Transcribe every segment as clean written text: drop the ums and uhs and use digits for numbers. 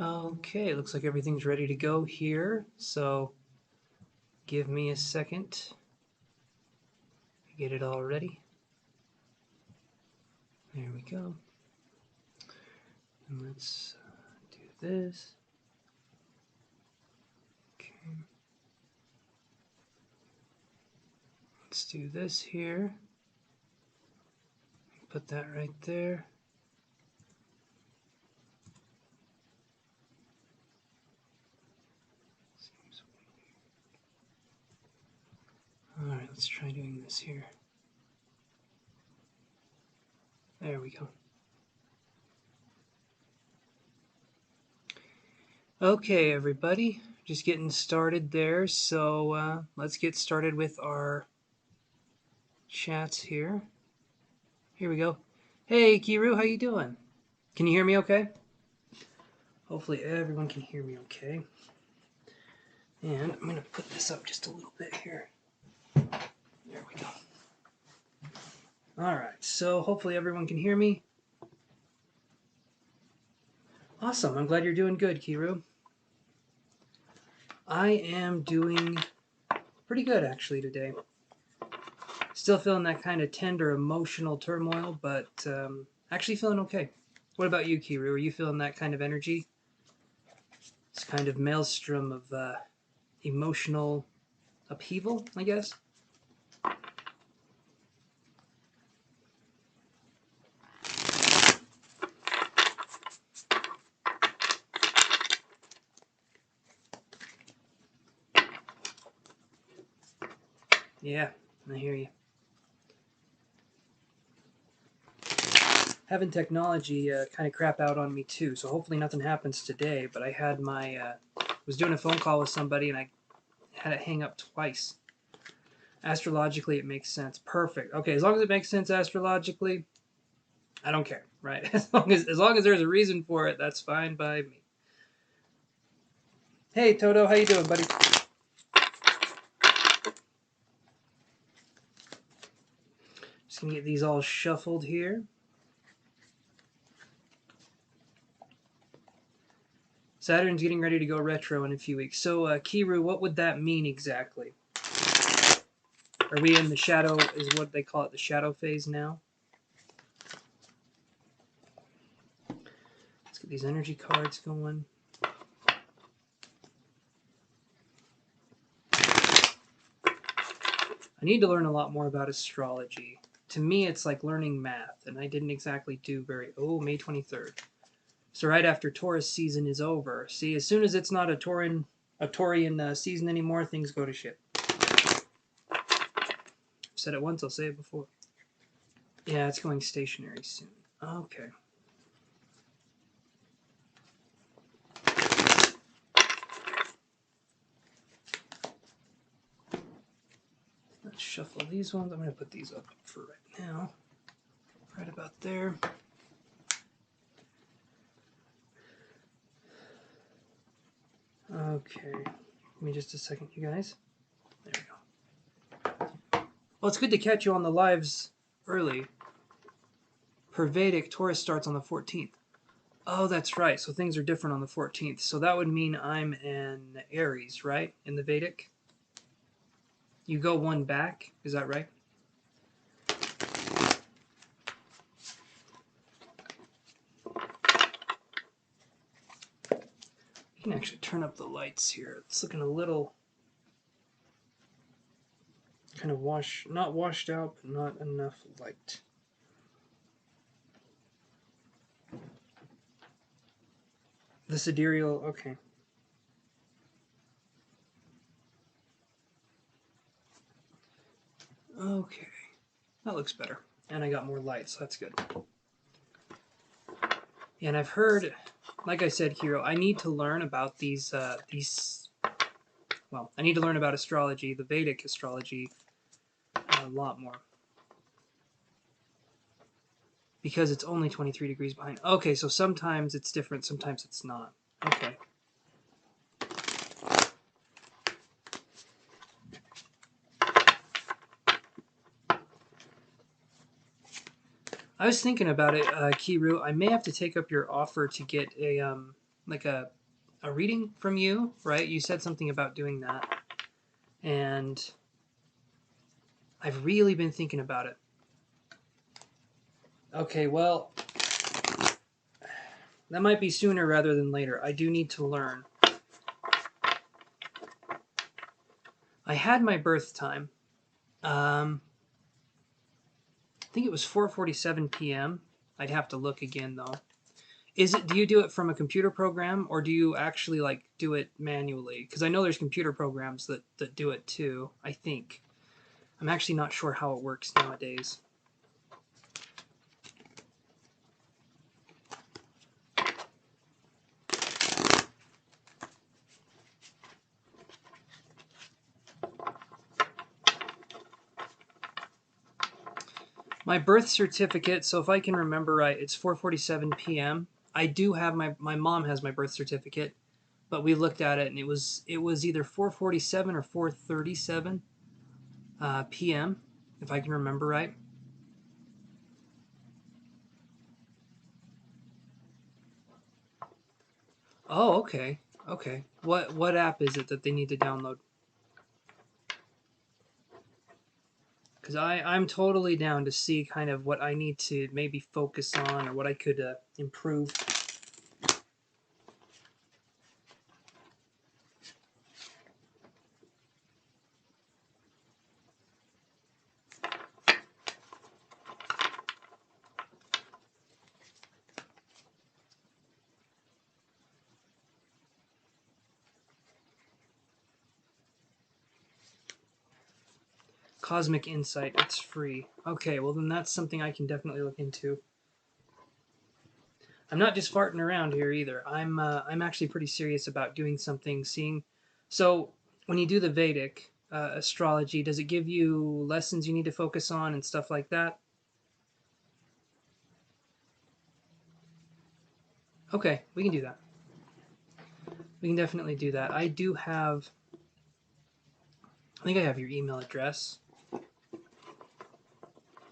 Okay, looks like everything's ready to go here, so give me a second to get it all ready. There we go. And let's do this. Okay. Let's do this here. Put that right there. Alright, let's try doing this here. There we go. Okay, everybody, just getting started there. So let's get started with our chats here. Here we go. Hey, Kiru, how you doing? Can you hear me okay? Hopefully everyone can hear me okay. And I'm going to put this up just a little bit here. There we go. Alright, so hopefully everyone can hear me. Awesome, I'm glad you're doing good, Kiru. I am doing pretty good actually today. Still feeling that kind of tender emotional turmoil, but actually feeling okay. What about you, Kiru? Are you feeling that kind of energy? This kind of maelstrom of emotional upheaval, I guess? Yeah, I hear you. Having technology kind of crap out on me too, so hopefully nothing happens today, but I had my, was doing a phone call with somebody and I had it hang up twice. Astrologically, it makes sense. Perfect. Okay, as long as it makes sense astrologically, I don't care, right? As long as there's a reason for it, that's fine by me. Hey, Toto, how you doing, buddy? Just gonna get these all shuffled here. Saturn's getting ready to go retro in a few weeks. So, Kiru, what would that mean exactly? Are we in the shadow, is what they call it, the shadow phase now? Let's get these energy cards going. I need to learn a lot more about astrology. To me, it's like learning math, and I didn't exactly do very... Oh, May 23rd. So right after Taurus season is over. See, as soon as it's not a Taurian season anymore, things go to shit. I've said it once, I'll say it before. Yeah, it's going stationary soon. Okay. Let's shuffle these ones. I'm going to put these up for right now. Right about there. Okay. Give me just a second, you guys. There we go. Well, it's good to catch you on the lives early. Per Vedic, Taurus starts on the 14th. Oh, that's right. So things are different on the 14th. So that would mean I'm an Aries, right? In the Vedic? You go one back. Is that right? You can actually turn up the lights here. It's looking a little kind of not washed out, but not enough light. The sidereal, okay. Okay, that looks better. And I got more light, so that's good. And I've heard, like I said, Hiro, I need to learn about these, well, I need to learn about astrology, the Vedic astrology, a lot more. Because it's only 23 degrees behind. Okay, so sometimes it's different, sometimes it's not. Okay. I was thinking about it, Kiru. I may have to take up your offer to get a like a reading from you, right? You said something about doing that, and I've really been thinking about it. Okay, well, that might be sooner rather than later. I do need to learn. I had my birth time. I think it was 4:47 p.m. I'd have to look again though. Is it? Do you do it from a computer program, or do you actually like do it manually? Because I know there's computer programs that do it too. I think. I'm actually not sure how it works nowadays. My birth certificate, so if I can remember right, it's 4:47 p.m. I do have my mom has my birth certificate, but we looked at it and it was either 4:47 or 4:37 p.m. if I can remember right. Oh, okay. Okay. What app is it that they need to download? Because I'm totally down to see kind of what I need to maybe focus on or what I could improve. Cosmic Insight, it's free. Okay, well then that's something I can definitely look into. I'm not just farting around here either. I'm actually pretty serious about doing something. Seeing, so when you do the Vedic astrology, does it give you lessons you need to focus on and stuff like that? Okay, we can do that. We can definitely do that. I do have. I think I have your email address.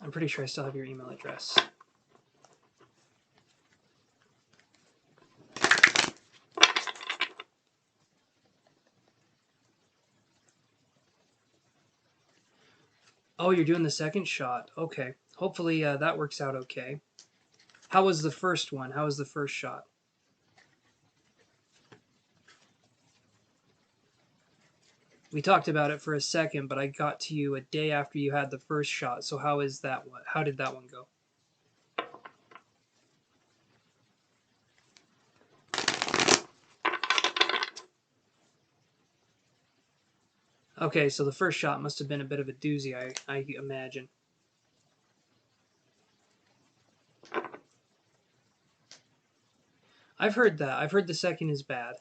I'm pretty sure I still have your email address. Oh, you're doing the second shot. Okay. Hopefully that works out okay. How was the first one? How was the first shot? We talked about it for a second, but I got to you a day after you had the first shot. So how is that one? How did that one go? Okay, so the first shot must have been a bit of a doozy, I imagine. I've heard that. I've heard the second is bad.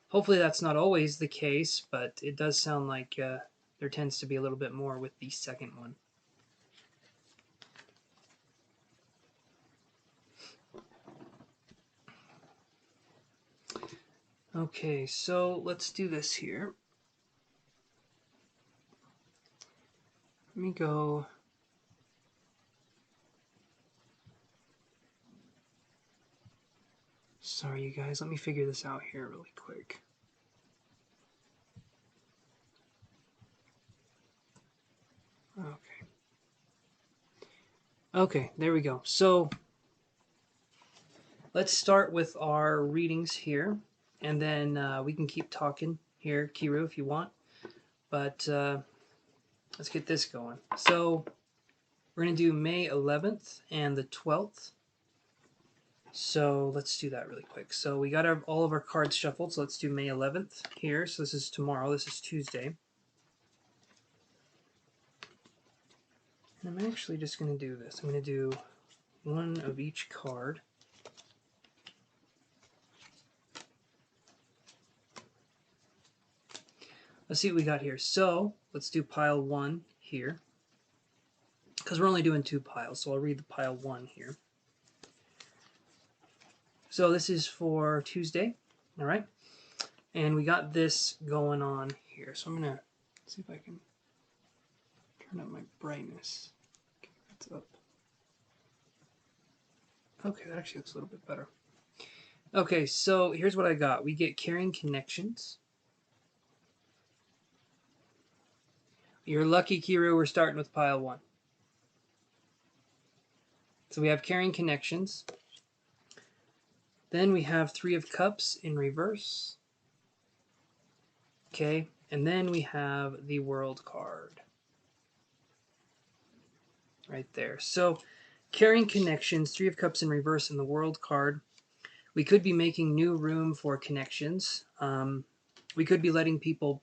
Hopefully that's not always the case, but it does sound like there tends to be a little bit more with the second one. Okay, so let's do this here. Let me go. Sorry, you guys. Let me figure this out here really quick. Okay. Okay, there we go. So let's start with our readings here, and then we can keep talking here, Kiru, if you want. But let's get this going. So we're going to do May 11th and the 12th. So let's do that really quick. So we got all of our cards shuffled. So let's do May 11th here. So this is tomorrow. This is Tuesday. And I'm actually just going to do this. I'm going to do one of each card. Let's see what we got here. So let's do pile 1 here, because we're only doing 2 piles. So I'll read the pile 1 here. So this is for Tuesday, all right? And we got this going on here. So I'm going to see if I can turn up my brightness. Okay, that's up. Okay, that actually looks a little bit better. Okay, so here's what I got. We get carrying connections. You're lucky, Kiru, we're starting with pile 1. So we have carrying connections. Then we have 3 of Cups in reverse. Okay, and then we have the World card. Right there. So carrying connections, 3 of Cups in reverse, and the World card. We could be making new room for connections. We could be letting people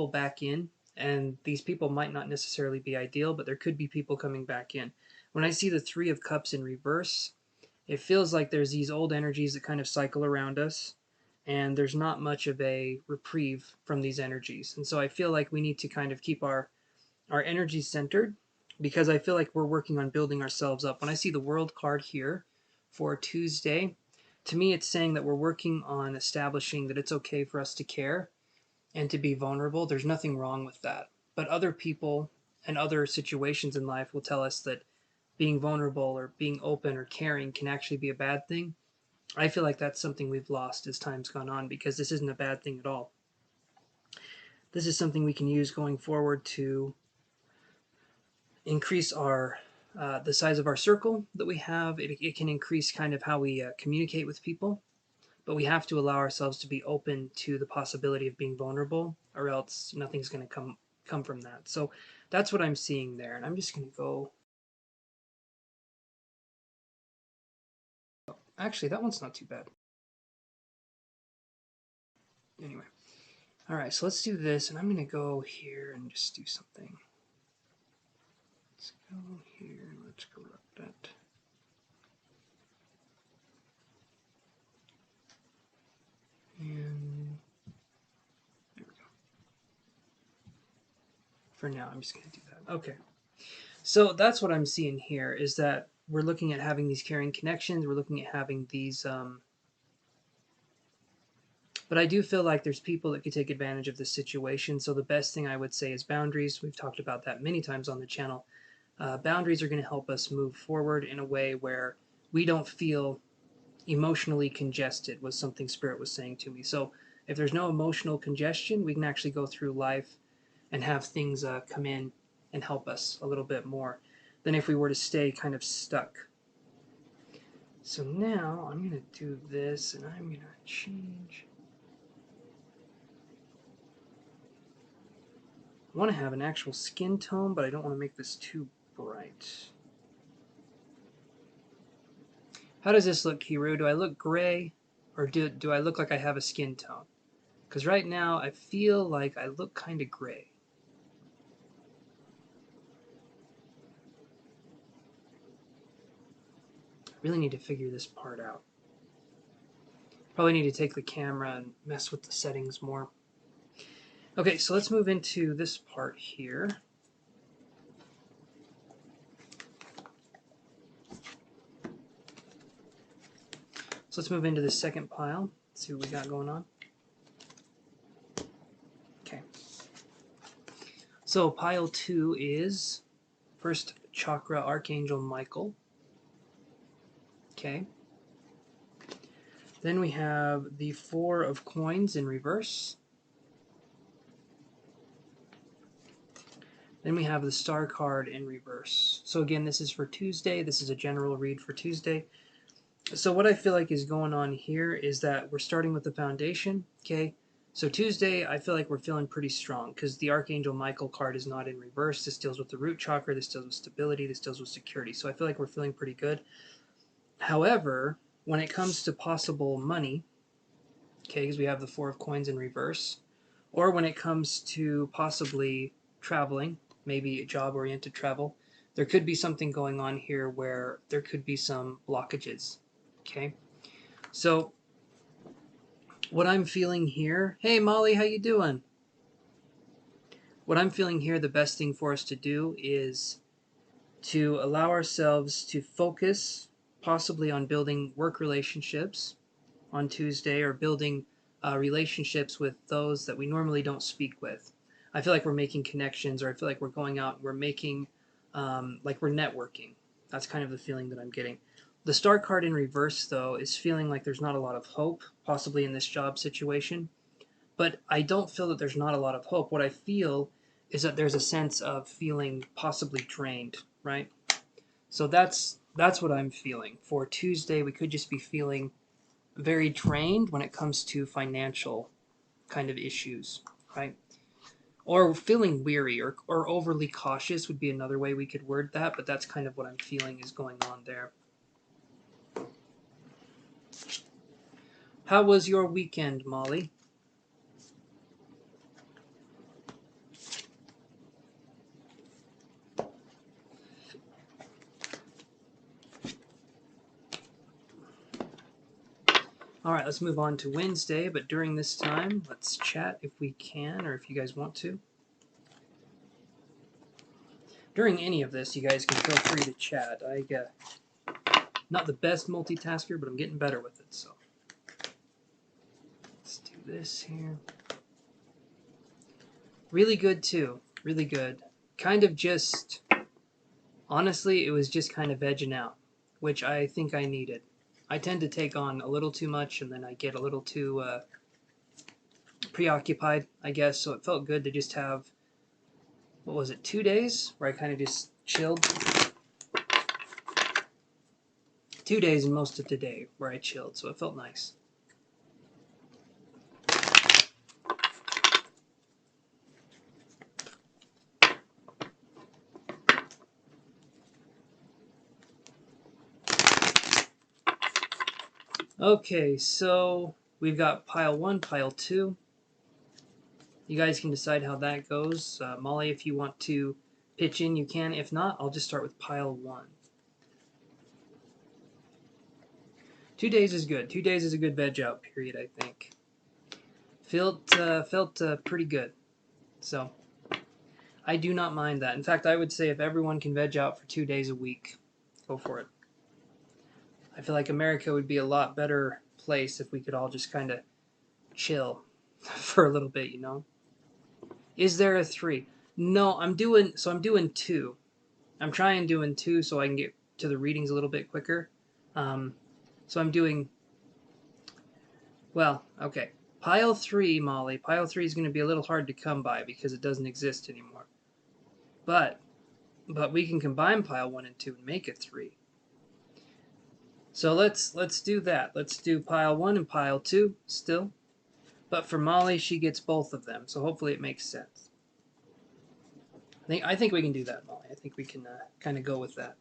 back in, and these people might not necessarily be ideal, but there could be people coming back in. When I see the 3 of Cups in reverse, it feels like there's these old energies that kind of cycle around us, and there's not much of a reprieve from these energies. And so I feel like we need to kind of keep our energy centered, because I feel like we're working on building ourselves up. When I see the World card here for Tuesday, to me it's saying that we're working on establishing that it's okay for us to care and to be vulnerable. There's nothing wrong with that. But other people and other situations in life will tell us that being vulnerable or being open or caring can actually be a bad thing. I feel like that's something we've lost as time's gone on, because this isn't a bad thing at all. This is something we can use going forward to increase our the size of our circle that we have. It can increase kind of how we communicate with people, but we have to allow ourselves to be open to the possibility of being vulnerable, or else nothing's going to come from that. So that's what I'm seeing there, and I'm just going to go. Actually, that one's not too bad. Anyway, all right. So let's do this, and I'm going to go here and just do something. Let's go here and let's corrupt that. And there we go. For now, I'm just going to do that. Okay. So that's what I'm seeing here, is that we're looking at having these carrying connections. We're looking at having these. But I do feel like there's people that could take advantage of this situation. So the best thing I would say is boundaries. We've talked about that many times on the channel. Boundaries are going to help us move forward in a way where we don't feel emotionally congested, was something Spirit was saying to me. So if there's no emotional congestion, we can actually go through life and have things come in and help us a little bit more than if we were to stay kind of stuck. So now I'm going to do this, and I'm going to change. I want to have an actual skin tone, but I don't want to make this too bright. How does this look, Kiru? Do I look gray, or do I look like I have a skin tone? Because right now I feel like I look kind of gray. I really need to figure this part out. Probably need to take the camera and mess with the settings more. Okay, so let's move into this part here. So let's move into the second pile. Let's see what we got going on. Okay. So pile 2 is first chakra Archangel Michael. Okay. Then we have the 4 of coins in reverse. Then we have the star card in reverse. So again, this is for Tuesday. This is a general read for Tuesday. So what I feel like is going on here is that we're starting with the foundation, okay? So Tuesday, I feel like we're feeling pretty strong, because the Archangel Michael card is not in reverse. This deals with the root chakra. This deals with stability. This deals with security. So I feel like we're feeling pretty good. However, when it comes to possible money, okay, because we have the 4 of coins in reverse, or when it comes to possibly traveling, maybe job-oriented travel, there could be something going on here where there could be some blockages. Okay, so what I'm feeling here, hey Molly, how you doing? What I'm feeling here, the best thing for us to do is to allow ourselves to focus possibly on building work relationships on Tuesday, or building relationships with those that we normally don't speak with. I feel like we're making connections, or I feel like we're going out and we're making, like we're networking. That's kind of the feeling that I'm getting. The star card in reverse, though, is feeling like there's not a lot of hope, possibly in this job situation. But I don't feel that there's not a lot of hope. What I feel is that there's a sense of feeling possibly drained, right? So that's what I'm feeling. For Tuesday, we could just be feeling very drained when it comes to financial kind of issues, right? Or feeling weary or overly cautious would be another way we could word that, but that's kind of what I'm feeling is going on there. How was your weekend, Molly? All right, let's move on to Wednesday, but during this time, let's chat if we can, or if you guys want to. During any of this, you guys can feel free to chat. Not the best multitasker, but I'm getting better with it, so. Let's do this here. Really good, too. Really good. Kind of just, honestly, it was just kind of vegging out, which I think I needed. I tend to take on a little too much, and then I get a little too preoccupied, I guess, so it felt good to just have, what was it, 2 days where I kind of just chilled? 2 days and most of today where I chilled, so it felt nice. Okay, so we've got pile 1, pile 2. You guys can decide how that goes. Molly, if you want to pitch in, you can. If not, I'll just start with pile 1. 2 days is good. 2 days is a good veg out period, I think. Felt pretty good. So I do not mind that. In fact, I would say if everyone can veg out for 2 days a week, go for it. I feel like America would be a lot better place if we could all just kind of chill for a little bit, you know? Is there a 3? No, I'm doing 2. I'm trying doing 2 so I can get to the readings a little bit quicker. So I'm doing, well, okay. Pile 3, Molly. Pile 3 is going to be a little hard to come by because it doesn't exist anymore. But we can combine pile 1 and 2 and make it 3. So let's do that. Let's do pile 1 and pile 2 still. But for Molly, she gets both of them. So hopefully it makes sense. I think we can do that, Molly. I think we can kind of go with that.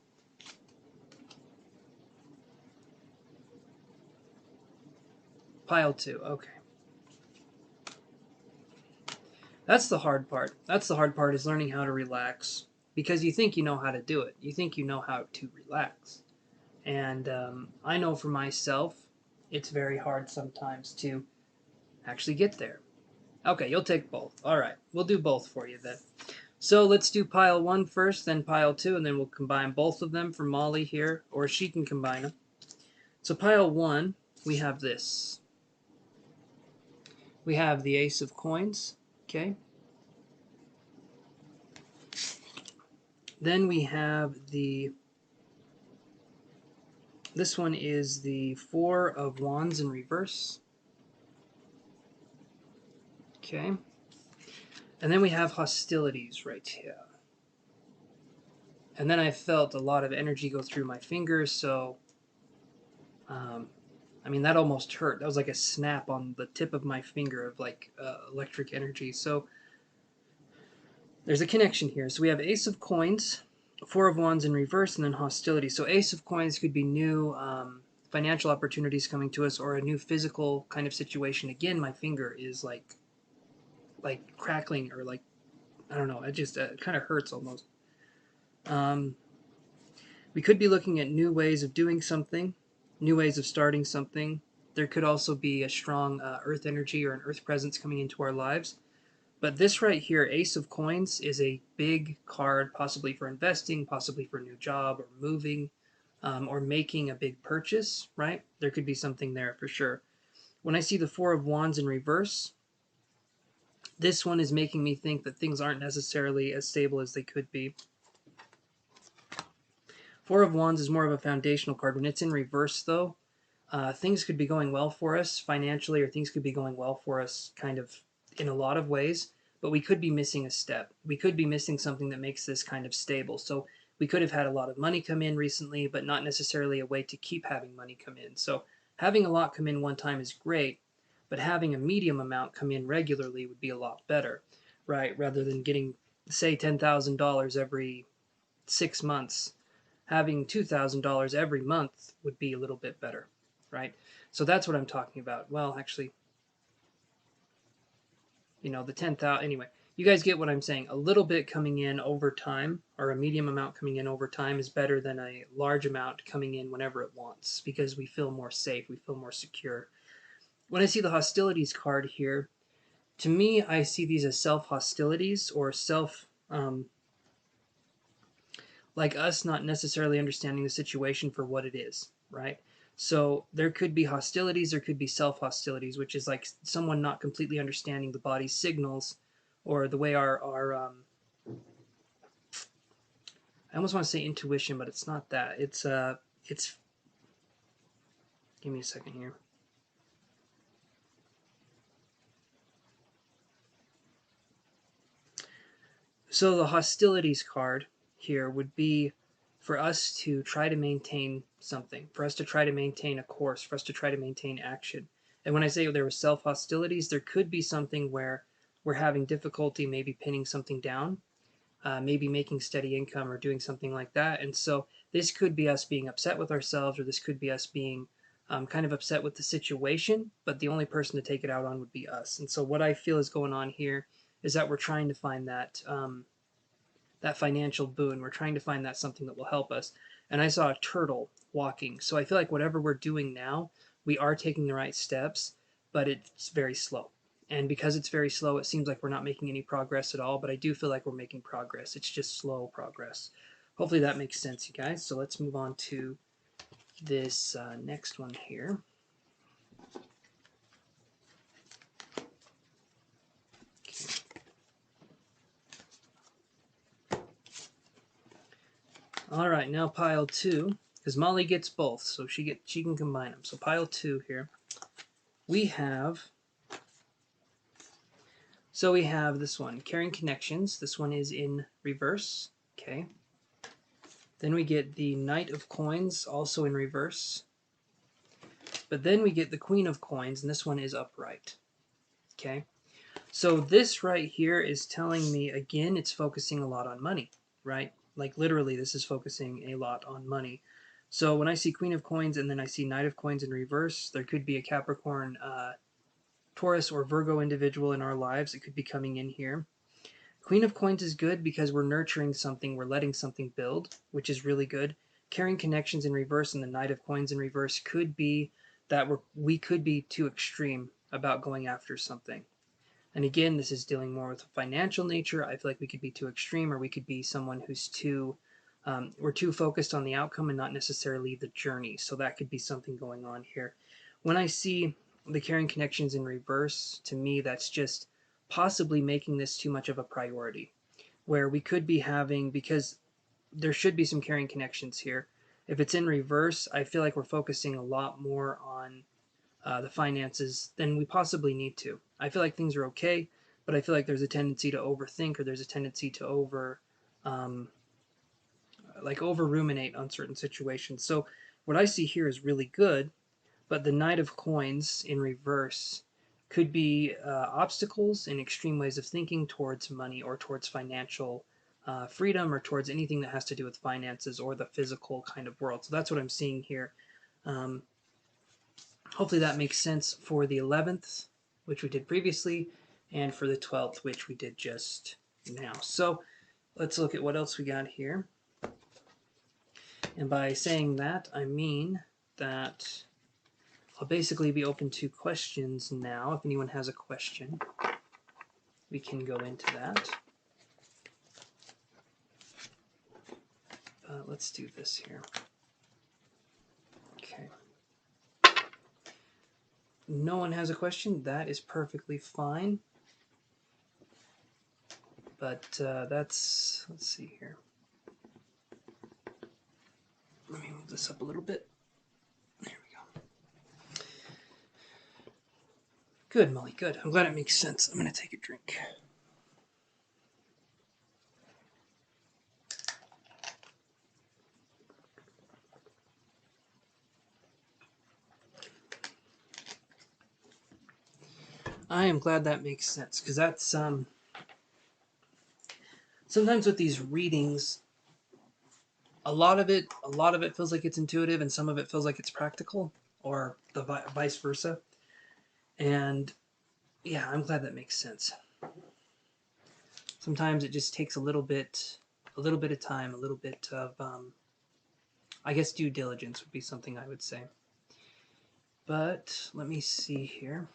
Pile 2, okay. That's the hard part. That's the hard part, is learning how to relax. Because you think you know how to do it. You think you know how to relax. And I know for myself, it's very hard sometimes to actually get there. Okay, you'll take both. All right, we'll do both for you then. So let's do pile 1 first, then pile 2, and then we'll combine both of them for Molly here, or she can combine them. So pile 1, we have this. We have the Ace of Coins, okay? Then we have this one is the Four of Wands in reverse. Okay. And then we have hostilities right here. And then I felt a lot of energy go through my fingers, so I mean, that almost hurt. That was like a snap on the tip of my finger of like electric energy. So there's a connection here. So we have Ace of Coins, Four of Wands in reverse, and then hostility. So Ace of Coins could be new financial opportunities coming to us, or a new physical kind of situation. Again, my finger is like crackling, or like, I don't know, it just kind of hurts almost. We could be looking at new ways of doing something, new ways of starting something. There could also be a strong earth energy or an earth presence coming into our lives. But this right here, Ace of Coins, is a big card, possibly for investing, possibly for a new job, or moving, or making a big purchase, right? There could be something there for sure. When I see the Four of Wands in reverse, this one is making me think that things aren't necessarily as stable as they could be. Four of Wands is more of a foundational card. When it's in reverse, though, things could be going well for us financially, or things could be going well for us kind of in a lot of ways, but we could be missing a step. We could be missing something that makes this kind of stable. So we could have had a lot of money come in recently, but not necessarily a way to keep having money come in. So having a lot come in one time is great, but having a medium amount come in regularly would be a lot better, right? Rather than getting, say, $10,000 every 6 months, having $2,000 every month would be a little bit better, right? So that's what I'm talking about. Well, actually, the 10,000, anyway, you guys get what I'm saying. A little bit coming in over time, or a medium amount coming in over time, is better than a large amount coming in whenever it wants, because we feel more safe, we feel more secure. When I see the hostilities card here, to me, I see these as self-hostilities, or like us not necessarily understanding the situation for what it is, right? So there could be hostilities, there could be self-hostilities, which is like someone not completely understanding the body's signals, or the way our I almost want to say intuition, but it's not that. It's give me a second here. So the hostilities card here would be for us to try to maintain something, for us to try to maintain a course, for us to try to maintain action. And when I say there were self hostilities, there could be something where we're having difficulty maybe pinning something down, maybe making steady income or doing something like that. And so this could be us being upset with ourselves, or this could be us being kind of upset with the situation, but the only person to take it out on would be us. And so what I feel is going on here is that we're trying to find that financial boon. We're trying to find that something that will help us. And I saw a turtle walking. So I feel like whatever we're doing now, we are taking the right steps, but it's very slow. And because it's very slow, it seems like we're not making any progress at all, but I do feel like we're making progress. It's just slow progress. Hopefully that makes sense, you guys. So let's move on to this next one here. All right, now pile two, because Molly gets both, so she can combine them. So pile two here, we have this one, Caring Connections. This one is in reverse. Okay. Then we get the Knight of Coins, also in reverse. But then we get the Queen of Coins, and this one is upright. Okay. So this right here is telling me, again, it's focusing a lot on money, right? Like literally, this is focusing a lot on money. So when I see Queen of Coins and then I see Knight of Coins in reverse, there could be a Capricorn, Taurus, or Virgo individual in our lives. It could be coming in here. Queen of Coins is good because we're nurturing something, we're letting something build, which is really good. Caring Connections in reverse and the Knight of Coins in reverse could be that we could be too extreme about going after something. And again, this is dealing more with a financial nature. I feel like we could be too extreme, or we could be someone who's we're too focused on the outcome and not necessarily the journey. So that could be something going on here. When I see the Caring Connections in reverse, to me, that's just possibly making this too much of a priority, where we could be having, because there should be some Caring Connections here. If it's in reverse, I feel like we're focusing a lot more on the finances than we possibly need to. I feel like things are okay, but I feel like there's a tendency to overthink, or there's a tendency to over ruminate on certain situations. So what I see here is really good, but the Knight of Coins in reverse could be obstacles and extreme ways of thinking towards money, or towards financial freedom, or towards anything that has to do with finances or the physical kind of world. So that's what I'm seeing here. Um, Hopefully that makes sense for the 11th, which we did previously, and for the 12th, which we did just now. So let's look at what else we got here. And by saying that, I mean that I'll basically be open to questions now. If anyone has a question, we can go into that. Let's do this here. Okay. No one has a question. That is perfectly fine. But let's see here. this up a little bit. There we go. Good, Molly, good. I'm glad it makes sense. I'm going to take a drink. I am glad that makes sense, because that's sometimes with these readings, a lot of it feels like it's intuitive, and some of it feels like it's practical, or the vice versa. And yeah, I'm glad that makes sense. Sometimes it just takes a little bit of time, a little bit of I guess due diligence would be something I would say. But let me see here.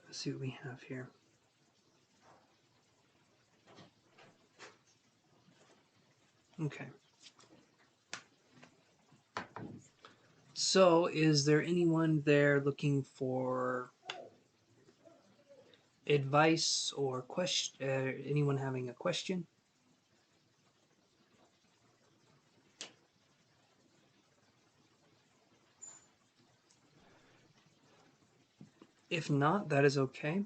Let's see what we have here. Okay. So, is there anyone there looking for advice or question? Anyone having a question? If not, that is okay.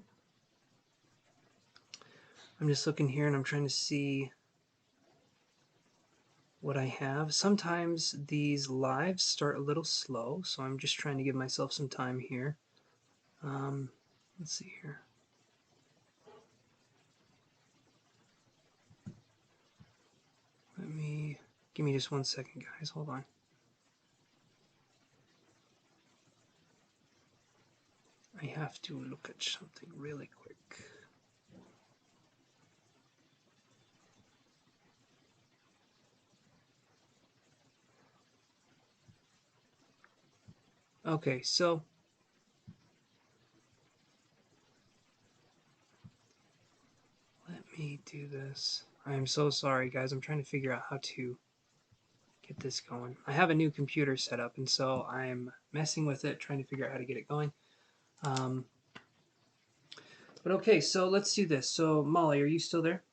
I'm just looking here and I'm trying to see what I have. Sometimes these lives start a little slow, so I'm just trying to give myself some time here. Let's see here. Give me just 1 second, guys. Hold on. I have to look at something really quick. Okay, so let me do this. I am so sorry, guys. I'm trying to figure out how to get this going. I have a new computer set up, and so I'm messing with it, trying to figure out how to get it going. But okay, so let's do this. So, Molly, are you still there?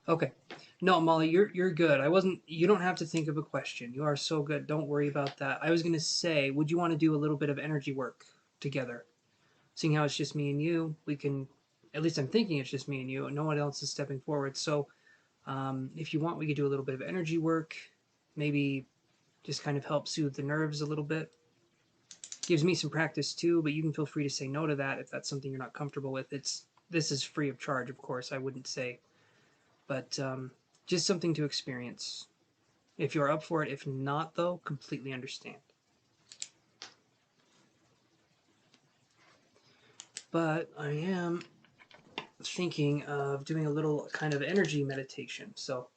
Okay. No, Molly, you're good. I wasn't. You don't have to think of a question. You are so good. Don't worry about that. I was gonna say, would you want to do a little bit of energy work together? Seeing how it's just me and you, we can. At least I'm thinking it's just me and you, and no one else is stepping forward. So, if you want, we could do a little bit of energy work. Maybe just kind of help soothe the nerves a little bit. Gives me some practice too, but you can feel free to say no to that if that's something you're not comfortable with. This is free of charge, of course. I wouldn't say, but just something to experience. If you're up for it, if not, though, completely understand. But I am thinking of doing a little kind of energy meditation. So,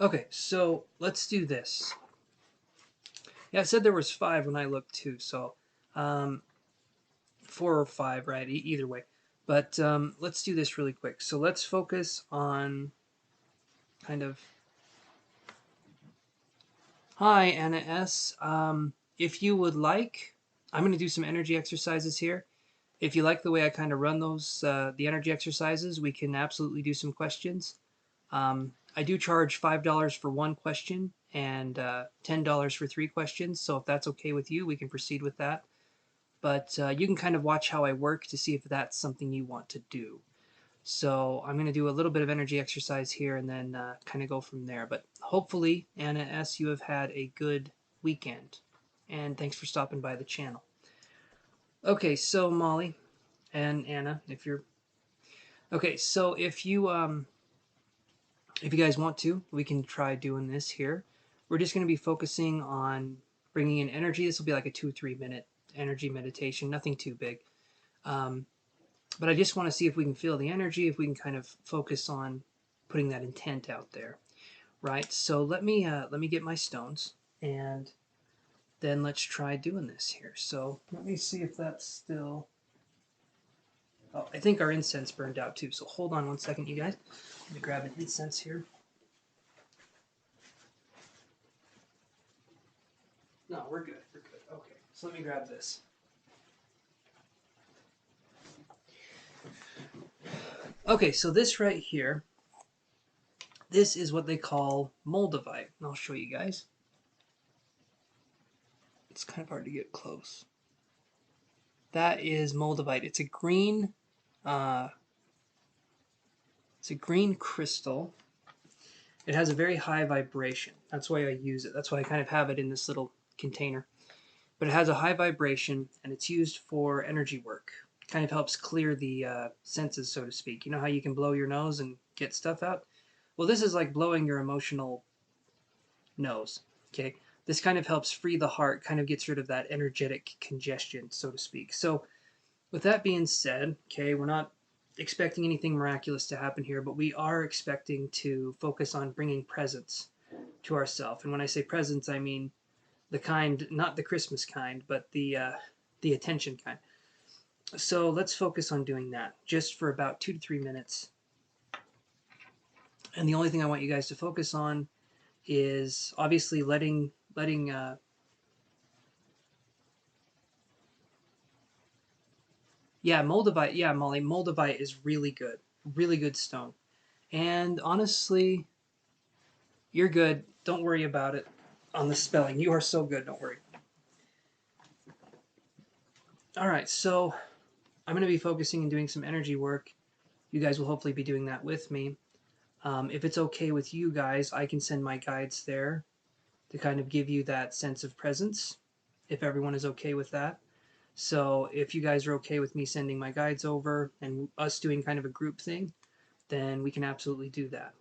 okay, so let's do this. Yeah, I said there was 5 when I looked too, so 4 or 5, right? Either way. But let's do this really quick. So let's focus on kind of. Hi, Anna S. If you would like, I'm going to do some energy exercises here. If you like the way I kind of run those, the energy exercises, we can absolutely do some questions. I do charge $5 for 1 question and $10 for 3 questions. So if that's okay with you, we can proceed with that. But you can kind of watch how I work to see if that's something you want to do. So I'm going to do a little bit of energy exercise here and then kind of go from there. But hopefully, Anna S., you have had a good weekend. And thanks for stopping by the channel. Okay, so Molly, and Anna, if you're okay. So if you guys want to, we can try doing this here. We're just going to be focusing on bringing in energy. This will be like a 2 or 3 minute energy meditation, nothing too big. Um, but I just want to see if we can feel the energy, if we can kind of focus on putting that intent out there, right? So let me get my stones, and then let's try doing this here. So let me see if that's still. Oh, I think our incense burned out too. So hold on one second, you guys. Let me grab an incense here. No, we're good. We're good. Okay, so let me grab this. Okay, so this right here, this is what they call moldavite. And I'll show you guys. It's kind of hard to get close. That is moldavite. Uh, it's a green crystal. It has a very high vibration. That's why I use it. That's why I kind of have it in this little container. But it has a high vibration, and it's used for energy work. It kind of helps clear the senses, so to speak. You know how you can blow your nose and get stuff out? Well, this is like blowing your emotional nose. Okay, this kind of helps free the heart, kind of gets rid of that energetic congestion, so to speak. So, with that being said, okay, we're not expecting anything miraculous to happen here, but we are expecting to focus on bringing presence to ourselves. And when I say presence, I mean the kind, not the Christmas kind, but the attention kind. So let's focus on doing that just for about 2 to 3 minutes. And the only thing I want you guys to focus on is obviously letting yeah, moldavite, yeah, Molly, moldavite is really good stone. And honestly, you're good. Don't worry about it on the spelling. You are so good. Don't worry. All right, so I'm going to be focusing and doing some energy work. You guys will hopefully be doing that with me. If it's okay with you guys, I can send my guides there to kind of give you that sense of presence, if everyone is okay with that. So if you guys are okay with me sending my guides over and us doing kind of a group thing, then we can absolutely do that.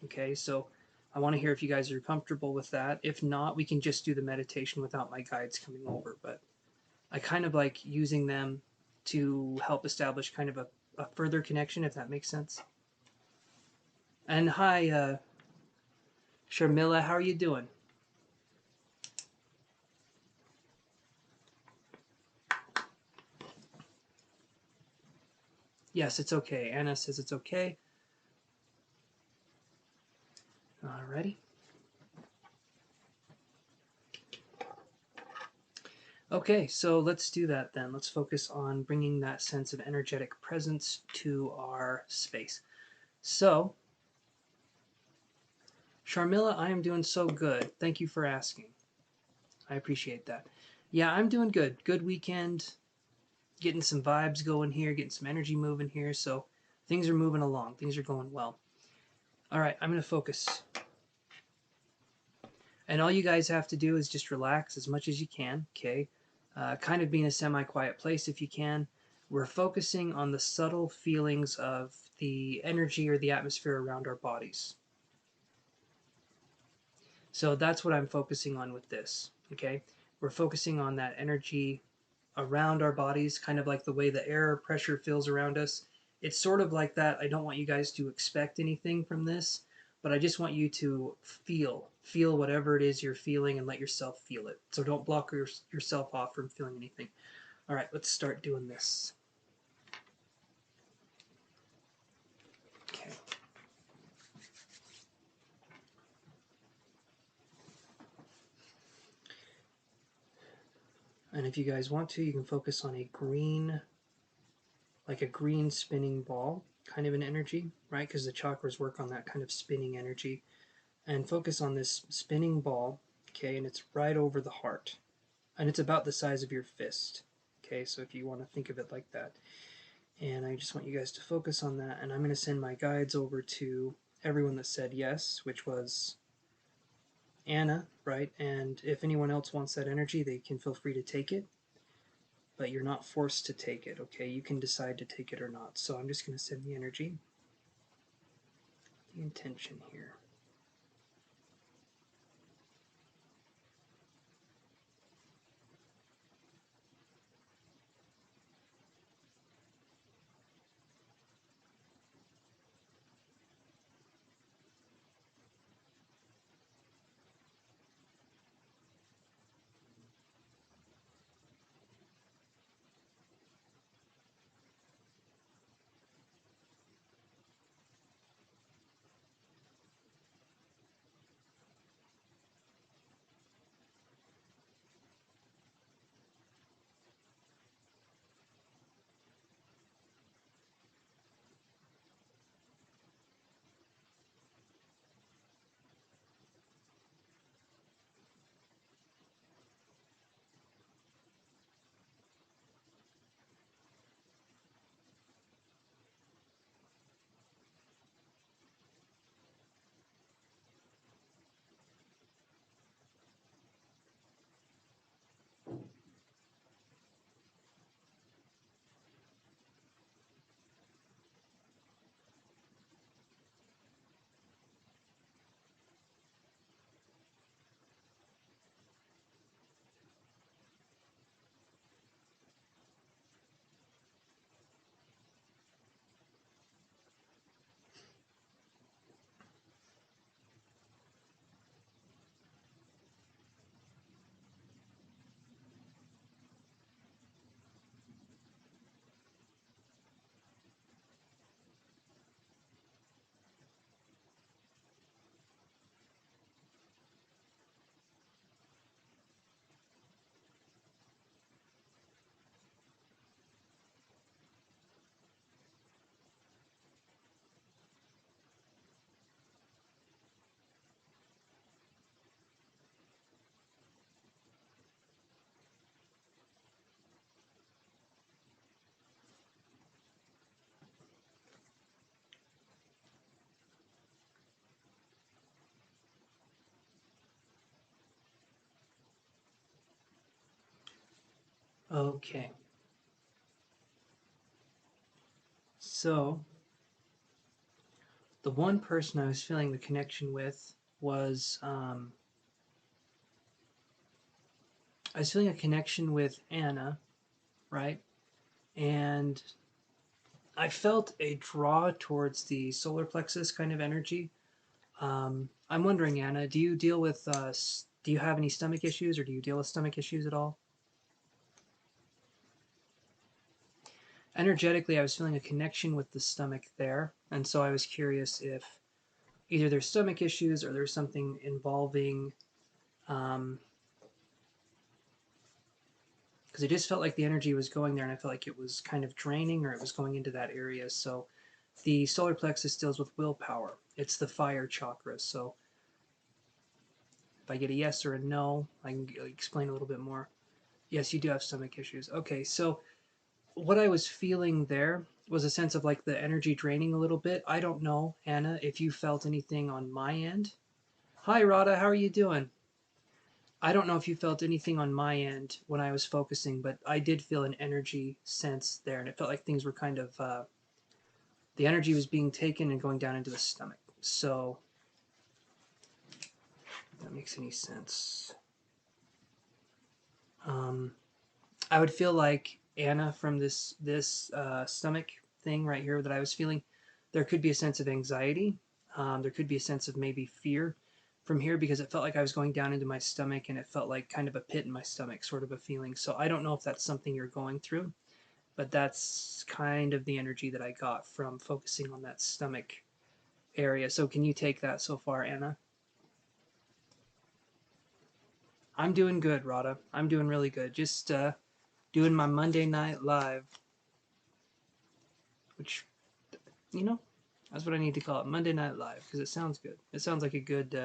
Okay, so I want to hear if you guys are comfortable with that. If not, we can just do the meditation without my guides coming over. But I kind of like using them to help establish kind of a further connection, if that makes sense. And hi, Sharmila, how are you doing? Yes, it's okay. Anna says it's okay. Alrighty. Okay, so let's do that then. Let's focus on bringing that sense of energetic presence to our space. So, Sharmila, I am doing so good. Thank you for asking. I appreciate that. Yeah, I'm doing good. Good weekend. Getting some vibes going here, getting some energy moving here. So, things are moving along. Things are going well. All right, I'm going to focus. And all you guys have to do is just relax as much as you can, okay? Kind of be in a semi-quiet place if you can. We're focusing on the subtle feelings of the energy or the atmosphere around our bodies. So that's what I'm focusing on with this, okay? We're focusing on that energy around our bodies, kind of like the way the air pressure feels around us. It's sort of like that. I don't want you guys to expect anything from this, but I just want you to feel whatever it is you're feeling and let yourself feel it. So don't block yourself off from feeling anything. All right, let's start doing this. Okay. And if you guys want to, you can focus on a green, like a green spinning ball, kind of an energy, right? Because the chakras work on that kind of spinning energy. And focus on this spinning ball, okay? And it's right over the heart. And it's about the size of your fist, okay? So if you want to think of it like that. And I just want you guys to focus on that. And I'm going to send my guides over to everyone that said yes, which was Anna, right? And if anyone else wants that energy, they can feel free to take it. but you're not forced to take it, okay? You can decide to take it or not. So I'm just going to send the energy, the intention here. Okay. So the one person I was feeling the connection with was I was feeling a connection with Anna, right? And I felt a draw towards the solar plexus kind of energy. I'm wondering, Anna, do you deal with do you have any stomach issues, or do you deal with stomach issues at all? Energetically, I was feeling a connection with the stomach there, and so I was curious if either there's stomach issues or there's something involving um, because it just felt like the energy was going there, and I felt like it was kind of draining, or it was going into that area. So the solar plexus deals with willpower. It's the fire chakra. So if I get a yes or a no, I can explain a little bit more. Yes, you do have stomach issues. Okay, so what I was feeling there was a sense of like the energy draining a little bit. I don't know, Anna, if you felt anything on my end. Hi, Rada, how are you doing? I don't know if you felt anything on my end when I was focusing, but I did feel an energy sense there, and it felt like things were kind of the energy was being taken and going down into the stomach. So, if that makes any sense. Um, I would feel like Anna from this stomach thing right here that I was feeling. There could be a sense of anxiety. There could be a sense of maybe fear from here because it felt like I was going down into my stomach and it felt like kind of a pit in my stomach, sort of a feeling. So I don't know if that's something you're going through, but that's kind of the energy that I got from focusing on that stomach area. So can you take that so far, Anna? I'm doing good, Rada. I'm doing really good. Just doing my Monday night live, which, you know, that's what I need to call it, Monday Night Live, because it sounds good. It sounds like a good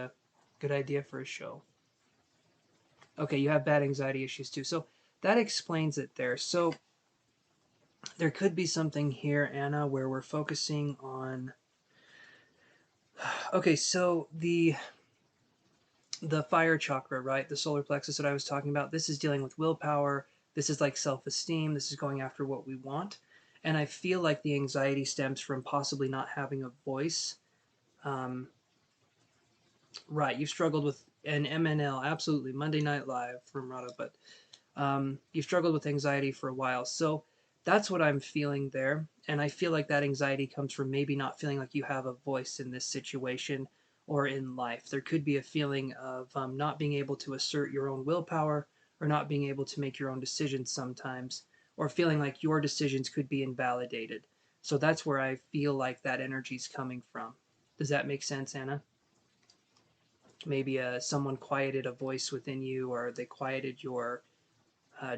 idea for a show. Okay, you have bad anxiety issues too, so that explains it there. So there could be something here, Anna, where we're focusing on. Okay, so the fire chakra, right? The solar plexus that I was talking about. This is dealing with willpower. This is like self-esteem. This is going after what we want. And I feel like the anxiety stems from possibly not having a voice. Um, right, you've struggled with an MNL, absolutely. Monday Night Live from Rada, but you've struggled with anxiety for a while. So that's what I'm feeling there. And I feel like that anxiety comes from maybe not feeling like you have a voice in this situation or in life. There could be a feeling of not being able to assert your own willpower or not being able to make your own decisions sometimes, or feeling like your decisions could be invalidated. So that's where I feel like that energy is coming from. Does that make sense, Anna? Maybe someone quieted a voice within you, or they quieted your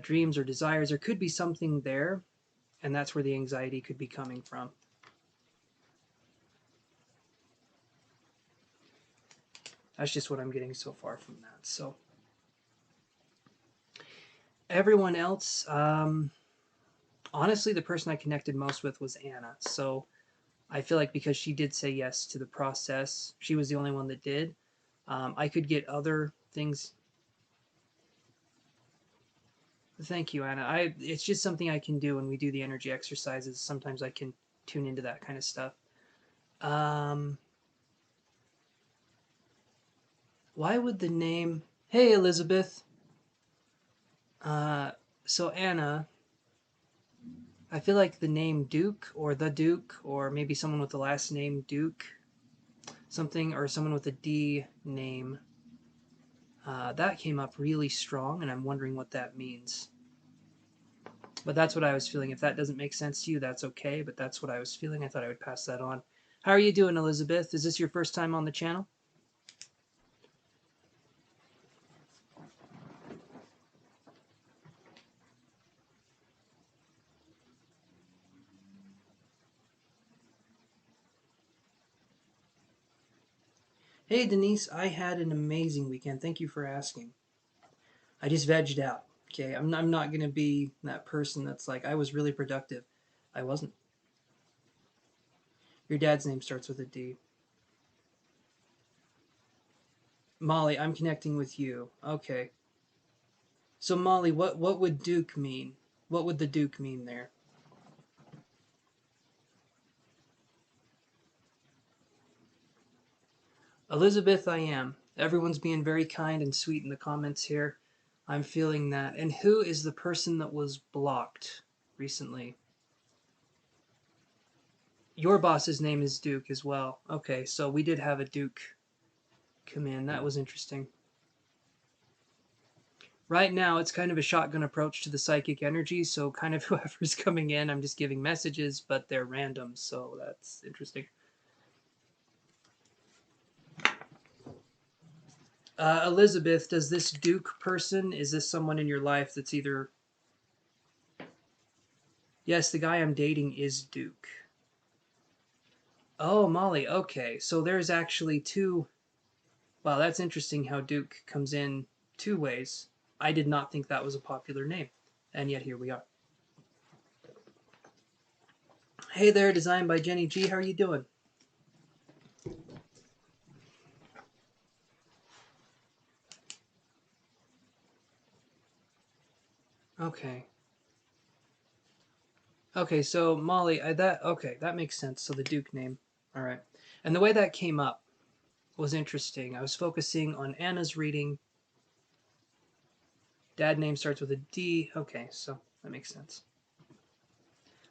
dreams or desires. There could be something there, and that's where the anxiety could be coming from. That's just what I'm getting so far from that. So everyone else, honestly, the person I connected most with was Anna. So I feel like because she did say yes to the process, she was the only one that did. I could get other things. Thank you, Anna. It's just something I can do when we do the energy exercises. Sometimes I can tune into that kind of stuff. Um, why would the name? Hey, Elizabeth. Uh, so Anna, I feel like the name Duke or the Duke or maybe someone with the last name Duke, something, or someone with a D name, that came up really strong, and I'm wondering what that means. But that's what I was feeling. If that doesn't make sense to you, that's okay, but that's what I was feeling. I thought I would pass that on. How are you doing, Elizabeth? Is this your first time on the channel? Hey, Denise, I had an amazing weekend. Thank you for asking. I just vegged out. Okay, I'm not going to be that person that's like, I was really productive. I wasn't. Your dad's name starts with a D. Molly, I'm connecting with you. Okay. So Molly, what would Duke mean? What would the Duke mean there? Elizabeth, I am. Everyone's being very kind and sweet in the comments here. I'm feeling that. And who is the person that was blocked recently? Your boss's name is Duke as well. Okay, so we did have a Duke come in. That was interesting. Right now, it's kind of a shotgun approach to the psychic energy, so kind of whoever's coming in, I'm just giving messages, but they're random, so that's interesting. Elizabeth, does this Duke person, is this someone in your life that's either... Yes, the guy I'm dating is Duke. Oh, Molly, okay. So there's actually two... Wow, that's interesting how Duke comes in two ways. I did not think that was a popular name, and yet here we are. Hey there, designed by Jenny G. How are you doing? Okay. Okay, so Molly, that makes sense. So the Duke name. All right. And the way that came up was interesting. I was focusing on Anna's reading. Dad name starts with a D. Okay, so that makes sense.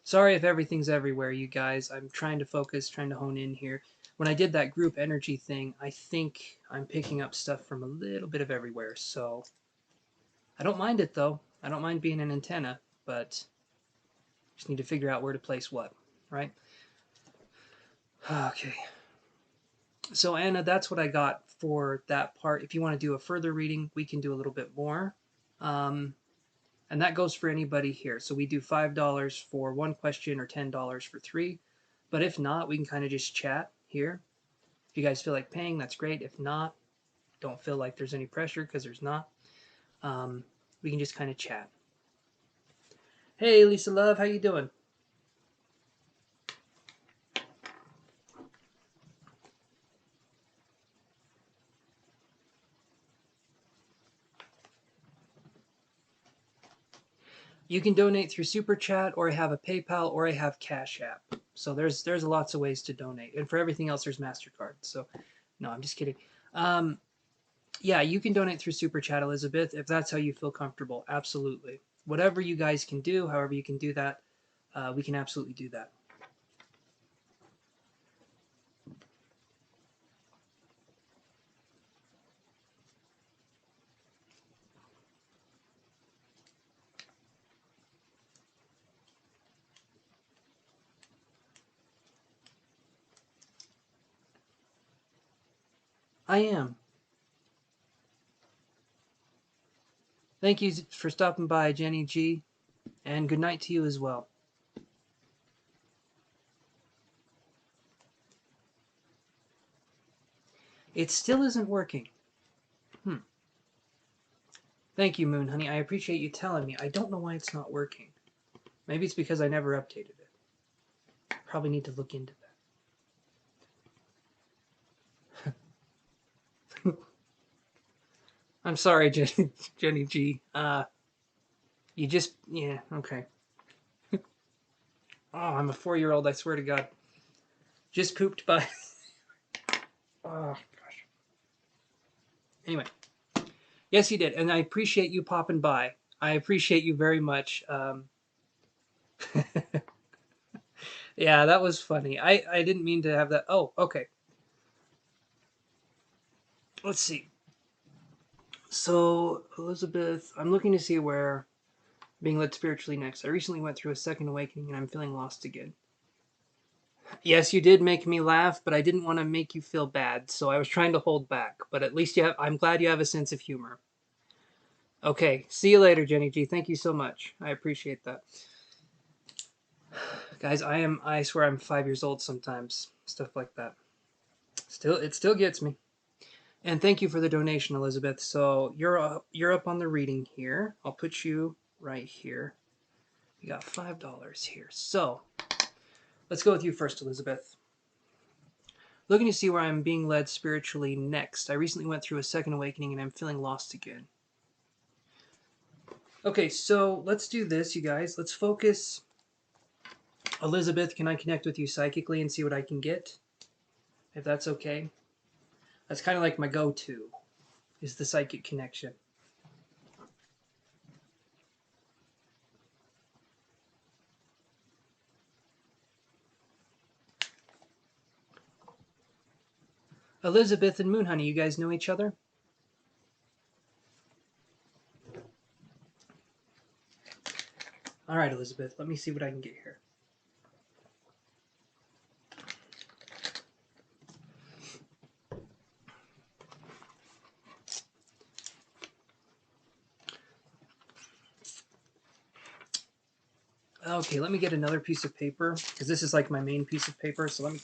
Sorry if everything's everywhere, you guys. I'm trying to focus, trying to hone in here. When I did that group energy thing, I think I'm picking up stuff from a little bit of everywhere. So I don't mind it, though. I don't mind being an antenna, but just need to figure out where to place what, right? Okay. So Anna, that's what I got for that part. If you want to do a further reading, we can do a little bit more. And that goes for anybody here. So we do $5 for one question or $10 for three. But if not, we can kind of just chat here. If you guys feel like paying, that's great. If not, don't feel like there's any pressure because there's not. We can just kind of chat. Hey, Lisa Love, how you doing? You can donate through Super Chat, or I have a PayPal, or I have Cash App. So there's lots of ways to donate, and for everything else, there's Mastercard. So no, I'm just kidding. Yeah, you can donate through Super Chat, Elizabeth, if that's how you feel comfortable. Absolutely. Whatever you guys can do, however you can do that, we can absolutely do that. I am. Thank you for stopping by, Jenny G, and good night to you as well. It still isn't working. Thank you, Moon Honey. I appreciate you telling me. I don't know why it's not working. Maybe it's because I never updated it. Probably need to look into that. I'm sorry, Jenny G. You just, yeah, okay. Oh, I'm a 4-year-old, I swear to God. Just pooped by. Oh, gosh. Anyway. Yes, you did. And I appreciate you popping by. I appreciate you very much. Yeah, that was funny. I didn't mean to have that. Oh, okay. Let's see. So, Elizabeth, I'm looking to see where being led spiritually next. I recently went through a second awakening and I'm feeling lost again. Yes, you did make me laugh, but I didn't want to make you feel bad, so I was trying to hold back. But at least I'm glad you have a sense of humor. Okay, see you later, Jenny G. Thank you so much. I appreciate that. Guys, I swear I'm 5 years old sometimes. Stuff like that. It still gets me. And thank you for the donation, Elizabeth. So you're up on the reading here. I'll put you right here. You got $5 here. So let's go with you first, Elizabeth. Looking to see where I'm being led spiritually next. I recently went through a second awakening and I'm feeling lost again. Okay, so let's do this, you guys. Let's focus. Elizabeth, can I connect with you psychically and see what I can get? If that's okay. That's kind of like my go-to, is the psychic connection. Elizabeth and Moonhoney, you guys know each other? All right, Elizabeth, let me see what I can get here. Okay, let me get another piece of paper, because this is like my main piece of paper, so let me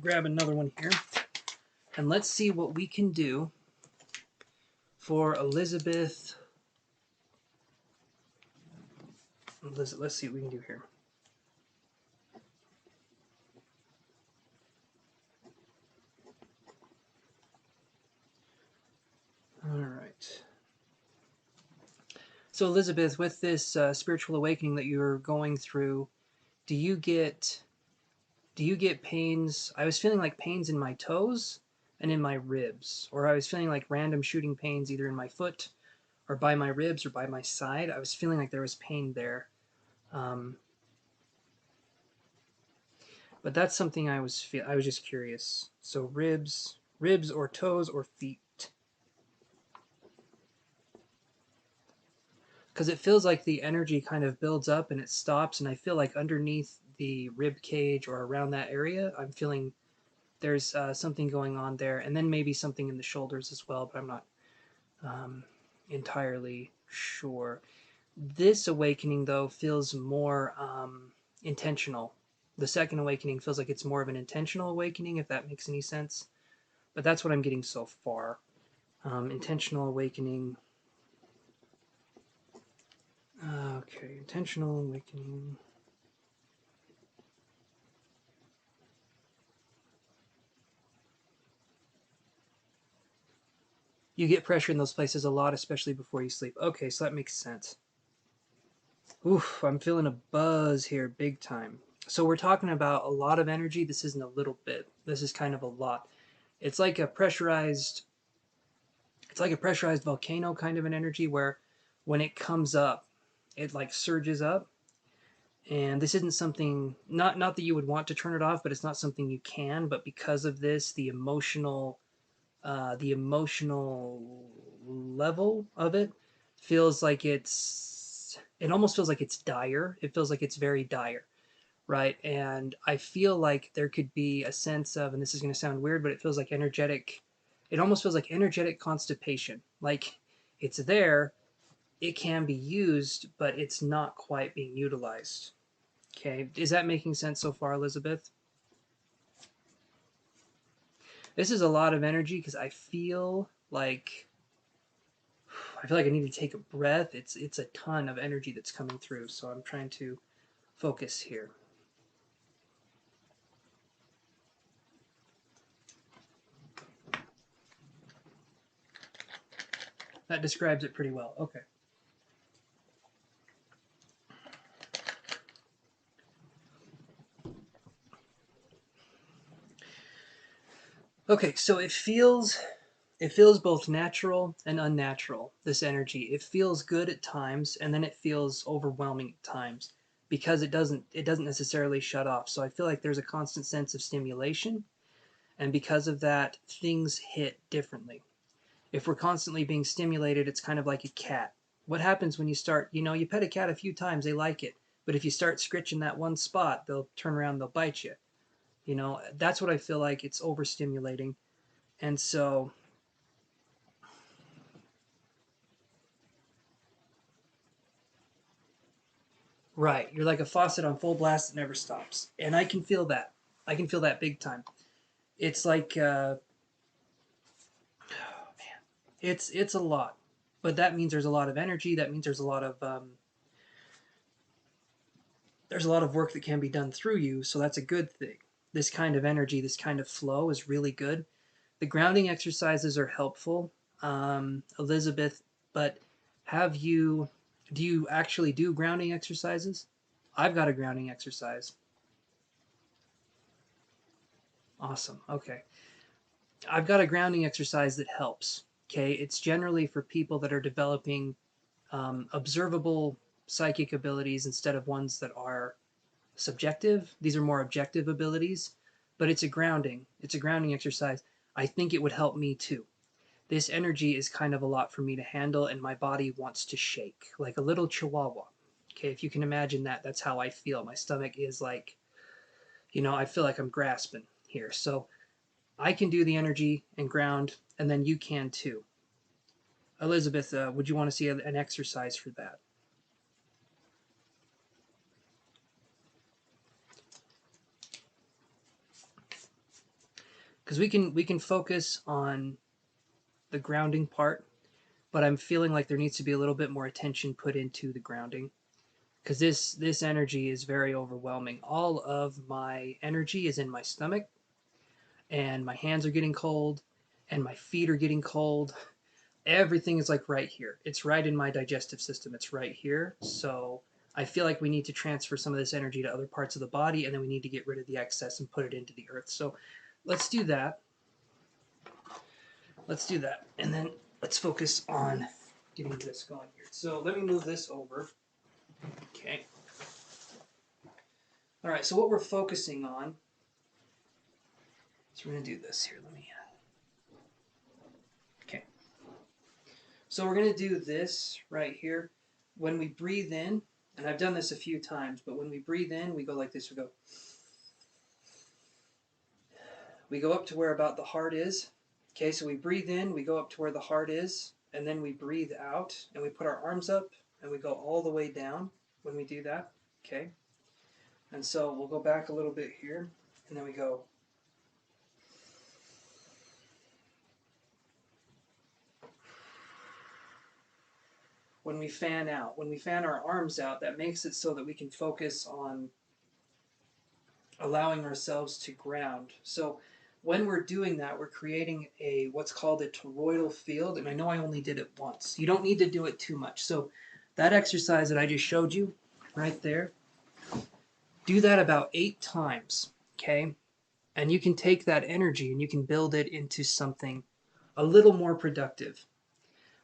grab another one here. And let's see what we can do for Elizabeth. Let's see what we can do here. All right. So Elizabeth, with this spiritual awakening that you're going through, do you get pains? I was feeling like pains in my toes and in my ribs, or I was feeling like random shooting pains either in my foot or by my ribs or by my side. I was feeling like there was pain there. But that's something I was just curious. So ribs or toes or feet. Because it feels like the energy kind of builds up and it stops, and I feel like underneath the rib cage or around that area, I'm feeling there's something going on there, and then maybe something in the shoulders as well, but I'm not entirely sure. This awakening, though, feels more intentional. The second awakening feels like it's more of an intentional awakening, if that makes any sense. But that's what I'm getting so far. Intentional awakening. Okay, intentional awakening. You get pressure in those places a lot, especially before you sleep. Okay, so that makes sense. Oof, I'm feeling a buzz here big time. So we're talking about a lot of energy. This isn't a little bit. This is kind of a lot. It's like a pressurized it's like a pressurized volcano kind of an energy where when it comes up, it like surges up. And this isn't something not that you would want to turn it off, but it's not something you can, but because of this, the emotional level of it feels like it almost feels like it's dire. It feels like it's very dire, right? And I feel like there could be a sense of, and this is going to sound weird, but it feels like energetic. It almost feels like energetic constipation. Like it's there, it can be used, but it's not quite being utilized. Okay, is that making sense so far, Elizabeth? This is a lot of energy because I feel like I need to take a breath. It's a ton of energy that's coming through, so I'm trying to focus here. That describes it pretty well. Okay. Okay, so it feels both natural and unnatural, this energy. It feels good at times and then it feels overwhelming at times because it doesn't necessarily shut off. So I feel like there's a constant sense of stimulation, and because of that things hit differently. If we're constantly being stimulated, it's kind of like a cat. What happens when you pet a cat a few times, they like it. But if you start scritching that one spot, they'll turn around, they'll bite you. That's what I feel like. It's overstimulating. And so, right, you're like a faucet on full blast that never stops. And I can feel that. I can feel that big time. It's like, oh man, it's a lot. But that means there's a lot of energy. That means there's a lot of work that can be done through you, so that's a good thing. This kind of energy, this kind of flow is really good. The grounding exercises are helpful, Elizabeth, but have you, do you actually do grounding exercises? I've got a grounding exercise. Awesome. Okay. I've got a grounding exercise that helps. Okay. It's generally for people that are developing observable psychic abilities instead of ones that are subjective. These are more objective abilities, but it's a grounding exercise. I think it would help me too. This energy is kind of a lot for me to handle, and my body wants to shake like a little chihuahua. Okay, if you can imagine that, that's how I feel. My stomach is like, I feel like I'm grasping here. So I can do the energy and ground, and then you can too. Elizabeth, would you want to see an exercise for that? Because we can focus on the grounding part, but I'm feeling like there needs to be a little bit more attention put into the grounding because this energy is very overwhelming. All of my energy is in my stomach, and my hands are getting cold, and my feet are getting cold. Everything is like right here. It's right in my digestive system. It's right here. So I feel like we need to transfer some of this energy to other parts of the body, and then we need to get rid of the excess and put it into the earth. So let's do that. Let's do that. And then let's focus on getting this going here. So let me move this over. Okay. All right. So what we're focusing on, so we're going to do this here. Okay. So we're going to do this right here. When we breathe in, and I've done this a few times, but when we breathe in, we go like this. We go up to where about the heart is. Okay, so we breathe in, we go up to where the heart is, and then we breathe out, and we put our arms up, and we go all the way down when we do that. Okay, and so we'll go back a little bit here, and then we go. When we fan out, when we fan our arms out, that makes it so that we can focus on allowing ourselves to ground. So when we're doing that, we're creating a what's called a toroidal field, and I know I only did it once. You don't need to do it too much. So that exercise that I just showed you, right there. Do that about 8 times, okay? And you can take that energy and you can build it into something a little more productive.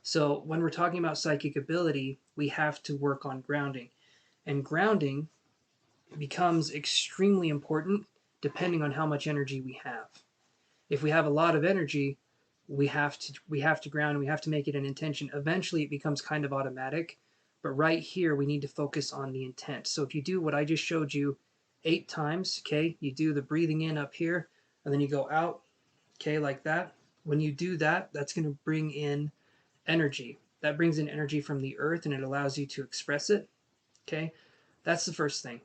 So when we're talking about psychic ability, we have to work on grounding. And grounding becomes extremely important depending on how much energy we have. If we have a lot of energy, we have to ground, we have to make it an intention. Eventually it becomes kind of automatic, but right here we need to focus on the intent. So if you do what I just showed you 8 times, okay, you do the breathing in up here and then you go out, okay, like that. When you do that, that's going to bring in energy. That brings in energy from the earth and it allows you to express it. Okay, that's the first thing.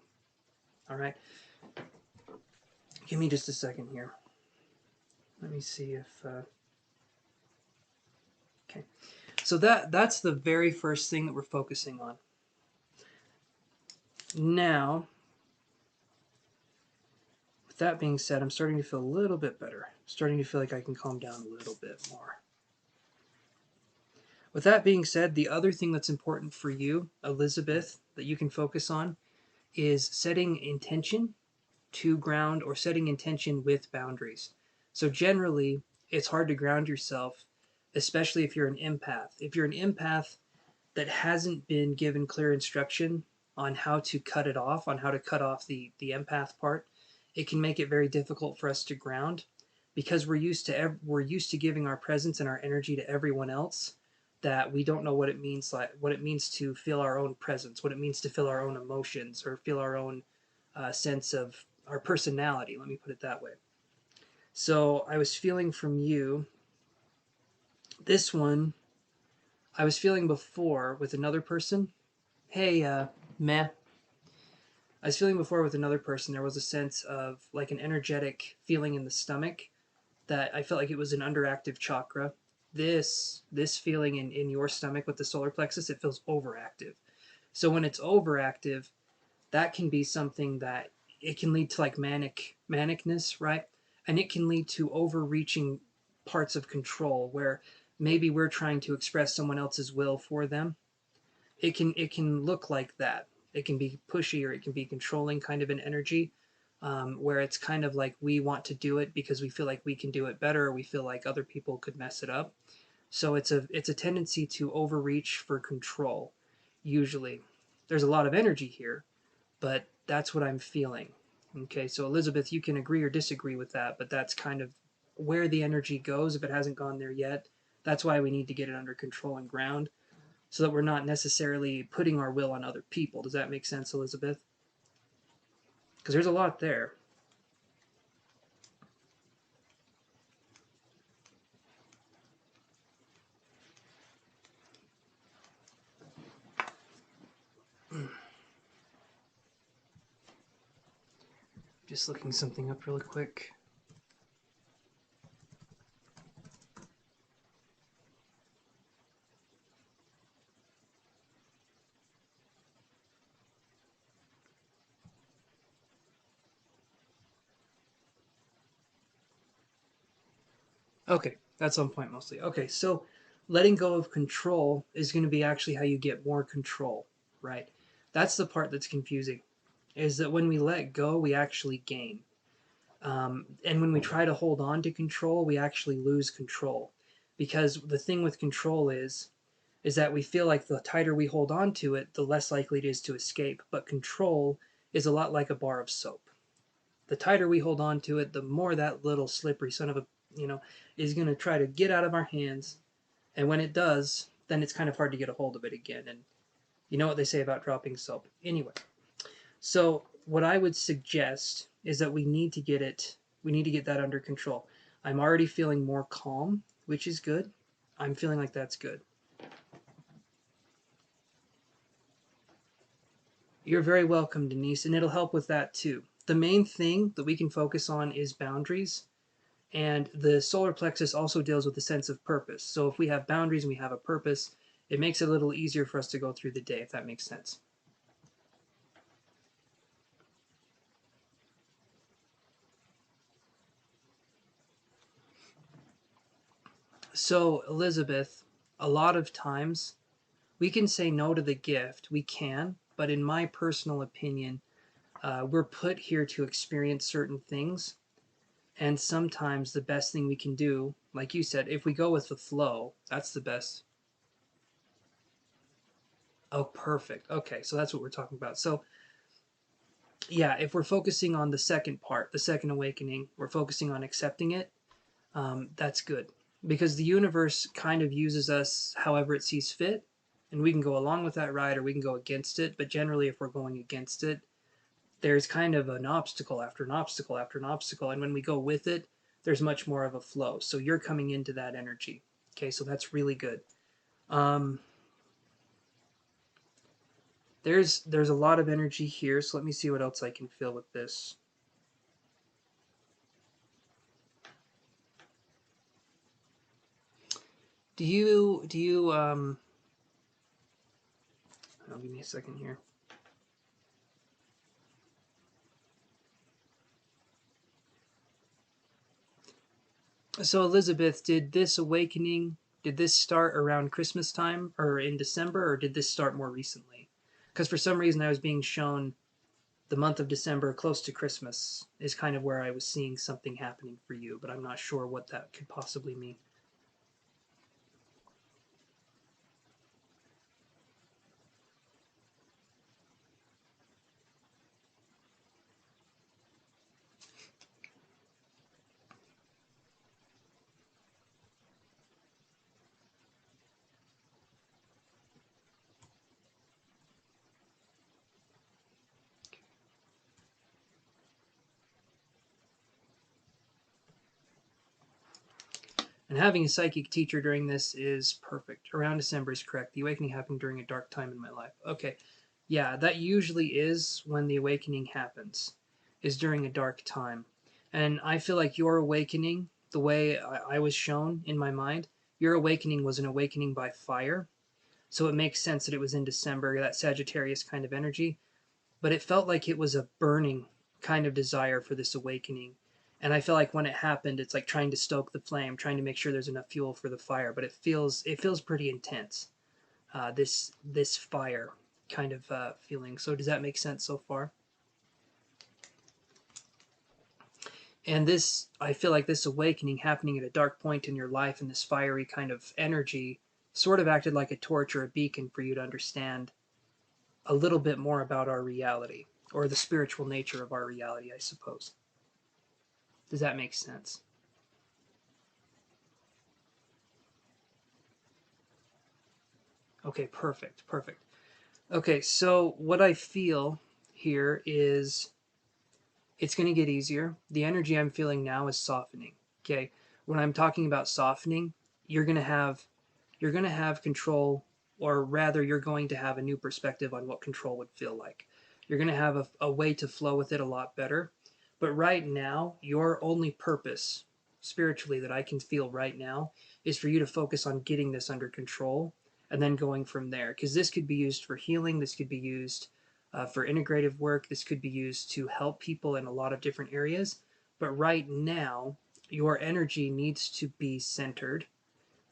All right, give me just a second here. Let me see if okay. So that's the very first thing that we're focusing on. Now, with that being said, I'm starting to feel a little bit better. I'm starting to feel like I can calm down a little bit more. With that being said, the other thing that's important for you, Elizabeth, that you can focus on is setting intention to ground or setting intention with boundaries. So generally, it's hard to ground yourself, especially if you're an empath. If you're an empath that hasn't been given clear instruction on how to cut it off, on how to cut off the empath part, it can make it very difficult for us to ground because we're used to giving our presence and our energy to everyone else, that we don't know what it means, like what it means to feel our own presence, what it means to feel our own emotions or feel our own sense of our personality. Let me put it that way. So I was feeling from you this one. I was feeling before with another person. Hey, meh. I was feeling before with another person. There was a sense of like an energetic feeling in the stomach that I felt like it was an underactive chakra. This feeling in your stomach with the solar plexus, it feels overactive. So when it's overactive, that can be something that it can lead to like manicness, right? And it can lead to overreaching parts of control where maybe we're trying to express someone else's will for them. It can look like that. It can be pushy or it can be controlling kind of an energy, where it's kind of like we want to do it because we feel like we can do it better, or we feel like other people could mess it up. So it's a tendency to overreach for control. Usually, there's a lot of energy here, but that's what I'm feeling. Okay, so Elizabeth, you can agree or disagree with that, but that's kind of where the energy goes if it hasn't gone there yet. That's why we need to get it under control and ground so that we're not necessarily putting our will on other people. Does that make sense, Elizabeth? Because there's a lot there. Just looking something up really quick. Okay, that's on point mostly. Okay, so letting go of control is going to be actually how you get more control, right? That's the part that's confusing, is that when we let go, we actually gain. And when we try to hold on to control, we actually lose control. Because the thing with control is that we feel like the tighter we hold on to it, the less likely it is to escape. But control is a lot like a bar of soap. The tighter we hold on to it, the more that little slippery son of a, you know, is going to try to get out of our hands. And when it does, then it's kind of hard to get a hold of it again. And you know what they say about dropping soap. Anyway, so what I would suggest is that we need to get that under control. I'm already feeling more calm, which is good. I'm feeling like that's good. You're very welcome, Denise, and it'll help with that too. The main thing that we can focus on is boundaries, and the solar plexus also deals with the sense of purpose. So if we have boundaries and we have a purpose, it makes it a little easier for us to go through the day, if that makes sense. So, Elizabeth, a lot of times we can say no to the gift. We can, but in my personal opinion, we're put here to experience certain things. And sometimes the best thing we can do, like you said, if we go with the flow, that's the best. Oh, perfect. Okay, so that's what we're talking about. So, yeah, if we're focusing on the second part, the second awakening, we're focusing on accepting it, that's good. Because the universe kind of uses us however it sees fit, and we can go along with that ride or we can go against it. But generally, if we're going against it, there's kind of an obstacle after an obstacle after an obstacle. And when we go with it, there's much more of a flow. So you're coming into that energy. Okay, so that's really good. Um, there's a lot of energy here. So let me see what else I can feel with this. Do you oh, give me a second here. So Elizabeth, did this start around Christmas time or in December, or did this start more recently? Because for some reason I was being shown the month of December close to Christmas is kind of where I was seeing something happening for you, but I'm not sure what that could possibly mean. And having a psychic teacher during this is perfect. Around December is correct. The awakening happened during a dark time in my life. Okay. Yeah, that usually is when the awakening happens, is during a dark time. And I feel like your awakening, the way I was shown in my mind, your awakening was an awakening by fire. So it makes sense that it was in December, that Sagittarius kind of energy. But it felt like it was a burning kind of desire for this awakening. And I feel like when it happened, it's like trying to stoke the flame, trying to make sure there's enough fuel for the fire. But it feels pretty intense. This fire kind of feeling. So does that make sense so far? And this, I feel like this awakening happening at a dark point in your life and this fiery kind of energy sort of acted like a torch or a beacon for you to understand a little bit more about our reality or the spiritual nature of our reality, I suppose. Does that make sense? Okay, perfect, perfect. Okay, so what I feel here is it's going to get easier. The energy I'm feeling now is softening. Okay, when I'm talking about softening, you're going to have you're going to have control, or rather, you're going to have a new perspective on what control would feel like. You're going to have a way to flow with it a lot better. But right now, your only purpose spiritually that I can feel right now is for you to focus on getting this under control and then going from there. Because this could be used for healing, this could be used for integrative work, this could be used to help people in a lot of different areas. But right now, your energy needs to be centered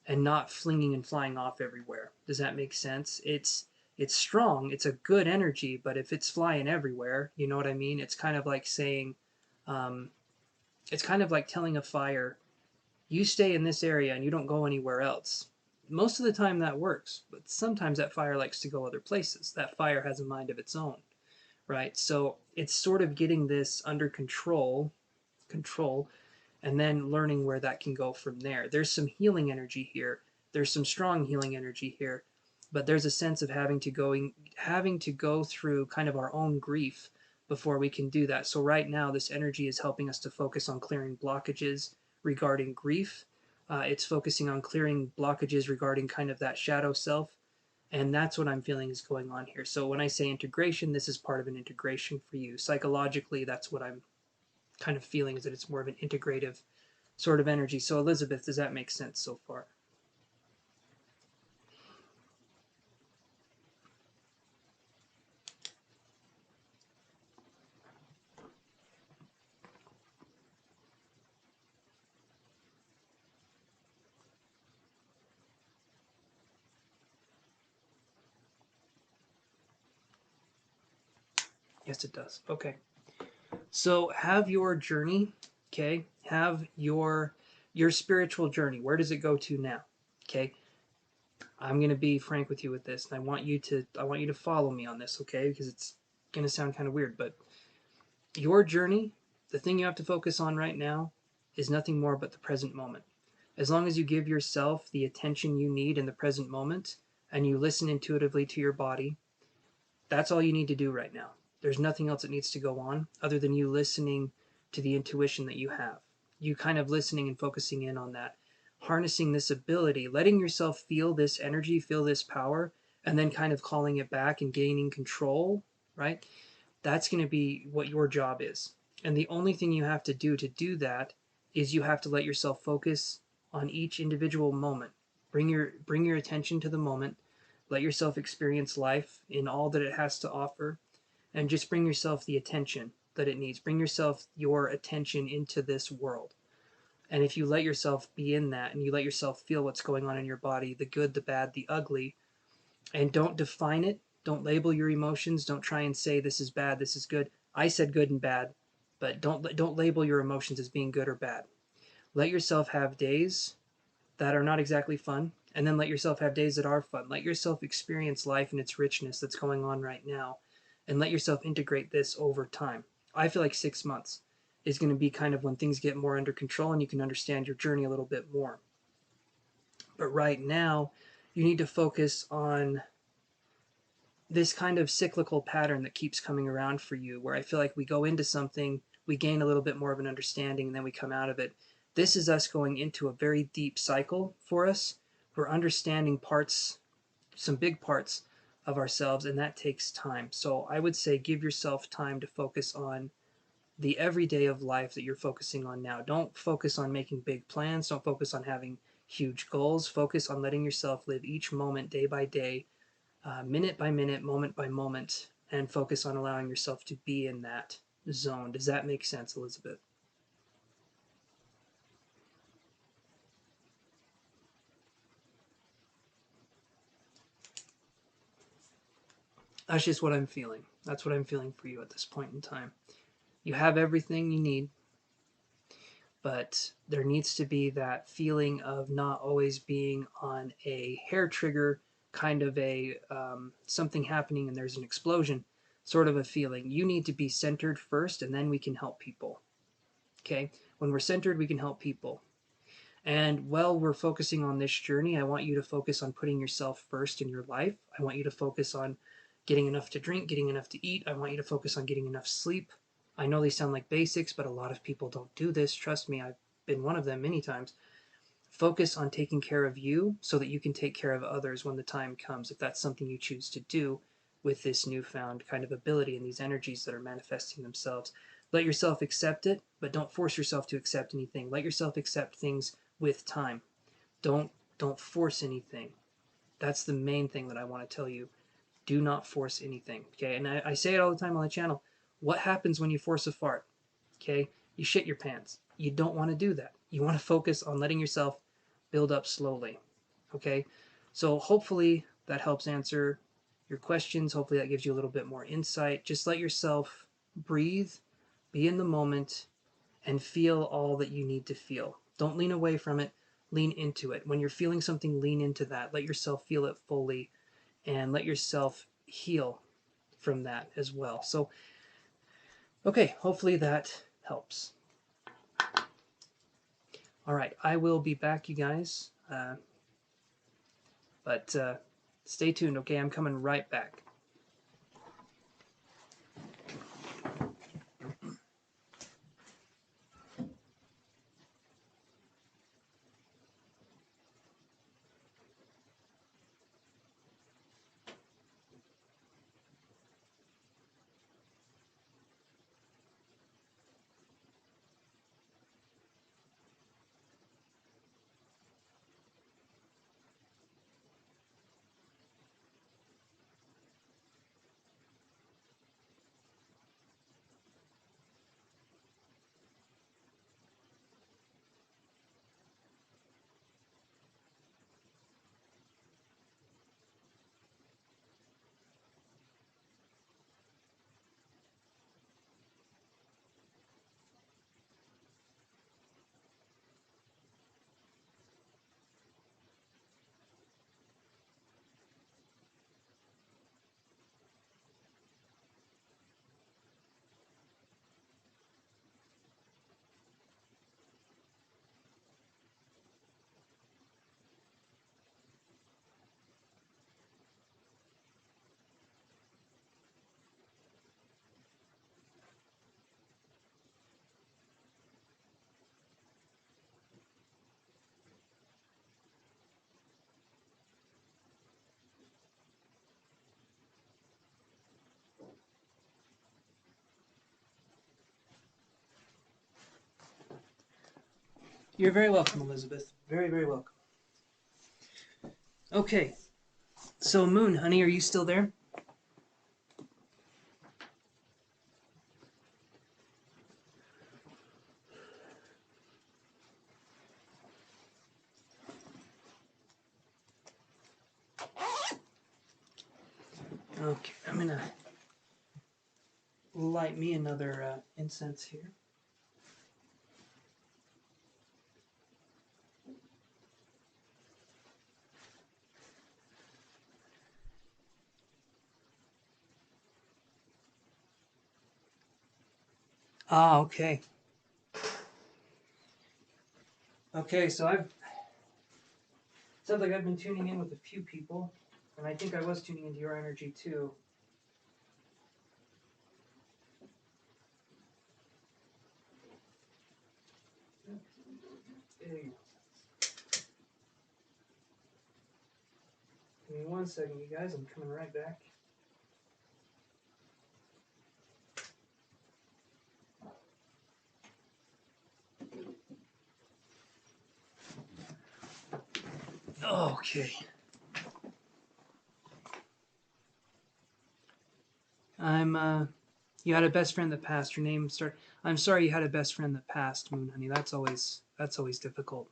and not flinging and flying off everywhere. Does that make sense? It's strong, it's a good energy, but if it's flying everywhere, you know what I mean? It's kind of like saying, um, it's kind of like telling a fire, you stay in this area and you don't go anywhere else. Most of the time that works, but sometimes that fire likes to go other places. That fire has a mind of its own, right? So it's sort of getting this under control, and then learning where that can go from there. There's some healing energy here. There's some strong healing energy here, but there's a sense of having to go through kind of our own grief before we can do that. So right now this energy is helping us to focus on clearing blockages regarding grief. It's focusing on clearing blockages regarding kind of that shadow self, and that's what I'm feeling is going on here. So when I say integration, this is part of an integration for you. Psychologically, that's what I'm kind of feeling, is that it's more of an integrative sort of energy. So, Elizabeth, does that make sense so far? Yes, it does. Okay. So have your journey, okay? Have your spiritual journey. Where does it go to now? Okay? I'm going to be frank with you with this, and I want you to follow me on this, okay? Because it's going to sound kind of weird, but your journey, the thing you have to focus on right now is nothing more but the present moment. As long as you give yourself the attention you need in the present moment and you listen intuitively to your body, that's all you need to do right now. There's nothing else that needs to go on other than you listening to the intuition that you have. You kind of listening and focusing in on that, harnessing this ability, letting yourself feel this energy, feel this power, and then kind of calling it back and gaining control, right? That's going to be what your job is. And the only thing you have to do that is you have to let yourself focus on each individual moment. Bring your attention to the moment. Let yourself experience life in all that it has to offer, and just bring yourself the attention that it needs. Bring yourself your attention into this world. And if you let yourself be in that and you let yourself feel what's going on in your body, the good, the bad, the ugly, and don't define it, don't label your emotions, don't try and say this is bad, this is good. I said good and bad, but don't label your emotions as being good or bad. Let yourself have days that are not exactly fun, and then let yourself have days that are fun. Let yourself experience life and its richness that's going on right now, and let yourself integrate this over time. I feel like 6 months is going to be kind of when things get more under control and you can understand your journey a little bit more. But right now, you need to focus on this kind of cyclical pattern that keeps coming around for you, where I feel like we go into something, we gain a little bit more of an understanding, and then we come out of it. This is us going into a very deep cycle for us. We're understanding parts, some big parts of ourselves, and that takes time. So I would say give yourself time to focus on the everyday of life that you're focusing on now. Don't focus on making big plans. Don't focus on having huge goals. Focus on letting yourself live each moment day by day, minute by minute, moment by moment, and focus on allowing yourself to be in that zone. Does that make sense, Elizabeth? That's just what I'm feeling. That's what I'm feeling for you at this point in time. You have everything you need, but there needs to be that feeling of not always being on a hair trigger, kind of a something happening and there's an explosion sort of a feeling. You need to be centered first, and then we can help people. Okay? When we're centered, we can help people. And while we're focusing on this journey, I want you to focus on putting yourself first in your life. I want you to focus on getting enough to drink, getting enough to eat. I want you to focus on getting enough sleep. I know they sound like basics, but a lot of people don't do this. Trust me, I've been one of them many times. Focus on taking care of you so that you can take care of others when the time comes, if that's something you choose to do with this newfound kind of ability and these energies that are manifesting themselves. Let yourself accept it, but don't force yourself to accept anything. Let yourself accept things with time. Don't don't force anything. That's the main thing that I want to tell you. Do not force anything. Okay, and I say it all the time on the channel. What happens when you force a fart? Okay, you shit your pants. You don't want to do that. You want to focus on letting yourself build up slowly. Okay, so hopefully that helps answer your questions. Hopefully that gives you a little bit more insight. Just let yourself breathe, be in the moment, and feel all that you need to feel. Don't lean away from it, lean into it. When you're feeling something, lean into that. Let yourself feel it fully and let yourself heal from that as well. So, okay, hopefully that helps. All right, I will be back, you guys. But stay tuned, okay? I'm coming right back. You're very welcome, Elizabeth. Very, very welcome. Okay, so Moon, honey, are you still there? Okay, I'm gonna light me another incense here. Ah, okay. Okay, so sounds like I've been tuning in with a few people, and I think I was tuning into your energy too. Give me 1 second, you guys. I'm coming right back. Okay. You had a best friend that passed. Your name start. I'm sorry you had a best friend that passed, Moon Honey. That's always difficult.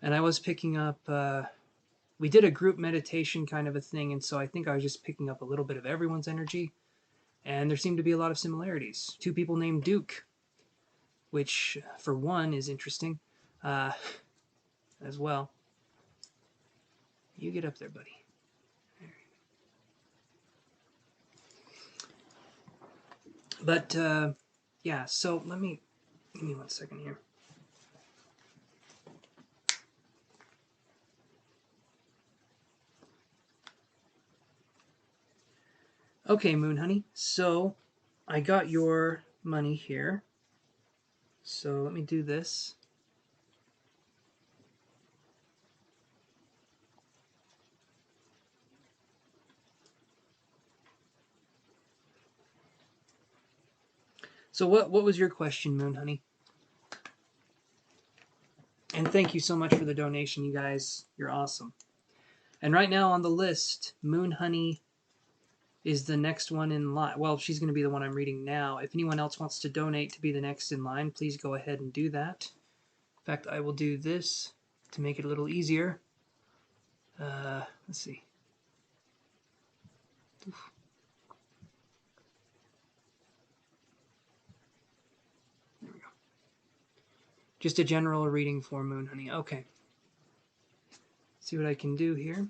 And I was picking up. We did a group meditation kind of a thing, and so I think I was just picking up a little bit of everyone's energy, and there seemed to be a lot of similarities. Two people named Duke, which for one is interesting, uh, as well. You get up there, buddy. But yeah, so give me 1 second here. Okay, Moon Honey. So I got your money here. So let me do this. So what was your question, Moon Honey? And thank you so much for the donation, you guys. You're awesome. And right now on the list, Moon Honey is the next one in line. Well, she's going to be the one I'm reading now. If anyone else wants to donate to be the next in line, please go ahead and do that. In fact, I will do this to make it a little easier. Let's see. Oof. There we go. Just a general reading for Moon Honey. Okay. See what I can do here.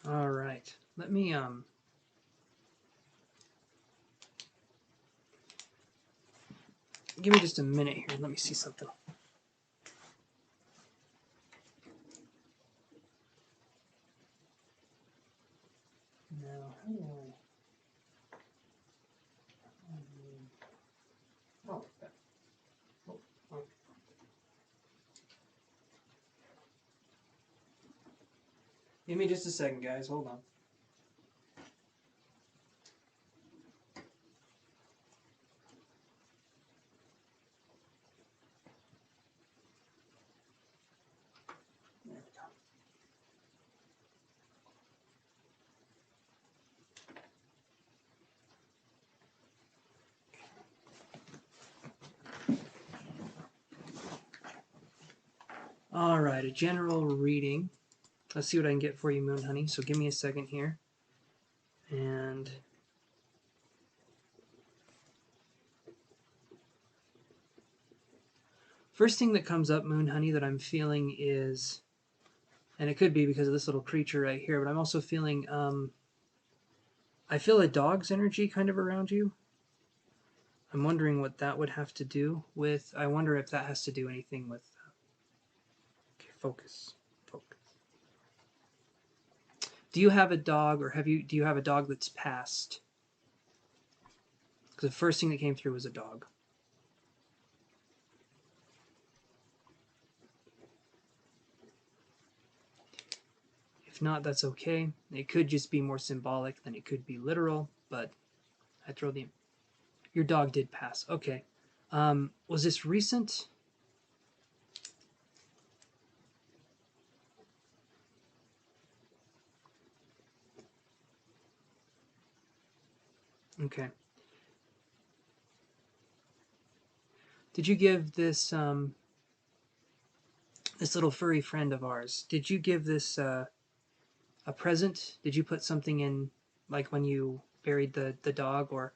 All right. Let me give me just a minute here. Let me see something. Now, how do I? Oh, okay. Give me just a second, guys. Hold on. There we go. All right, a general reading. Let's see what I can get for you, Moon Honey. So give me a second here. And first thing that comes up, Moon Honey, that I'm feeling is, and it could be because of this little creature right here, but I'm also feeling, I feel a dog's energy kind of around you. I'm wondering what that would have to do with, I wonder if that has to do anything with, okay, focus. Do you have a dog, or do you have a dog that's passed? Because the first thing that came through was a dog. not, that's okay. It could just be more symbolic than it could be literal, but I throw the... Your dog did pass. Okay. Was this recent? Okay. Did you give this this little furry friend of ours? Did you give this a present? Did you put something in, like when you buried the dog, or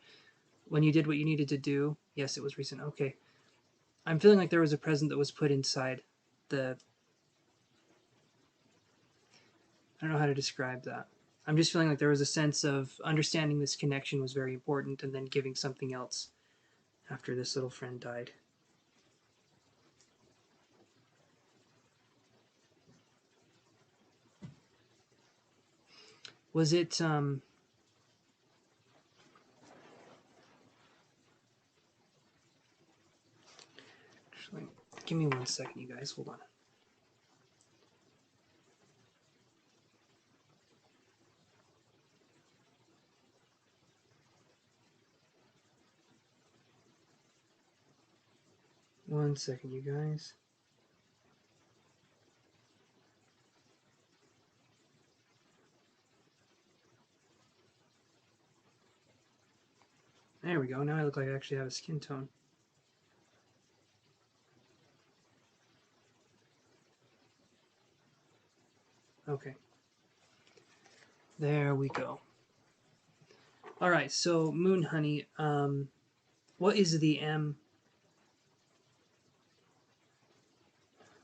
when you did what you needed to do? Yes, it was recent. Okay. I'm feeling like there was a present that was put inside the... I don't know how to describe that. I'm just feeling like there was a sense of understanding this connection was very important, and then giving something else after this little friend died. Was it actually, give me 1 second, you guys. Hold on. One second, you guys. There we go. Now I look like I actually have a skin tone. Okay. There we go. All right, so Moon Honey, what is the M?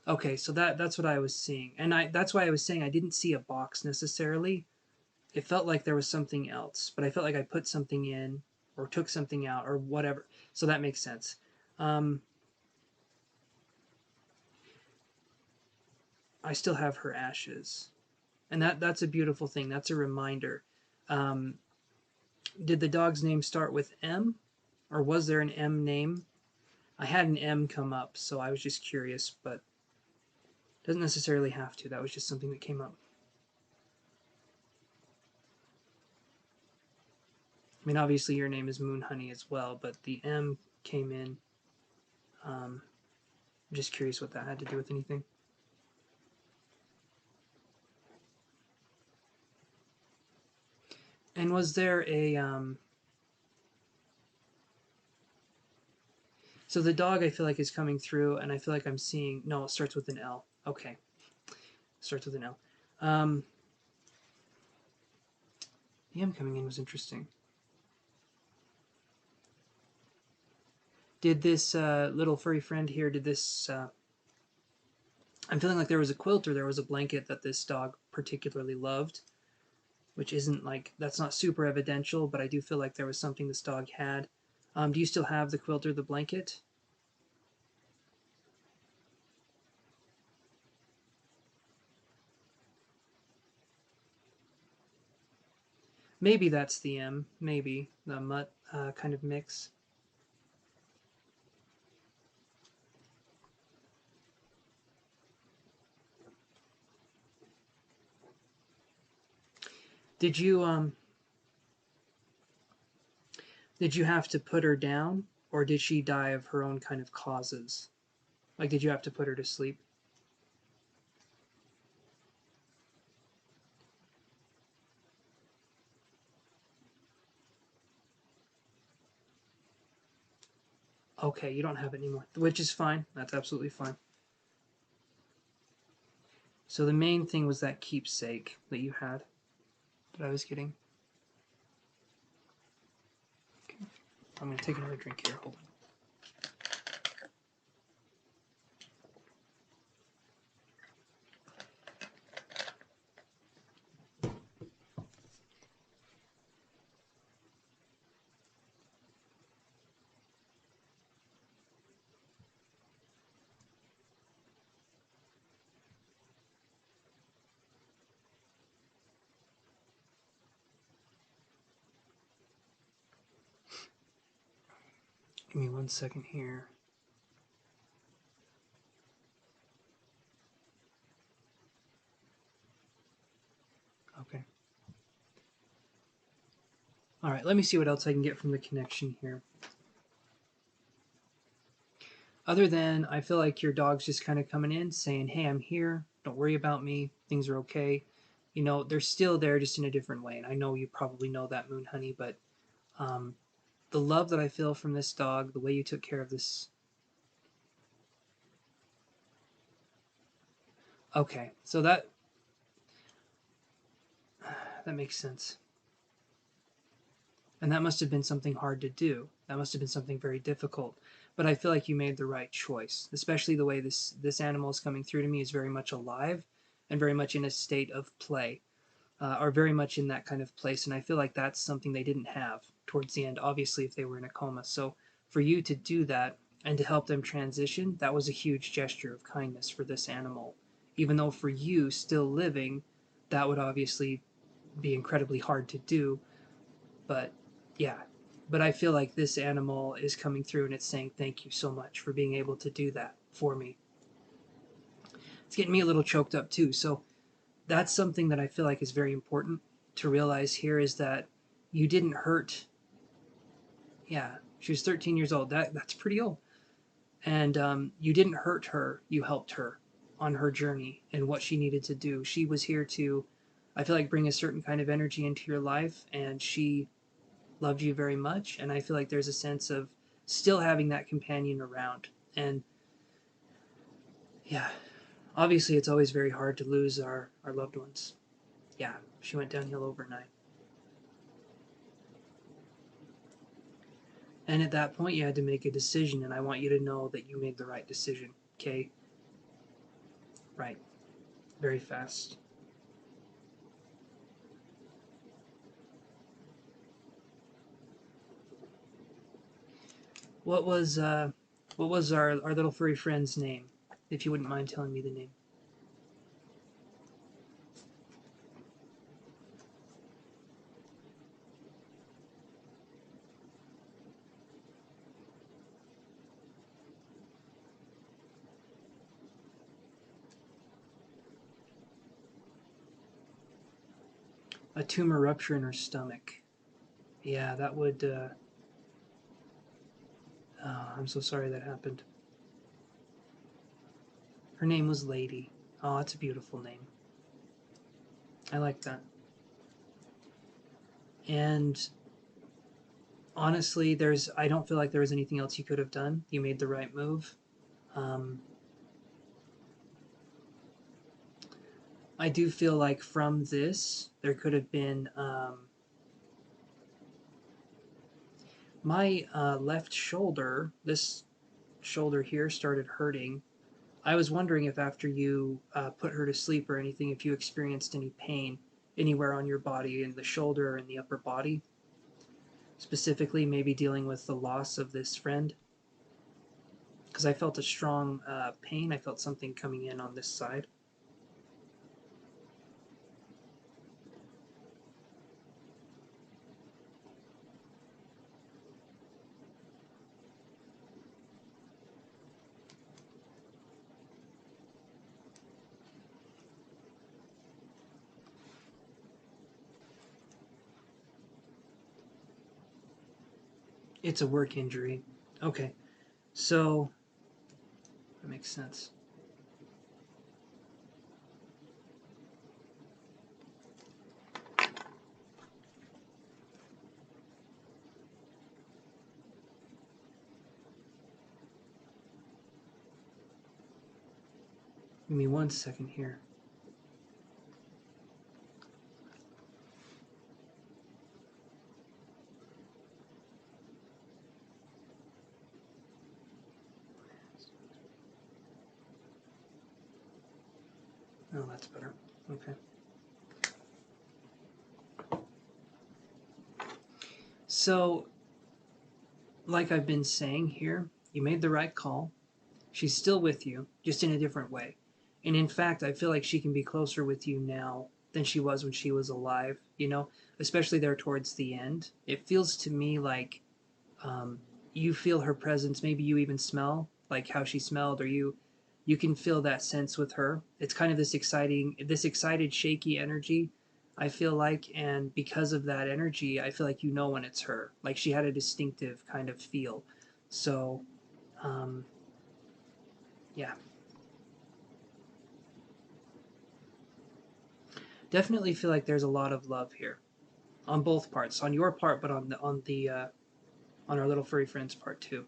Okay, so that's what I was seeing. And that's why I was saying I didn't see a box necessarily. It felt like there was something else, but I felt like I put something in or took something out or whatever. So that makes sense. I still have her ashes. And that's a beautiful thing. That's a reminder. Um, did the dog's name start with M? Or was there an M name? I had an M come up, so I was just curious, but it doesn't necessarily have to. That was just something that came up. I mean, obviously your name is Moon Honey as well, but the M came in. I'm just curious what that had to do with anything. And was there a so the dog I feel like is coming through, and I feel like I'm seeing... No, it starts with an L. Okay. Starts with an L. The M coming in was interesting. Did this little furry friend here, did this... I'm feeling like there was a quilt or there was a blanket that this dog particularly loved, which isn't like... That's not super evidential, but I do feel like there was something this dog had. Do you still have the quilt or the blanket? Maybe that's the M. Maybe. The mutt kind of mix. Did you have to put her down, or did she die of her own kind of causes? Like, did you have to put her to sleep? Okay, you don't have it anymore, which is fine. That's absolutely fine. So the main thing was that keepsake that you had, that I was getting. Okay. I'm going to take another drink here. Hold on. Give me 1 second here. All right, let me see what else I can get from the connection here. Other than I feel like your dog's just kind of coming in saying, hey, I'm here. Don't worry about me. Things are okay. You know, they're still there just in a different way. And I know you probably know that, Moon Honey, but um, the love that I feel from this dog, the way you took care of this. Okay, so that makes sense. And that must have been something hard to do. That must have been something very difficult. But I feel like you made the right choice, especially the way this animal is coming through to me is very much alive and very much in a state of play, or very much in that kind of place. And I feel like that's something they didn't have towards the end, obviously, if they were in a coma. So for you to do that and to help them transition, that was a huge gesture of kindness for this animal. Even though for you, still living, that would obviously be incredibly hard to do. But yeah, but I feel like this animal is coming through and it's saying thank you so much for being able to do that for me. It's getting me a little choked up too. So that's something that I feel like is very important to realize here is that you didn't hurt. Yeah, she was 13 years old. That's pretty old. And you didn't hurt her. You helped her on her journey and what she needed to do. She was here to, I feel like, bring a certain kind of energy into your life, and she loved you very much. And I feel like there's a sense of still having that companion around. And yeah, obviously, it's always very hard to lose our loved ones. Yeah, she went downhill overnight. And at that point, you had to make a decision, and I want you to know that you made the right decision. Okay? Right. Very fast. What was uh, what was our little furry friend's name? If you wouldn't mind telling me the name. A tumor rupture in her stomach. Yeah, that would. Oh, I'm so sorry that happened. Her name was Lady. Oh, that's a beautiful name. I like that. And honestly, I don't feel like there was anything else you could have done. You made the right move. Um, I do feel like from this, there could have been my left shoulder, this shoulder here started hurting. I was wondering if after you put her to sleep or anything, if you experienced any pain anywhere on your body, in the shoulder or in the upper body, specifically maybe dealing with the loss of this friend. Because I felt a strong pain. I felt something coming in on this side. It's a work injury. Okay, so that makes sense. Give me 1 second here. Oh, that's better. Okay. So, like I've been saying here, you made the right call. She's still with you, just in a different way. And in fact, I feel like she can be closer with you now than she was when she was alive, especially there towards the end. It feels to me like um, you feel her presence. Maybe you even smell like how she smelled, or you can feel that sense with her. It's kind of this excited, shaky energy. I feel like, and because of that energy, I feel like you know when it's her. Like she had a distinctive kind of feel. So, um, yeah, definitely feel like there's a lot of love here on both parts, on your part, but on our little furry friend's part too.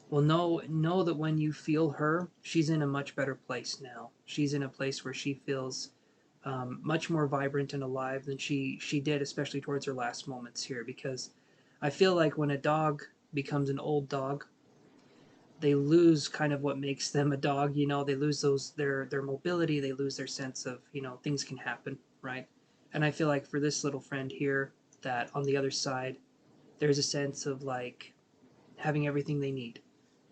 Well, know that when you feel her, she's in a much better place now. She's in a place where she feels much more vibrant and alive than she did, especially towards her last moments here. Because I feel like when a dog becomes an old dog, they lose kind of what makes them a dog. You know, they lose their mobility. They lose their sense of things can happen, right? And I feel like for this little friend here, that on the other side, there's a sense of like having everything they need,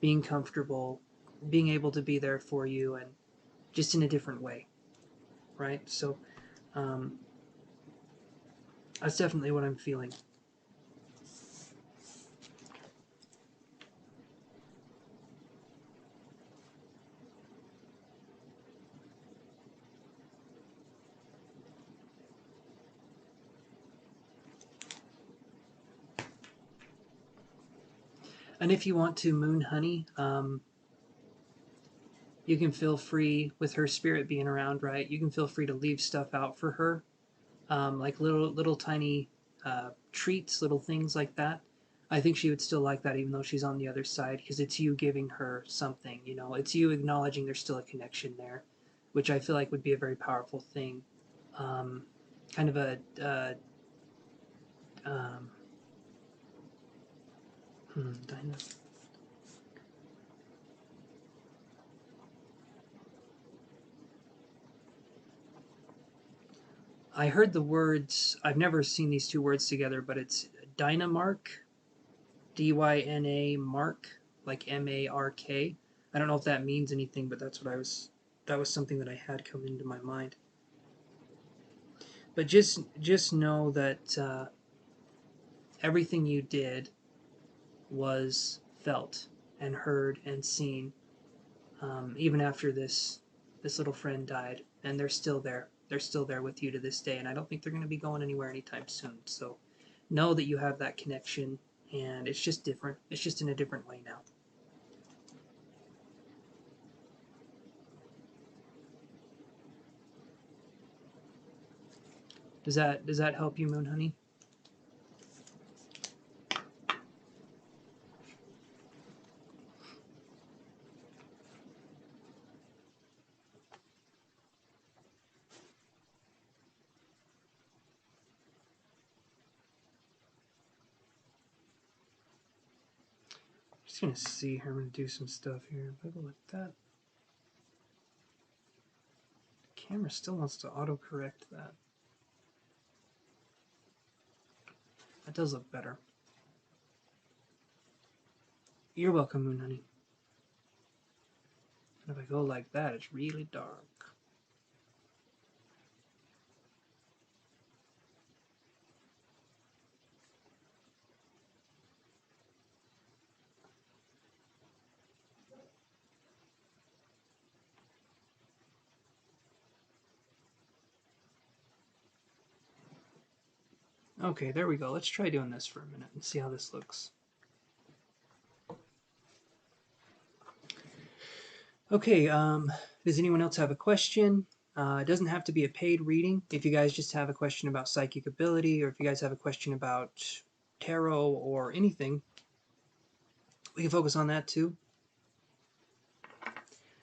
being comfortable, being able to be there for you, and just in a different way, right? So um, that's definitely what I'm feeling. And if you want to, Moon Honey, you can feel free with her spirit being around, right? You can feel free to leave stuff out for her, like little tiny treats, little things like that. I think she would still like that, even though she's on the other side, because it's you giving her something. You know, it's you acknowledging there's still a connection there, which I feel like would be a very powerful thing. Um, kind of a um, Dinah. I heard the words. I've never seen these two words together, but it's Dynamark, Dyna Mark, like Mark. I don't know if that means anything, but that's what I was. That was something that I had come into my mind. But just know that everything you did was felt and heard and seen, even after this little friend died, and they're still there. They're still there with you to this day, and I don't think they're going to be going anywhere anytime soon. So know that you have that connection, and it's just different. It's just in a different way now. Does that help you, Moon Honey? Just gonna see here. I'm gonna do some stuff here. If I go like that, the camera still wants to autocorrect that. That does look better. You're welcome, Moon Honey. And if I go like that, it's really dark. Okay, there we go. Let's try doing this for a minute and see how this looks. Okay, does anyone else have a question? It doesn't have to be a paid reading. If you guys just have a question about psychic ability, or if you guys have a question about tarot or anything, we can focus on that too.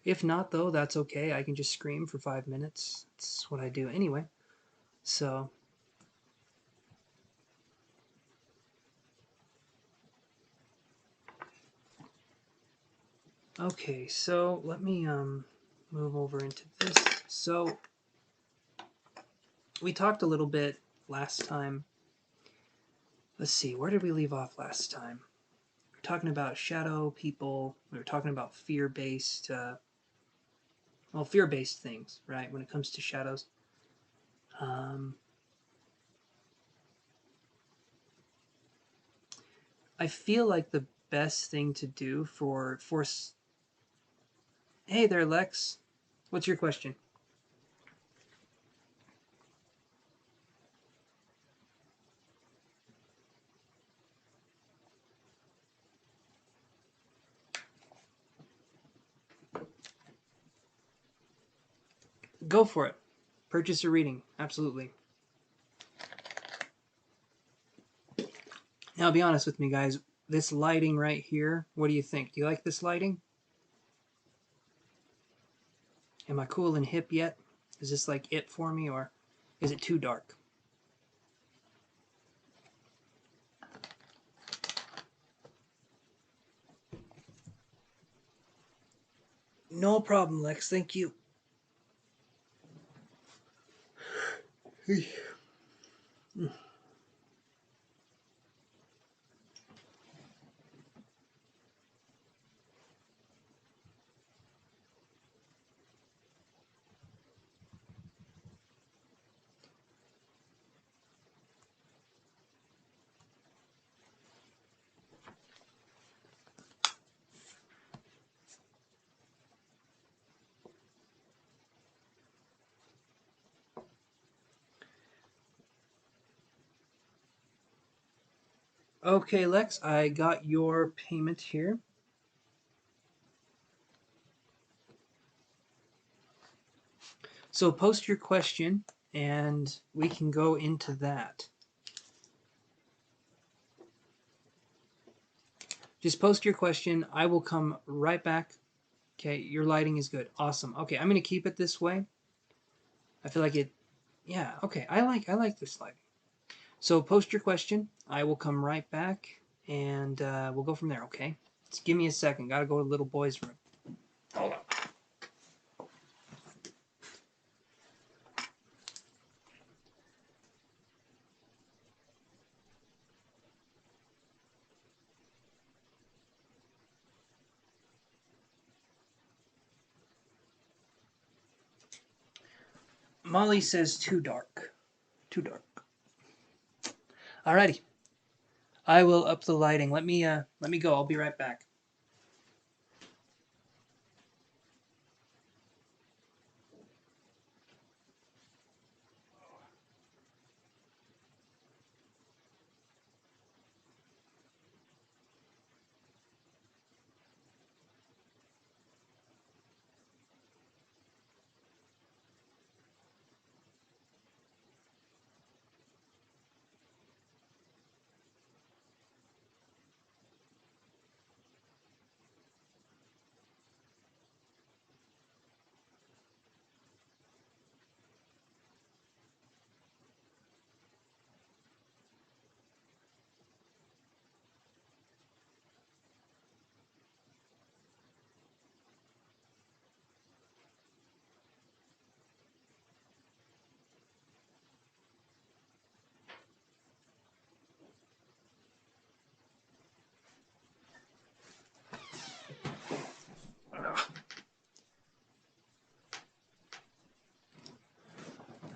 If not, though, that's okay. I can just scream for 5 minutes. That's what I do anyway. So, okay, so let me move over into this. So, we talked a little bit last time. Let's see, where did we leave off last time? We were talking about shadow people. We were talking about fear-based, fear-based things, right? When it comes to shadows. Um, I feel like the best thing to do for hey there, Lex. What's your question? Go for it. Purchase a reading. Absolutely. Now, be honest with me, guys. This lighting right here, what do you think? Do you like this lighting? Am I cool and hip yet? Is this like it for me, or is it too dark? No problem, Lex. Thank you. Okay, Lex, I got your payment here. So post your question and we can go into that. Just post your question. I will come right back. Okay, your lighting is good. Awesome. Okay, I'm going to keep it this way. I feel like it. Yeah, okay. I like this lighting. So post your question. I will come right back and we'll go from there, okay? Just give me a second. Got to go to little boy's room. Hold on. Molly says too dark. Too dark. Alrighty. I will up the lighting. Let me go. I'll be right back.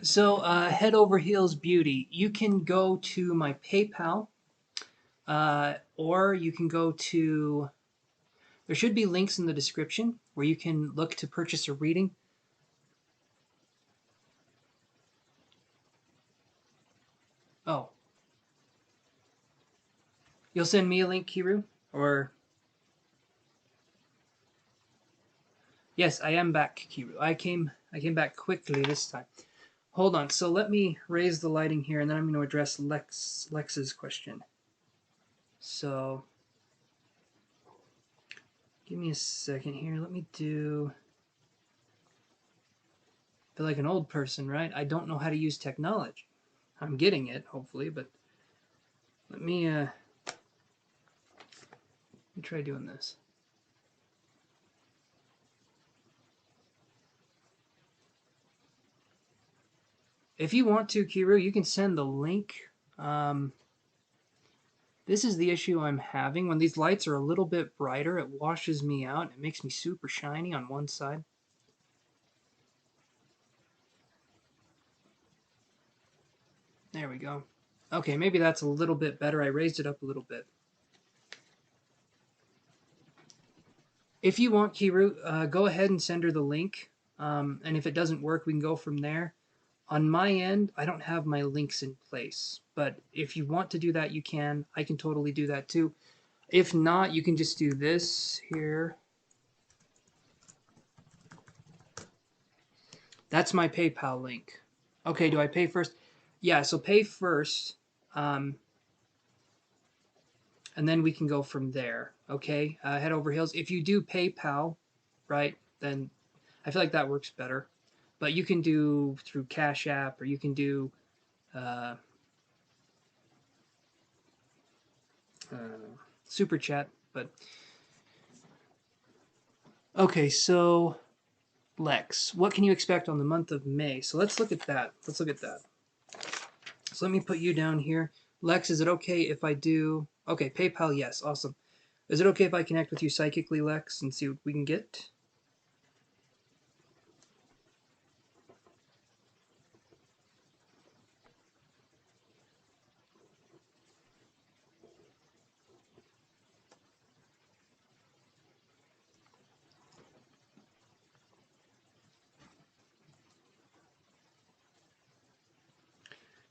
So head over heels beauty. You can go to my PayPal, or you can go to. There should be links in the description where you can look to purchase a reading. Oh, you'll send me a link, Kiru, or yes, I am back, Kiru. I came back quickly this time. Hold on. So let me raise the lighting here, and then I'm going to address Lex's question. So give me a second here. Let me do. I feel like an old person, right? I don't know how to use technology. I'm getting it, hopefully, but let me try doing this. If you want to, Kiru, you can send the link. This is the issue I'm having. When these lights are a little bit brighter, it washes me out. It makes me super shiny on one side. There we go. Okay, maybe that's a little bit better. I raised it up a little bit. If you want, Kiru, go ahead and send her the link. And if it doesn't work, we can go from there. On my end, I don't have my links in place, but if you want to do that, you can. I can totally do that too. If not, you can just do this here. That's my PayPal link. Okay, do I pay first? Yeah, so pay first, um, and then we can go from there. Okay, head over heels. If you do PayPal, right, then I feel like that works better. But you can do through Cash App, or you can do uh, uh, Super Chat. But okay, so Lex, what can you expect on the month of May? So let's look at that. Let's look at that. So let me put you down here. Lex, is it okay if I do... Okay, PayPal, yes. Awesome. Is it okay if I connect with you psychically, Lex, and see what we can get?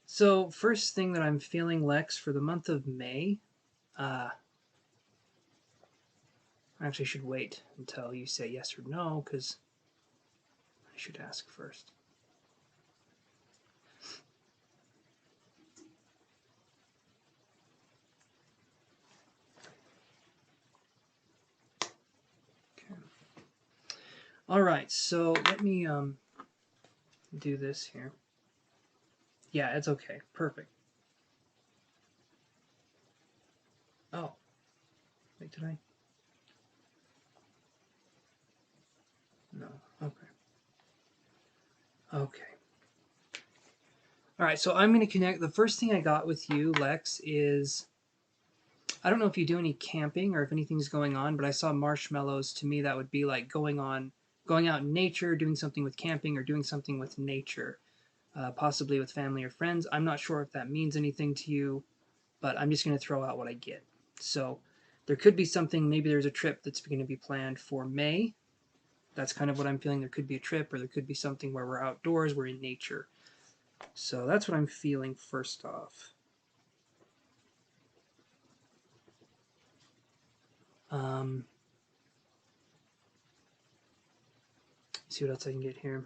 So first thing that I'm feeling, Lex, for the month of May... I actually should wait until you say yes or no, because I should ask first. Okay. All right, so let me do this here. Yeah, it's okay. Perfect. Oh, wait, did I? No. Okay. Okay. All right, so I'm going to connect. The first thing I got with you, Lex, is I don't know if you do any camping or if anything's going on, but I saw marshmallows. To me, that would be like going out in nature, doing something with camping, or doing something with nature, possibly with family or friends. I'm not sure if that means anything to you, but I'm just going to throw out what I get. So there could be something. Maybe there's a trip that's going to be planned for May. That's kind of what I'm feeling. There could be a trip, or there could be something where we're outdoors, we're in nature. So that's what I'm feeling first off. Um, see what else I can get here.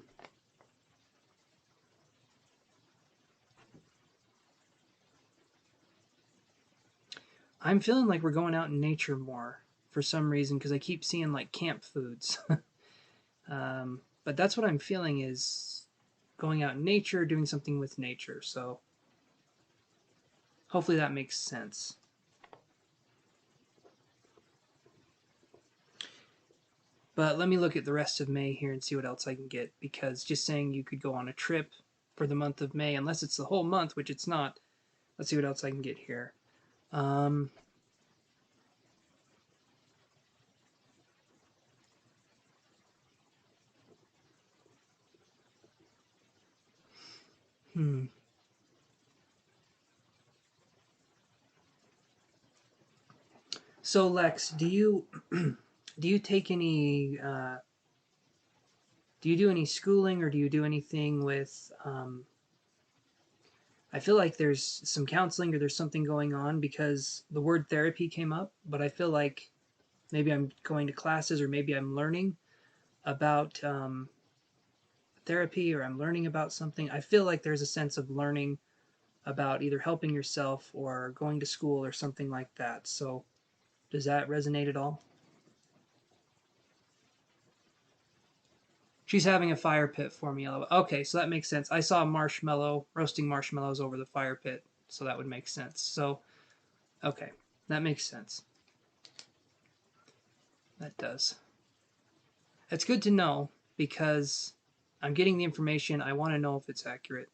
I'm feeling like we're going out in nature more for some reason because I keep seeing like camp foods. But that's what I'm feeling is going out in nature, doing something with nature. So hopefully that makes sense. But let me look at the rest of May here and see what else I can get because just saying you could go on a trip for the month of May, unless it's the whole month, which it's not. Let's see what else I can get here. Um, hmm. So Lex, do you take any do you do any schooling or do you do anything with I feel like there's some counseling or there's something going on because the word therapy came up, but I feel like maybe I'm going to classes or maybe I'm learning about therapy or I'm learning about something. I feel like there's a sense of learning about either helping yourself or going to school or something like that. So does that resonate at all? She's having a fire pit for me. Okay, so that makes sense. I saw a marshmallow, roasting marshmallows over the fire pit, so that would make sense. So, okay, that makes sense. That does. It's good to know because I'm getting the information. I want to know if it's accurate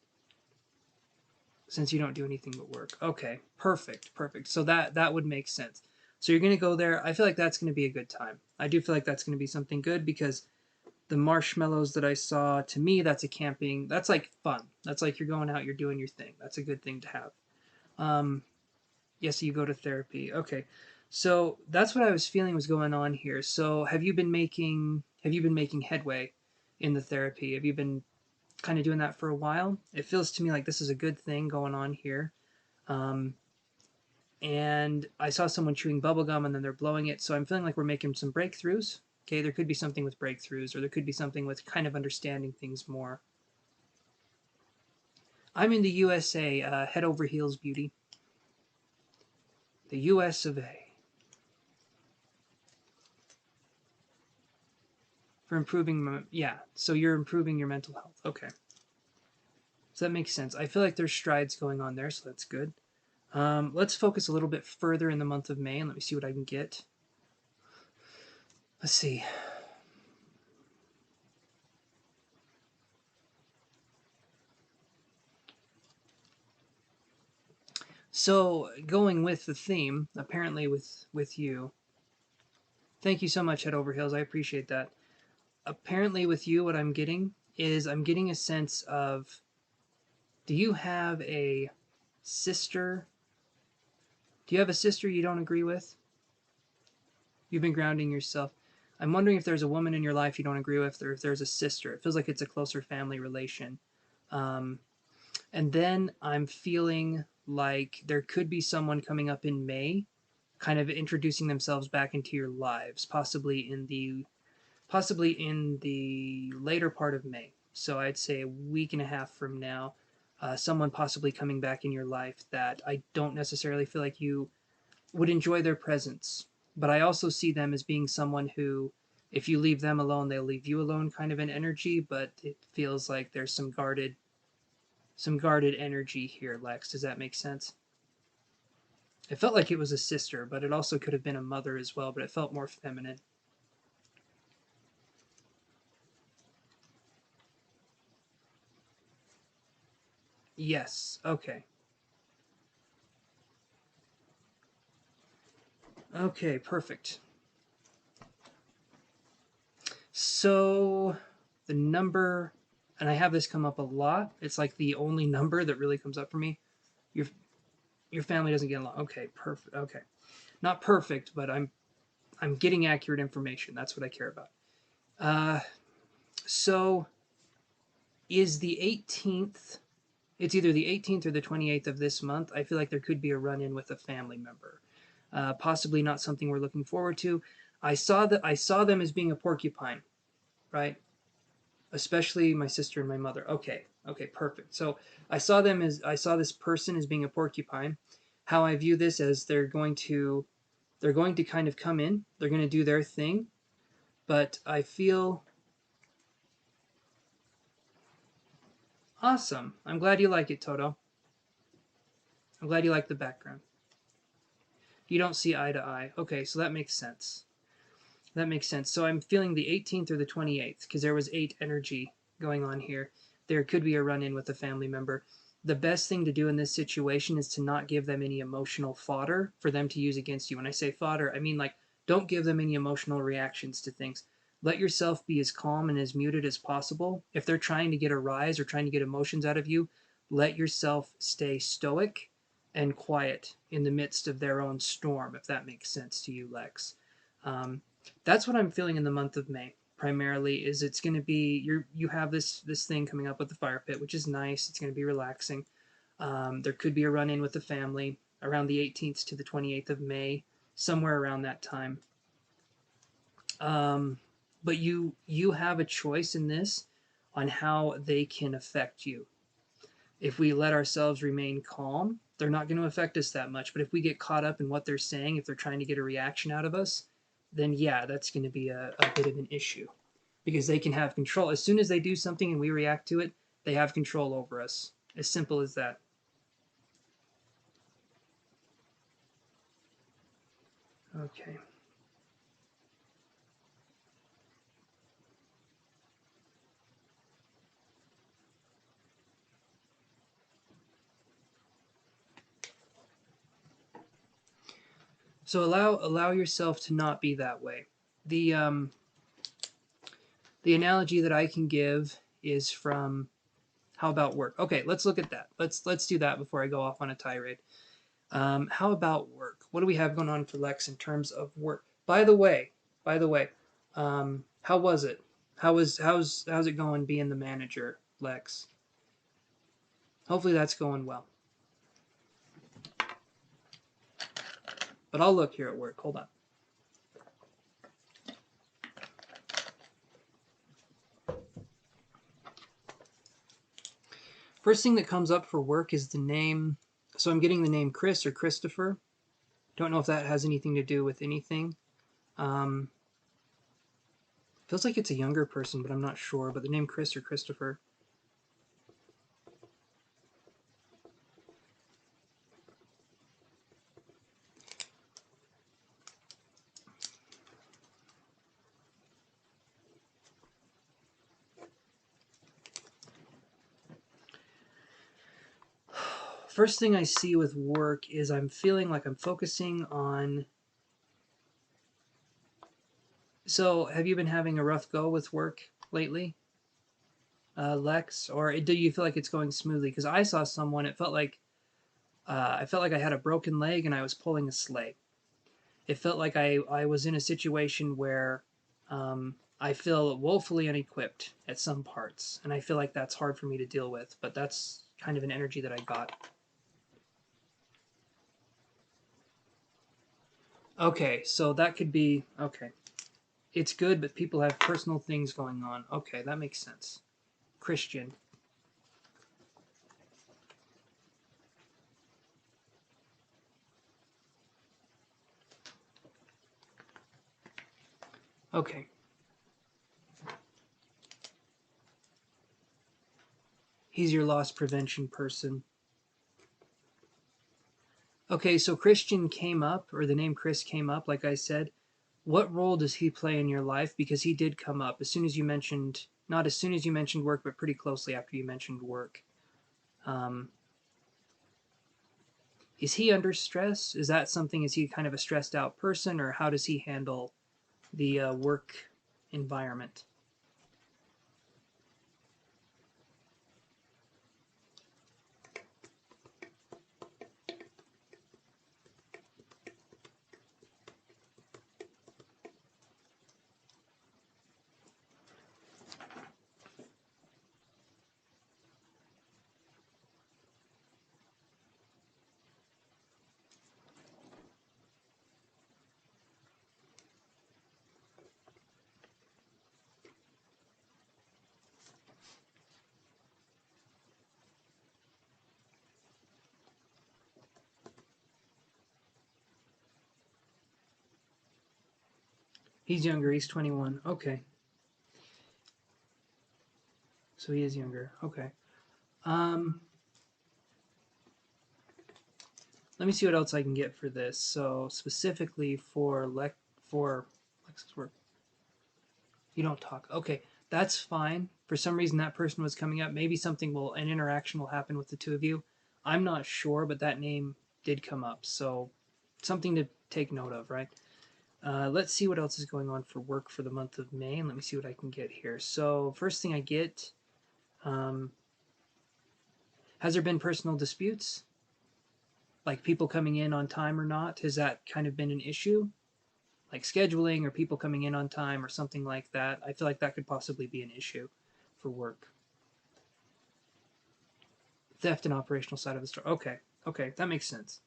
since you don't do anything but work. Okay, perfect, perfect. So that would make sense. So you're going to go there. I feel like that's going to be a good time. I do feel like that's going to be something good because the marshmallows that I saw, to me, that's a camping. That's like fun. That's like you're going out, you're doing your thing. That's a good thing to have. Um, yes, you go to therapy. Okay, so that's what I was feeling was going on here. So have you been making headway in the therapy? Have you been kind of doing that for a while? It feels to me like this is a good thing going on here. Um, and I saw someone chewing bubblegum and then they're blowing it, so I'm feeling like we're making some breakthroughs. Okay, there could be something with breakthroughs, or there could be something with kind of understanding things more. I'm in the USA, head over heels beauty. The US of A. For improving, yeah, so you're improving your mental health. Okay. So that makes sense. I feel like there's strides going on there, so that's good. Let's focus a little bit further in the month of May, and let me see what I can get. Let's see. So, going with the theme, apparently with you. Thank you so much, Head Over Heels. I appreciate that. Apparently, with you, what I'm getting is I'm getting a sense of, do you have a sister? Do you have a sister you don't agree with? You've been grounding yourself. I'm wondering if there's a woman in your life you don't agree with, or if there's a sister. It feels like it's a closer family relation. Um, and then I'm feeling like there could be someone coming up in May, kind of introducing themselves back into your lives, possibly in the later part of May. So I'd say a week and a half from now, someone possibly coming back in your life that I don't necessarily feel like you would enjoy their presence. But I also see them as being someone who, if you leave them alone, they'll leave you alone kind of an energy, but it feels like there's some guarded energy here, Lex. Does that make sense? It felt like it was a sister, but it also could have been a mother as well, but it felt more feminine. Yes. Okay. Okay, perfect. So the number, and I have this come up a lot. It's like the only number that really comes up for me. Your your family doesn't get along. Okay, perfect. Okay, not perfect, but I'm getting accurate information. That's what I care about. Uh, so is the 18th? It's either the 18th or the 28th of this month. I feel like there could be a run-in with a family member. Possibly not something we're looking forward to. I saw them as being a porcupine, right? Especially my sister and my mother. Okay, okay, perfect. So I saw this person as being a porcupine. How I view this as they're going to kind of come in. They're going to do their thing, but I feel awesome. I'm glad you like it, Toto. I'm glad you like the background. You don't see eye to eye. Okay, so that makes sense. That makes sense. So I'm feeling the 18th or the 28th because there was 8 energy going on here. There could be a run in with a family member. The best thing to do in this situation is to not give them any emotional fodder for them to use against you. When I say fodder, I mean like don't give them any emotional reactions to things. Let yourself be as calm and as muted as possible. If they're trying to get a rise or trying to get emotions out of you, let yourself stay stoic and quiet in the midst of their own storm, if that makes sense to you, Lex. Um, that's what I'm feeling in the month of May. Primarily, is it's going to be you have this thing coming up with the fire pit, which is nice. It's going to be relaxing. There could be a run in with the family around the 18th to the 28th of May, somewhere around that time. Um, but you have a choice in this on how they can affect you. If we let ourselves remain calm, they're not going to affect us that much. But if we get caught up in what they're saying, if they're trying to get a reaction out of us, then yeah, that's going to be a bit of an issue because they can have control. As soon as they do something and we react to it, they have control over us. As simple as that. Okay. So allow yourself to not be that way. The analogy that I can give is from how about work? Okay, let's look at that. Let's do that before I go off on a tirade. How about work? What do we have going on for Lex in terms of work? By the way, how was it? How's it going being the manager, Lex? Hopefully that's going well. But I'll look here at work. Hold on. First thing that comes up for work is the name. So I'm getting the name Chris or Christopher. Don't know if that has anything to do with anything. Um, Feels like it's a younger person, but I'm not sure. But the name Chris or Christopher. First thing I see with work is I'm feeling like I'm focusing on. So, have you been having a rough go with work lately, Lex? Or do you feel like it's going smoothly? Because I saw someone, I felt like I had a broken leg and I was pulling a sleigh. It felt like I was in a situation where I feel woefully unequipped at some parts. And I feel like that's hard for me to deal with, but that's kind of an energy that I got. Okay, so that could be okay. It's good, but people have personal things going on. Okay, that makes sense. Christian. Okay. He's your loss prevention person. Okay, so Christian came up, or the name Chris came up, like I said. What role does he play in your life? Because he did come up as soon as you mentioned, not as soon as you mentioned work, but pretty closely after you mentioned work. Um, is he under stress? Is that something, is he kind of a stressed out person, or how does he handle the work environment? He's younger, he's 21. Okay. So he is younger. Okay. Um, Let me see what else I can get for this. So specifically for Lex's work, you don't talk. Okay, that's fine. For some reason, that person was coming up. Maybe an interaction will happen with the two of you. I'm not sure, but that name did come up. So something to take note of, right? Let's see what else is going on for work for the month of May, and let me see what I can get here. So first thing I get, um, has there been personal disputes? Like people coming in on time or not? Has that kind of been an issue? Like scheduling or people coming in on time or something like that? I feel like that could possibly be an issue for work. Theft and operational side of the store. Okay, okay, that makes sense.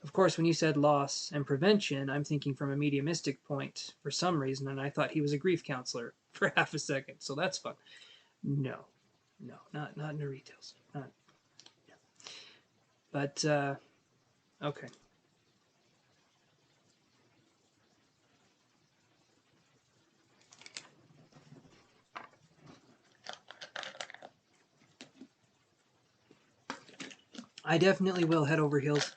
Of course, when you said loss and prevention, I'm thinking from a mediumistic point for some reason, and I thought he was a grief counselor for half a second, so that's fun. No, no, not in a retail store. Not, yeah. But okay. I definitely will head over heels.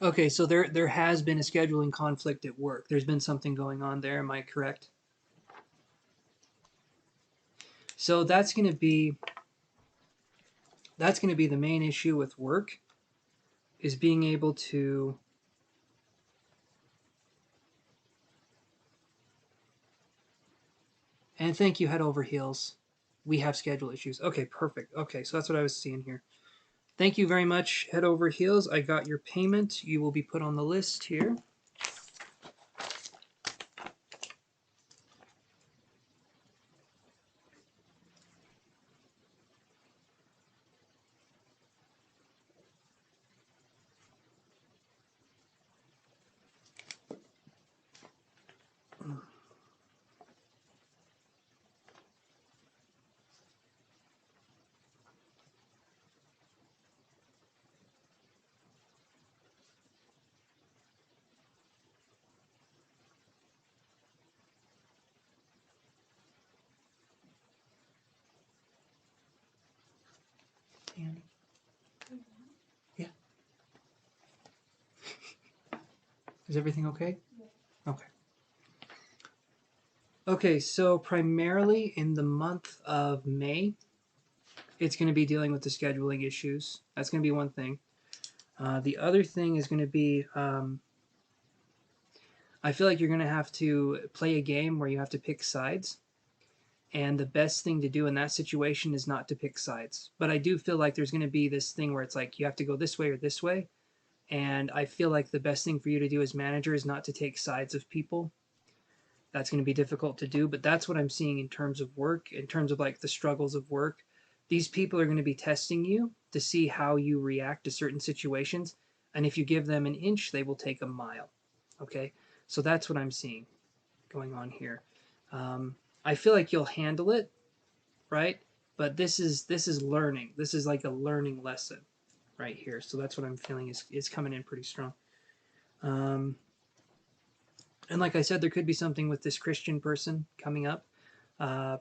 Okay, so there has been a scheduling conflict at work. There's been something going on there. Am I correct? So that's going to be That's going to be the main issue with work, is being able to... And thank you, Head Over Heels. We have schedule issues. Okay, perfect. Okay, so that's what I was seeing here. Thank you very much, Head Over Heels. I got your payment. You will be put on the list here. Annie? Yeah. Is everything okay? Okay. Okay, so primarily in the month of May, it's going to be dealing with the scheduling issues. That's going to be one thing. The other thing is going to be, I feel like you're going to have to play a game where you have to pick sides. And the best thing to do in that situation is not to pick sides. But I do feel like there's going to be this thing where it's like you have to go this way or this way. And I feel like the best thing for you to do as manager is not to take sides of people. That's going to be difficult to do, but that's what I'm seeing in terms of work, in terms of like the struggles of work. These people are going to be testing you to see how you react to certain situations. And if you give them an inch, they will take a mile. Okay? So that's what I'm seeing going on here. I feel like you'll handle it, right? But this is learning. This is like a learning lesson right here. So that's what I'm feeling is coming in pretty strong. Um, and like I said, there could be something with this Christian person coming up. Uh,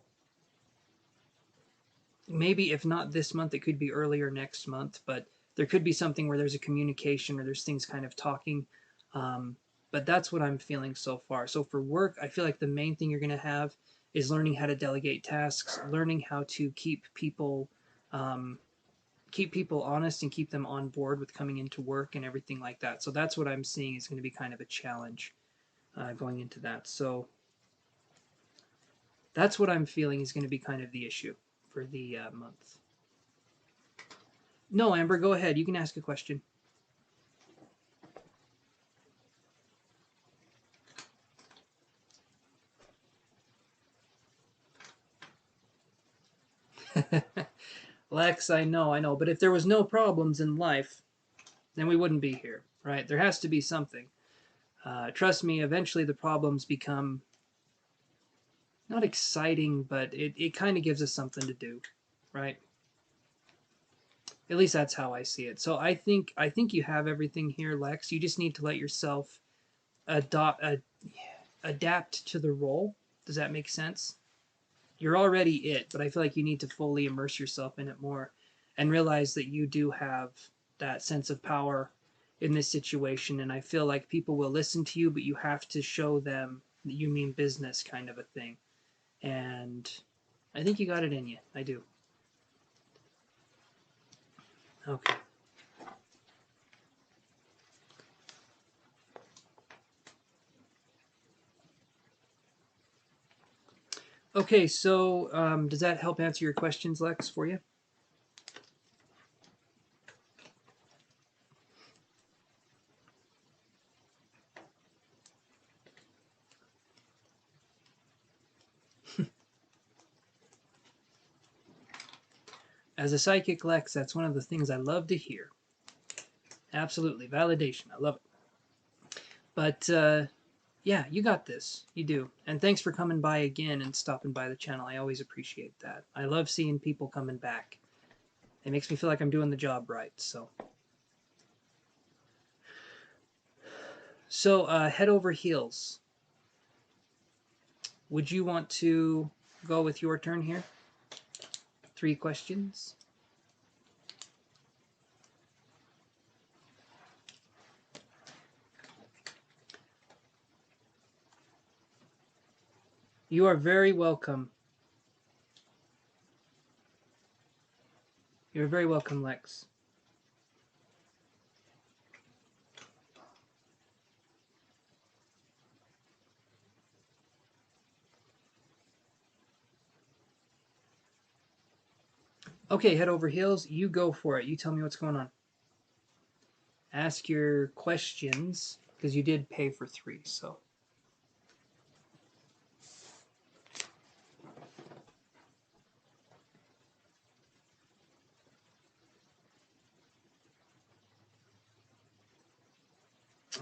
Maybe if not this month, it could be earlier next month. But there could be something where there's a communication or there's things kind of talking. Um, but that's what I'm feeling so far. So for work, I feel like the main thing you're going to have is learning how to delegate tasks, learning how to um, keep people honest and keep them on board with coming into work and everything like that. So that's what I'm seeing is going to be kind of a challenge going into that. So that's what I'm feeling is going to be kind of the issue for the month. No, Amber, go ahead. You can ask a question. Lex, I know. But if there was no problems in life, then we wouldn't be here, right? There has to be something. Trust me, eventually the problems become not exciting, but it kind of gives us something to do, right? At least that's how I see it. So I think you have everything here, Lex. You just need to let yourself adopt, adapt to the role. Does that make sense? You're already it, but I feel like you need to fully immerse yourself in it more and realize that you do have that sense of power in this situation. And I feel like people will listen to you, but you have to show them that you mean business, kind of a thing. And I think you got it in you. I do. Okay. Okay, so does that help answer your questions, Lex, for you? As a psychic, Lex, that's one of the things I love to hear. Absolutely. Validation. I love it. But yeah, you got this. You do. And thanks for coming by again and stopping by the channel. I always appreciate that. I love seeing people coming back. It makes me feel like I'm doing the job right. So head over heels. Would you want to go with your turn here? 3 questions. You are very welcome. You're very welcome, Lex. Okay, head over heels. You go for it. You tell me what's going on. Ask your questions, because you did pay for 3, so.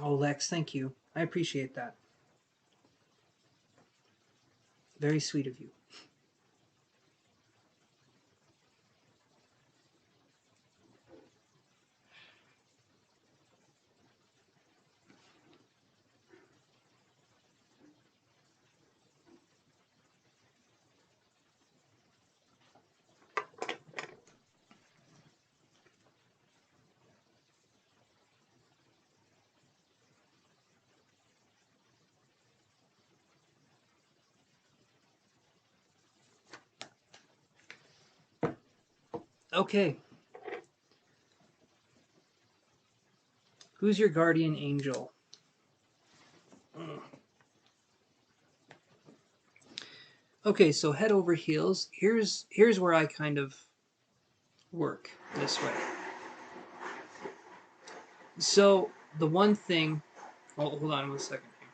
Oh, Lex, thank you. I appreciate that. Very sweet of you. Okay. Who's your guardian angel? Okay, so head over heels. Here's where I kind of work this way. So the one thing, hold on 1 second here.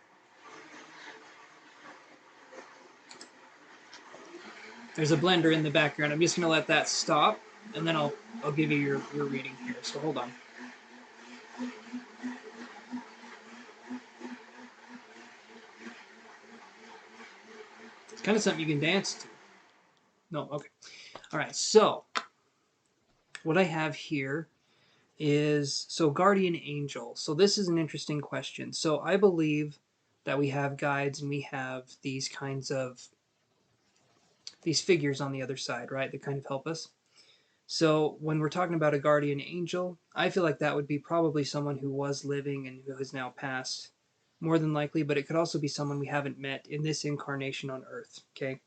There's a blender in the background. I'm just gonna let that stop, and then I'll give you your reading here. So hold on. It's kind of something you can dance to. No, okay. All right. So what I have here is guardian angel. So this is an interesting question. So I believe that we have guides and we have these kinds of these figures on the other side, right, that kind of help us. So when we're talking about a guardian angel, I feel like that would be probably someone who was living and who has now passed, more than likely, but it could also be someone we haven't met in this incarnation on Earth, okay?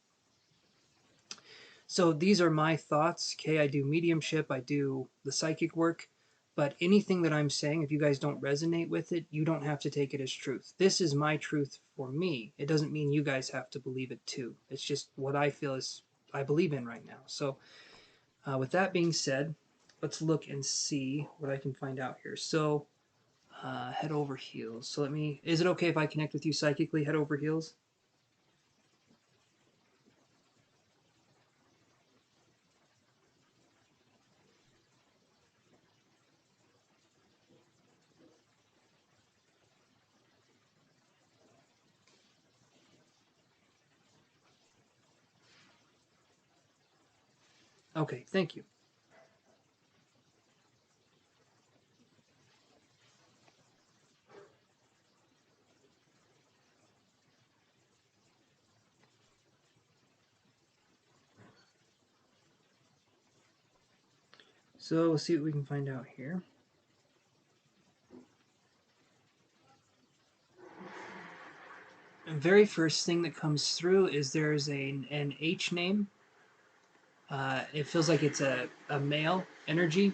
So these are my thoughts, okay? I do mediumship, I do the psychic work, but anything that I'm saying, if you guys don't resonate with it, you don't have to take it as truth. This is my truth for me. It doesn't mean you guys have to believe it too. It's just what I feel is I believe in right now. So with that being said, let's look and see what I can find out here. So head over heels. So is it okay if I connect with you psychically, head over heels? Okay, thank you. So we'll see what we can find out here. The very first thing that comes through is there's an H name. It feels like it's a male energy.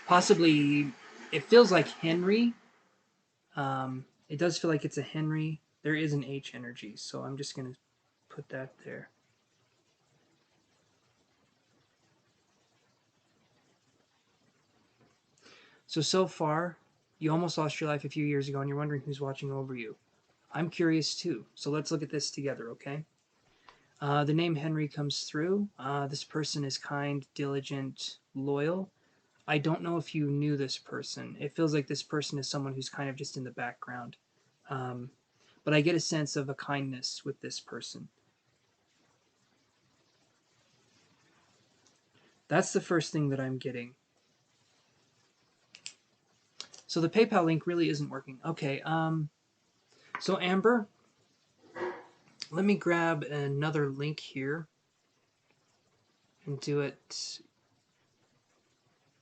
Possibly, it feels like Henry. It does feel like it's a Henry. There is an H energy, so I'm just going to put that there. So far, you almost lost your life a few years ago and you're wondering who's watching over you. I'm curious too, so let's look at this together, okay? The name Henry comes through. This person is kind, diligent, loyal. I don't know if you knew this person. It feels like this person is someone who's kind of just in the background. But I get a sense of a kindness with this person. That's the first thing that I'm getting. So the PayPal link really isn't working. Okay, so Amber, let me grab another link here and do it.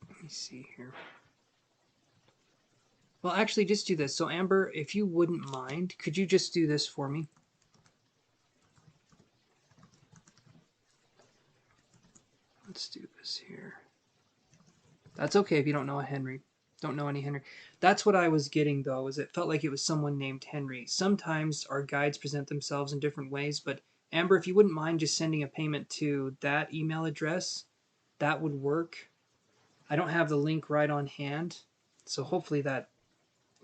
Let me see here. Well, actually, just do this. So Amber, if you wouldn't mind, could you just do this for me? That's okay if you don't know a Henry. Don't know any Henry. That's what I was getting though, is it felt like it was someone named Henry. Sometimes our guides present themselves in different ways, but Amber, if you wouldn't mind just sending a payment to that email address, that would work. I don't have the link right on hand, so hopefully that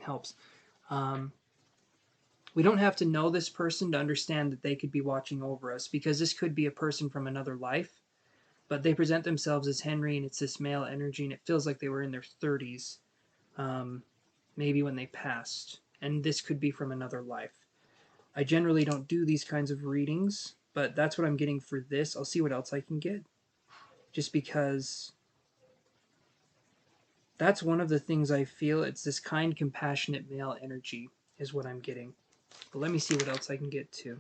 helps. Um, we don't have to know this person to understand that they could be watching over us, because this could be a person from another life, but they present themselves as Henry, and it's this male energy, and it feels like they were in their 30s, um, maybe when they passed, and this could be from another life. I generally don't do these kinds of readings, but that's what I'm getting for this. I'll see what else I can get, just because that's one of the things I feel. It's this kind, compassionate male energy is what I'm getting. But let me see what else I can get to.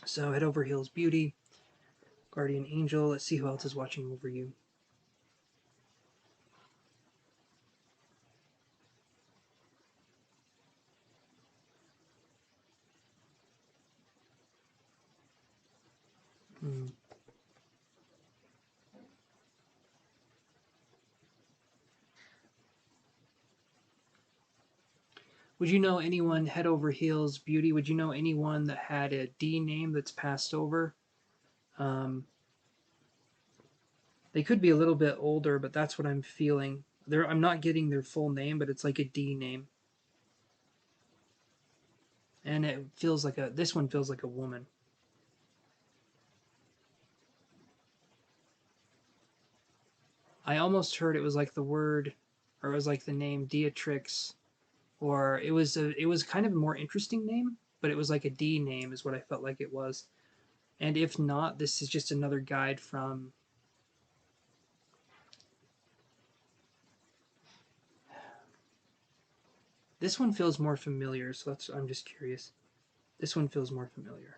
So head over heels beauty, guardian angel. Let's see who else is watching over you. Hmm. Would you know anyone, head over heels beauty? Would you know anyone that had a D name that's passed over? Um, they could be a little bit older, but that's what I'm feeling. I'm not getting their full name, but it's like a D name, and it feels like a. This one feels like a woman. I almost heard it was like the word, or it was like the name Beatrix, or it was kind of a more interesting name, but it was like a D name is what I felt like it was. And if not, this is just another guide from. This one feels more familiar, so I'm just curious. This one feels more familiar.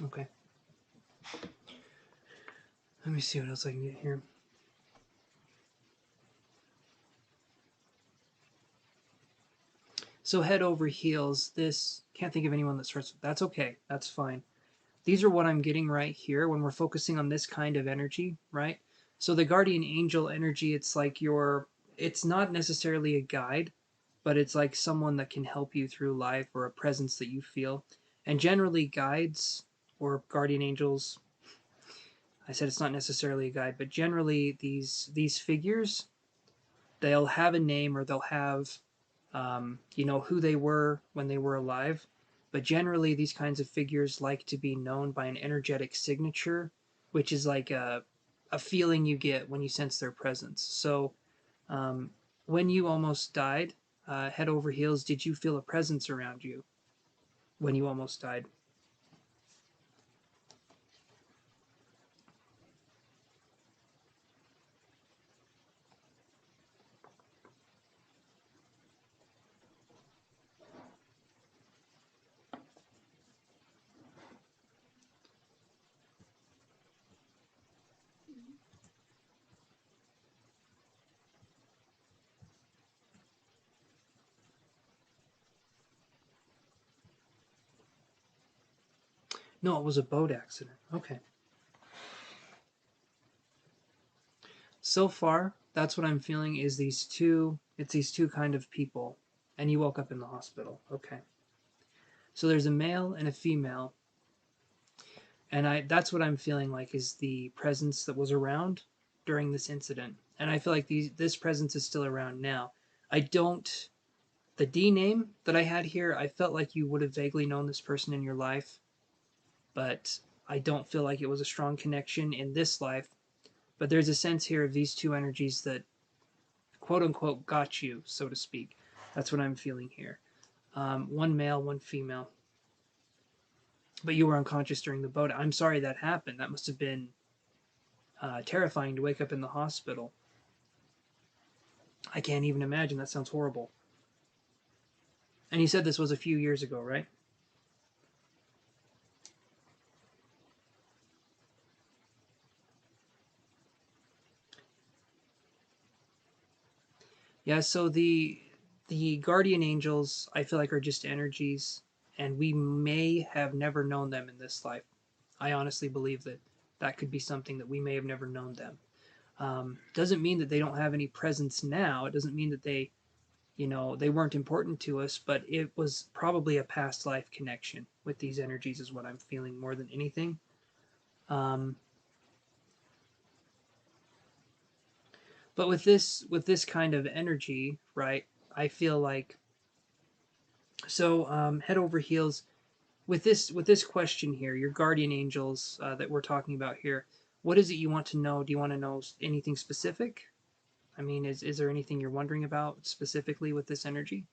Okay. Let me see what else I can get here. So head over heels. This can't think of anyone that starts with. That's okay. That's fine. These are what I'm getting right here when we're focusing on this kind of energy, right? So the guardian angel energy, it's like it's not necessarily a guide, but it's like someone that can help you through life or a presence that you feel. And generally, guides or guardian angels, I said it's not necessarily a guide, but generally these figures, they'll have a name or they'll have who they were when they were alive. But generally, these kinds of figures like to be known by an energetic signature, which is like a feeling you get when you sense their presence. So, um, when you almost died, head over heels, did you feel a presence around you when you almost died? No, it was a boat accident. Okay. So far, that's what I'm feeling is it's these two kind of people. And you woke up in the hospital. Okay. So there's a male and a female, and I that's what I'm feeling like is the presence that was around during this incident. And I feel like this presence is still around now. I don't the D name that I had here, I felt like you would have vaguely known this person in your life, but I don't feel like it was a strong connection in this life. But there's a sense here of these two energies that quote unquote got you, so to speak. That's what I'm feeling here. One male, one female. But you were unconscious during the boat. I'm sorry that happened. That must have been terrifying to wake up in the hospital. I can't even imagine. That sounds horrible. And you said this was a few years ago, right? Yeah, so the guardian angels I feel like are just energies, and we may have never known them in this life. I honestly believe that that could be something that we may have never known them. Doesn't mean that they don't have any presence now. It doesn't mean that they weren't important to us, but it was probably a past life connection with these energies, is what I'm feeling more than anything. Um, but with this kind of energy, right? I feel like head over heels with this question here. Your guardian angels that we're talking about here. What is it you want to know? Do you want to know anything specific? I mean, is there anything you're wondering about specifically with this energy?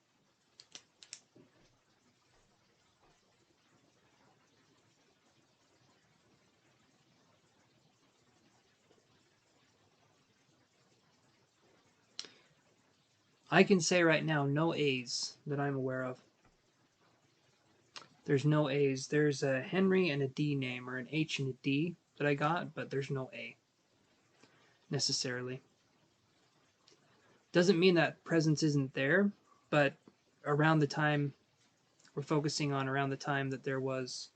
I can say right now, no A's that I'm aware of. There's no A's. There's a Henry and a D name, or an H and a D that I got, but there's no A necessarily. Doesn't mean that presence isn't there, but around the time we're focusing on, around the time that there was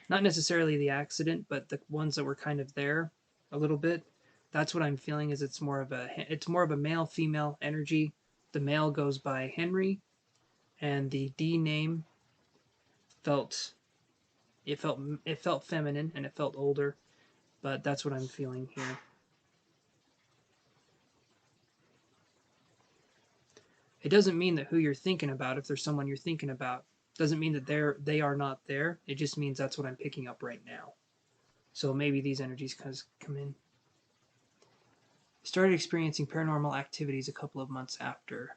not necessarily the accident, but the ones that were kind of there a little bit. That's what I'm feeling. Is it's more of a male female energy. The male goes by Henry, and the D name felt it felt it felt feminine and it felt older, but that's what I'm feeling here. It doesn't mean that who you're thinking about, if there's someone you're thinking about, doesn't mean that they are not there. It just means that's what I'm picking up right now. So maybe these energies come in. Started experiencing paranormal activities a couple of months after.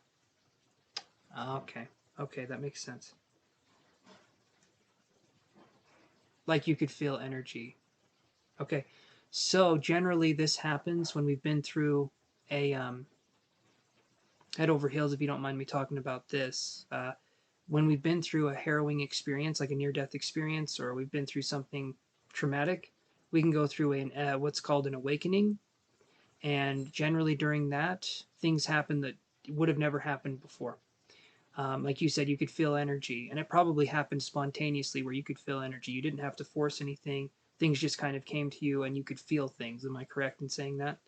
Okay, okay, that makes sense. Like you could feel energy. Okay, so generally this happens when we've been through a head over heels. If you don't mind me talking about this, when we've been through a harrowing experience, like a near-death experience, or we've been through something traumatic, we can go through what's called an awakening, and generally during that, things happen that would have never happened before. Like you said, you could feel energy, and it probably happened spontaneously where you could feel energy. You didn't have to force anything. Things just kind of came to you, and you could feel things. Am I correct in saying that?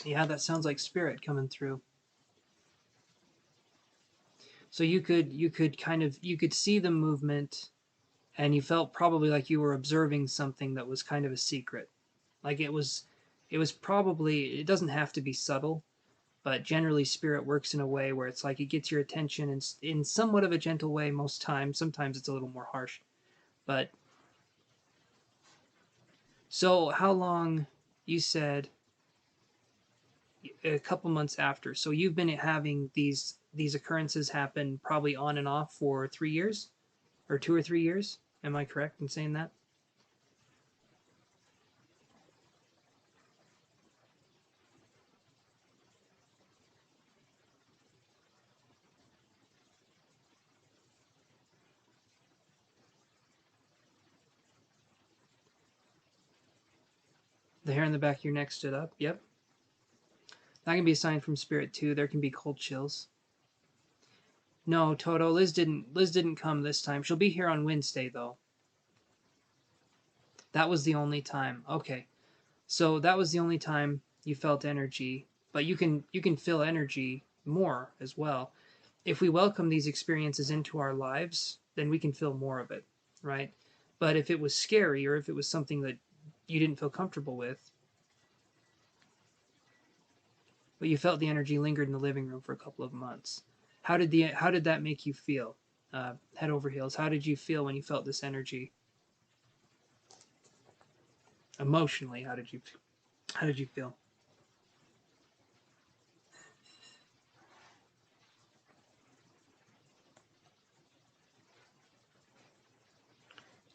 Yeah, that sounds like spirit coming through. So you could you could see the movement, and you felt probably like you were observing something that was kind of a secret. Like it was probably, it doesn't have to be subtle, but generally spirit works in a way where it's like it gets your attention in somewhat of a gentle way most times. Sometimes it's a little more harsh. But so how long, you said a couple months after. So you've been having these occurrences happen probably on and off for 3 years, or 2 or 3 years. Am I correct in saying that? The hair on the back of your neck stood up. Yep. That can be a sign from spirit too. There can be cold chills. No, Toto, Liz didn't come this time. She'll be here on Wednesday though. That was the only time. Okay. So that was the only time you felt energy, but you can feel energy more as well. If we welcome these experiences into our lives, then we can feel more of it, right? But if it was scary, or if it was something that you didn't feel comfortable with, but you felt the energy lingered in the living room for a couple of months. How did that make you feel? Head over heels. How did you feel when you felt this energy? Emotionally, how did you feel?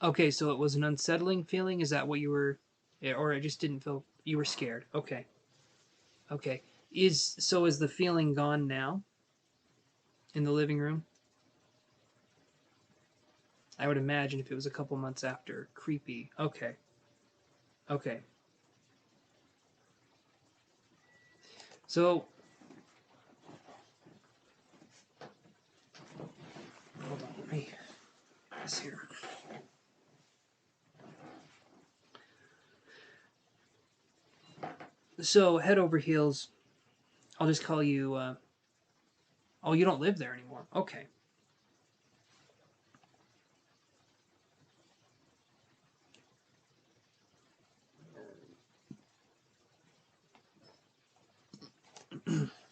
Okay, so it was an unsettling feeling. Is that what you were, or it just didn't feel you were scared? Okay, okay. Is the feeling gone now in the living room? I would imagine if it was a couple months after. Creepy. Okay, okay. So hold on, let me this here. So head over heels. I'll just call you. Oh, you don't live there anymore. Okay.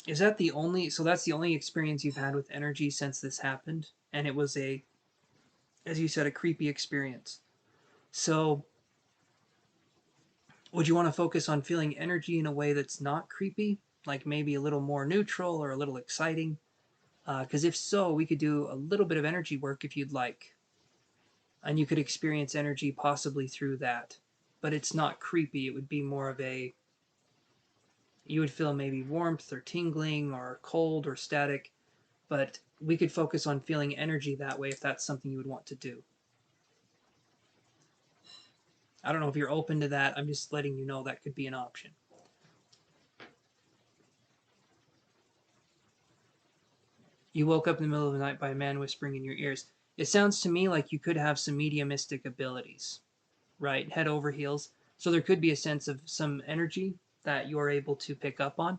Is that the only? So that's the only experience you've had with energy since this happened, and it was a, as you said, a creepy experience. So would you want to focus on feeling energy in a way that's not creepy, like maybe a little more neutral or a little exciting? Because if so, we could do a little bit of energy work if you'd like, and you could experience energy possibly through that. But it's not creepy. It would be more of a, you would feel maybe warmth or tingling or cold or static, but we could focus on feeling energy that way if that's something you would want to do. I don't know if you're open to that. I'm just letting you know that could be an option. You woke up in the middle of the night by a man whispering in your ears. It sounds to me like you could have some mediumistic abilities, right? Head over heels. So there could be a sense of some energy that you're able to pick up on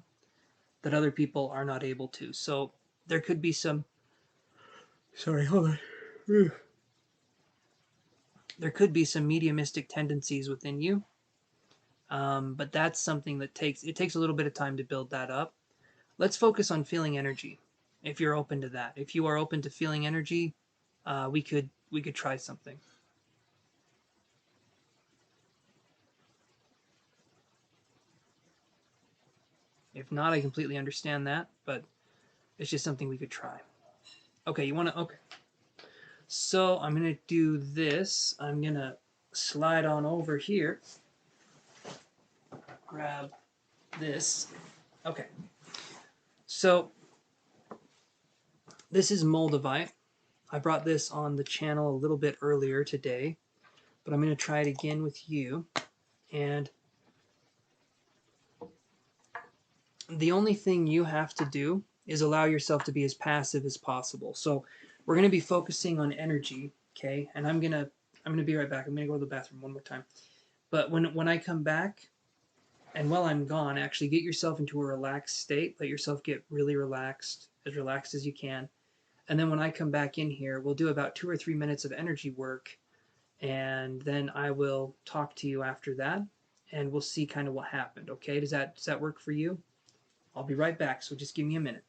that other people are not able to. So there could be some. Sorry, hold on. There could be some mediumistic tendencies within you, but that's something that takes a little bit of time to build that up. Let's focus on feeling energy. If you're open to that, if you are open to feeling energy, we could try something. If not, I completely understand that, but it's just something we could try. Okay, you want to? Okay. So I'm going to do this. I'm going to slide on over here, grab this. Okay. So this is Moldavite. I brought this on the channel a little bit earlier today, but I'm going to try it again with you. And the only thing you have to do is allow yourself to be as passive as possible. So we're going to be focusing on energy, okay? And I'm gonna be right back. I'm gonna go to the bathroom one more time. But when I come back, and while I'm gone, actually get yourself into a relaxed state. Let yourself get really relaxed as you can. And then when I come back in here, we'll do about 2 or 3 minutes of energy work, and then I will talk to you after that, and we'll see kind of what happened. Okay? Does that work for you? I'll be right back. So just give me a minute.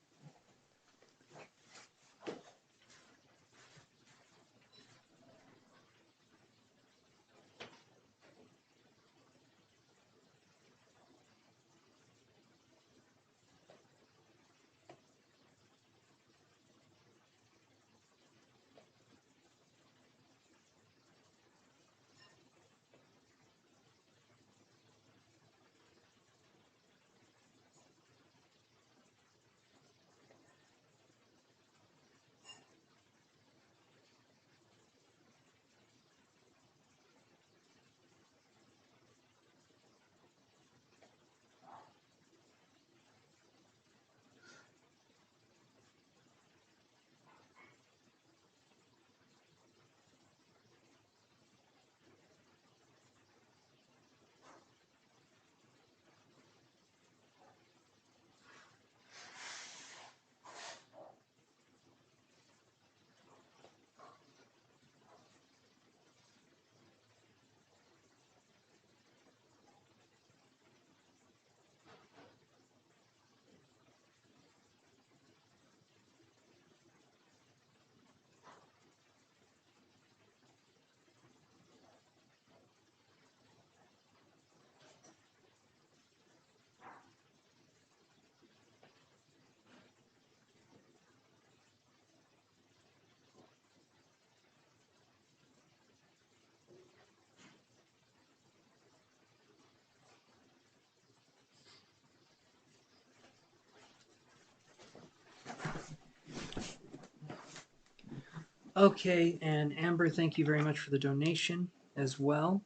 Okay, and Amber, thank you very much for the donation as well.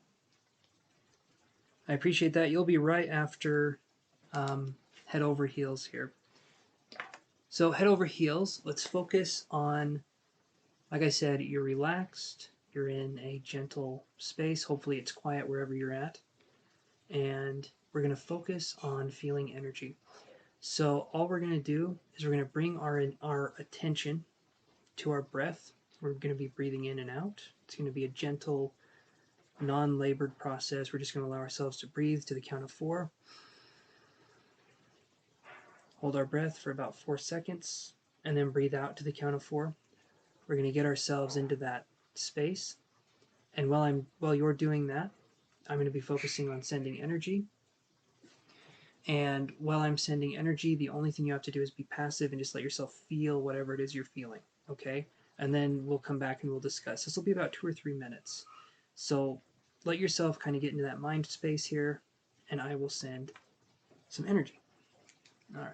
I appreciate that. You'll be right after Head Over Heels here. So, Head Over Heels, let's focus on, like I said, you're relaxed, you're in a gentle space. Hopefully, it's quiet wherever you're at. And we're going to focus on feeling energy. So, all we're going to do is we're going to bring our attention to our breath. We're going to be breathing in and out. It's going to be a gentle, non-labored process. We're just going to allow ourselves to breathe to the count of 4. Hold our breath for about 4 seconds, and then breathe out to the count of 4. We're going to get ourselves into that space. And while you're doing that, I'm going to be focusing on sending energy. And while I'm sending energy, the only thing you have to do is be passive and just let yourself feel whatever it is you're feeling, okay? And then we'll come back and we'll discuss. This will be about 2 or 3 minutes. So let yourself kind of get into that mind space here, and I will send some energy. All right.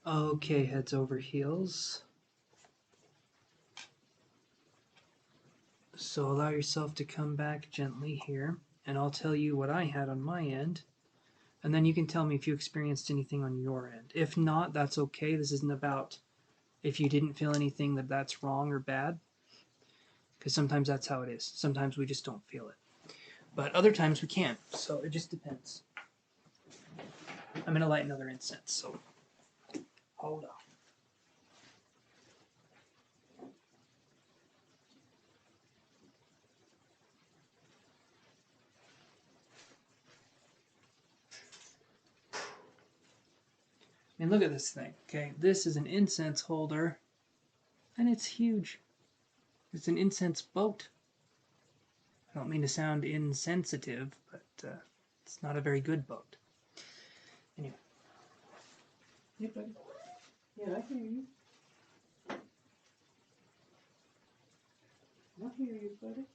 Okay, heads over heels. So allow yourself to come back gently here, and I'll tell you what I had on my end, and then you can tell me if you experienced anything on your end. If not, that's okay. This isn't about if you didn't feel anything that's wrong or bad, because sometimes that's how it is. Sometimes we just don't feel it. But other times we can, so it just depends. I'm going to light another incense, so hold on. I mean, look at this thing. Okay, this is an incense holder, and it's huge. It's an incense boat. I don't mean to sound insensitive, but it's not a very good boat. Anyway. Yeah, buddy. Yeah, I hear you. I hear you, buddy.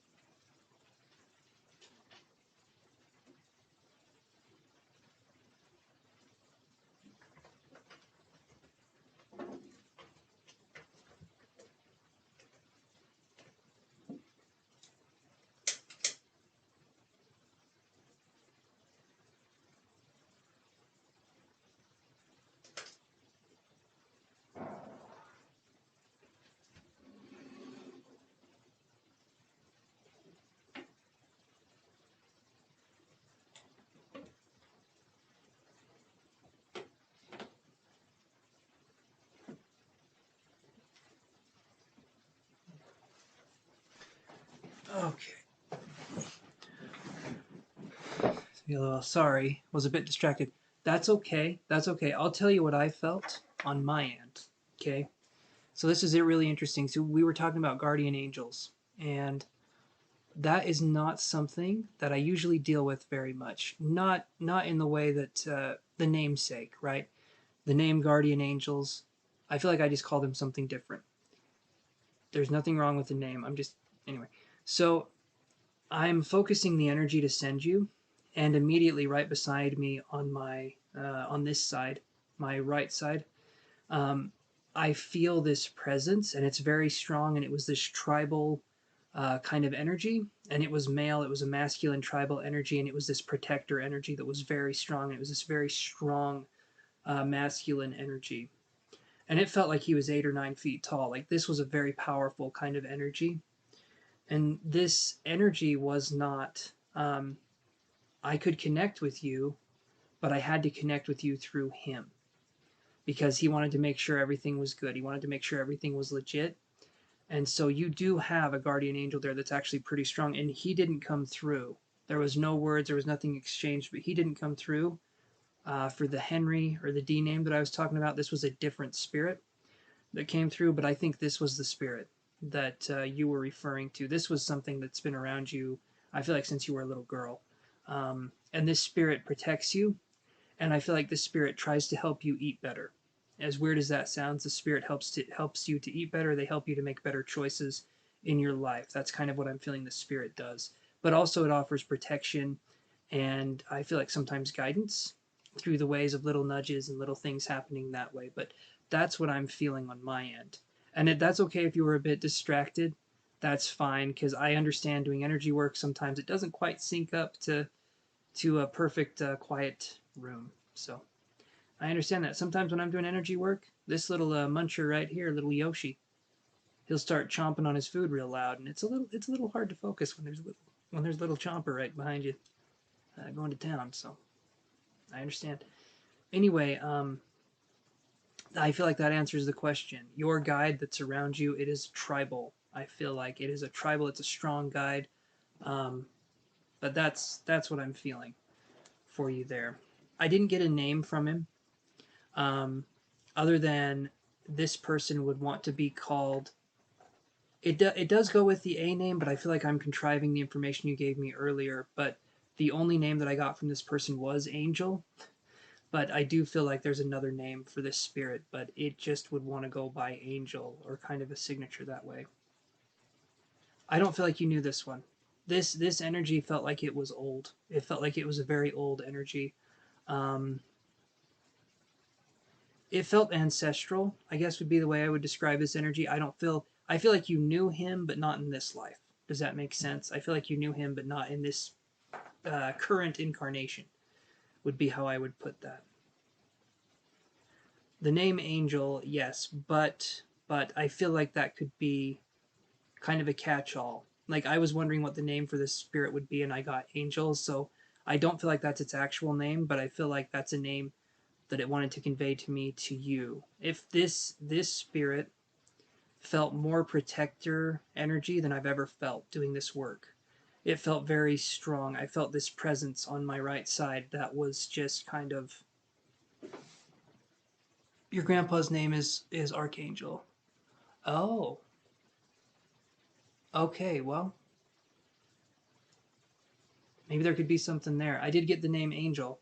Okay. Feel a little sorry. Was a bit distracted. That's okay. That's okay. I'll tell you what I felt on my end. Okay. So this is it really interesting. So we were talking about guardian angels, and that is not something that I usually deal with very much. Not in the way that the namesake, right? The name guardian angels. I feel like I just call them something different. There's nothing wrong with the name. I'm just anyway. So I'm focusing the energy to send you, and immediately right beside me on my on this side, my right side, um, I feel this presence, and it's very strong, and it was this tribal kind of energy, and it was male. It was a masculine tribal energy, and it was this protector energy that was very strong. It was this very strong masculine energy, and it felt like he was 8 or 9 feet tall. Like this was a very powerful kind of energy, and this energy was not. I could connect with you, but I had to connect with you through him because he wanted to make sure everything was good. He wanted to make sure everything was legit. And so you do have a guardian angel there that's actually pretty strong, and he didn't come through. There was no words, there was nothing exchanged, but he didn't come through for the Henry or the D name that I was talking about. This was a different spirit that came through, but I think this was the spirit that you were referring to. This was something that's been around you, I feel like, since you were a little girl. And this spirit protects you, and I feel like this spirit tries to help you eat better. As weird as that sounds, the spirit helps you to eat better. They help you to make better choices in your life. That's kind of what I'm feeling the spirit does. But also it offers protection, and I feel like sometimes guidance through the ways of little nudges and little things happening that way. But that's what I'm feeling on my end. And that's okay if you were a bit distracted. That's fine because I understand doing energy work sometimes it doesn't quite sync up to a perfect quiet room. So I understand that. Sometimes when I'm doing energy work, this little muncher right here, little Yoshi, he'll start chomping on his food real loud, and it's a little hard to focus when there's little chomper right behind you going to town. So I understand. Anyway, I feel like that answers the question. Your guide that's around you, it is tribal. I feel like it is a tribal. It's a strong guide, um, but that's what I'm feeling for you there. I didn't get a name from him, um, other than this person would want to be called. It does go with the A name, but I feel like I'm contriving the information you gave me earlier. But the only name that I got from this person was Angel. But I do feel like there's another name for this spirit, but it just would want to go by Angel or kind of a signature that way. I don't feel like you knew this one. This energy felt like it was old. It felt like it was a very old energy. Um, it felt ancestral, I guess would be the way I would describe this energy. I feel like you knew him, but not in this life. Does that make sense? I feel like you knew him, but not in this current incarnation, would be how I would put that. The name Angel, yes, but I feel like that could be kind of a catch-all. Like I was wondering what the name for this spirit would be, and I got Angel, so I don't feel like that's its actual name, but I feel like that's a name that it wanted to convey to me to you. If this spirit felt more protector energy than I've ever felt doing this work. It felt very strong. I felt this presence on my right side that was just kind of Your grandpa's name is Archangel. Oh, okay. Well, maybe there could be something there. I did get the name Angel,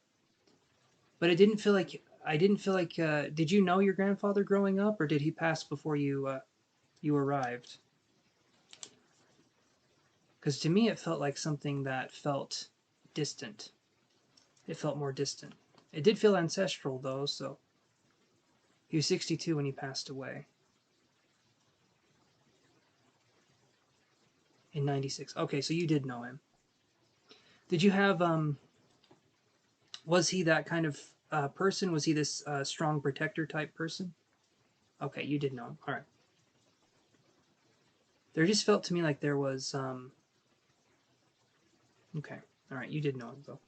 but it didn't feel like I didn't feel like. Did you know your grandfather growing up, or did he pass before you arrived? Because to me, it felt like something that felt distant. It felt more distant. It did feel ancestral though. So he was 62 when he passed away in '96. Okay, so you did know him. Did you have Was he that kind of person? Was he this strong protector type person? Okay, you did know him. All right. There just felt to me like there was. Okay. All right. You did know him though.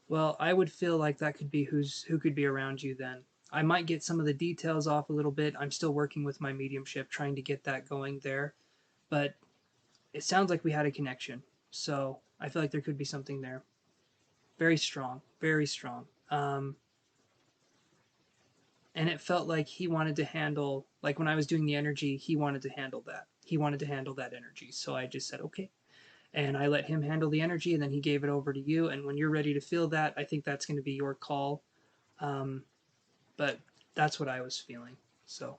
Well, I would feel like that could be who could be around you then. I might get some of the details off a little bit. I'm still working with my mediumship, trying to get that going there. But it sounds like we had a connection. So I feel like there could be something there. Very strong. Very strong. And it felt like he wanted to handle, like when I was doing the energy, he wanted to handle that. He wanted to handle that energy. So I just said, okay. And I let him handle the energy, and then he gave it over to you. And when you're ready to feel that, I think that's going to be your call. Um, but that's what I was feeling. So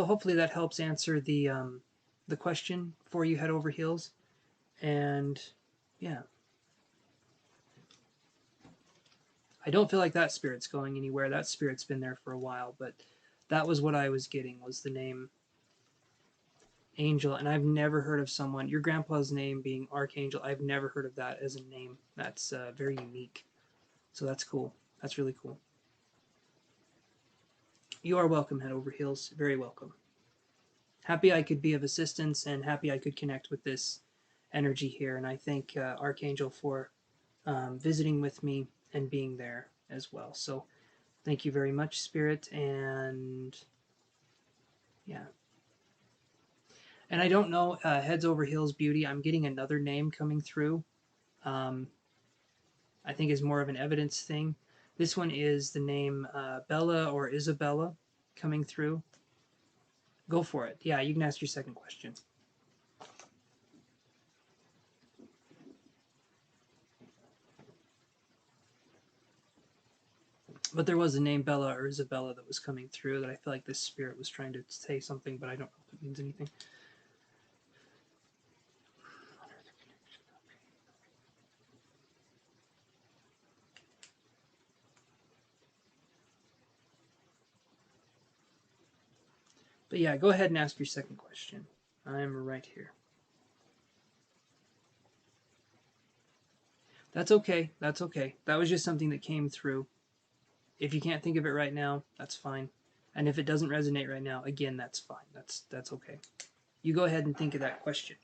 hopefully that helps answer the question for you, head over heels. And yeah, I don't feel like that spirit's going anywhere. That spirit's been there for a while, but that was what I was getting, was the name Angel. And I've never heard of someone, your grandpa's name being Archangel. I've never heard of that as a name. That's very unique. So that's cool. That's really cool. You are welcome, head over heels. Very welcome. Happy I could be of assistance, and happy I could connect with this energy here. And I thank Archangel for visiting with me and being there as well. So thank you very much, Spirit. And yeah. And I don't know, Heads Over Heels Beauty, I'm getting another name coming through. Um, I think is more of an evidence thing. This one is the name Bella or Isabella coming through. Go for it. Yeah, you can ask your second question. But there was a name Bella or Isabella that was coming through that I feel like this spirit was trying to say something, but I don't know if it means anything. But yeah, go ahead and ask your second question. I'm right here. That's okay. That's okay. That was just something that came through. If you can't think of it right now, that's fine. And if it doesn't resonate right now, again, that's fine. That's okay. You go ahead and think of that question.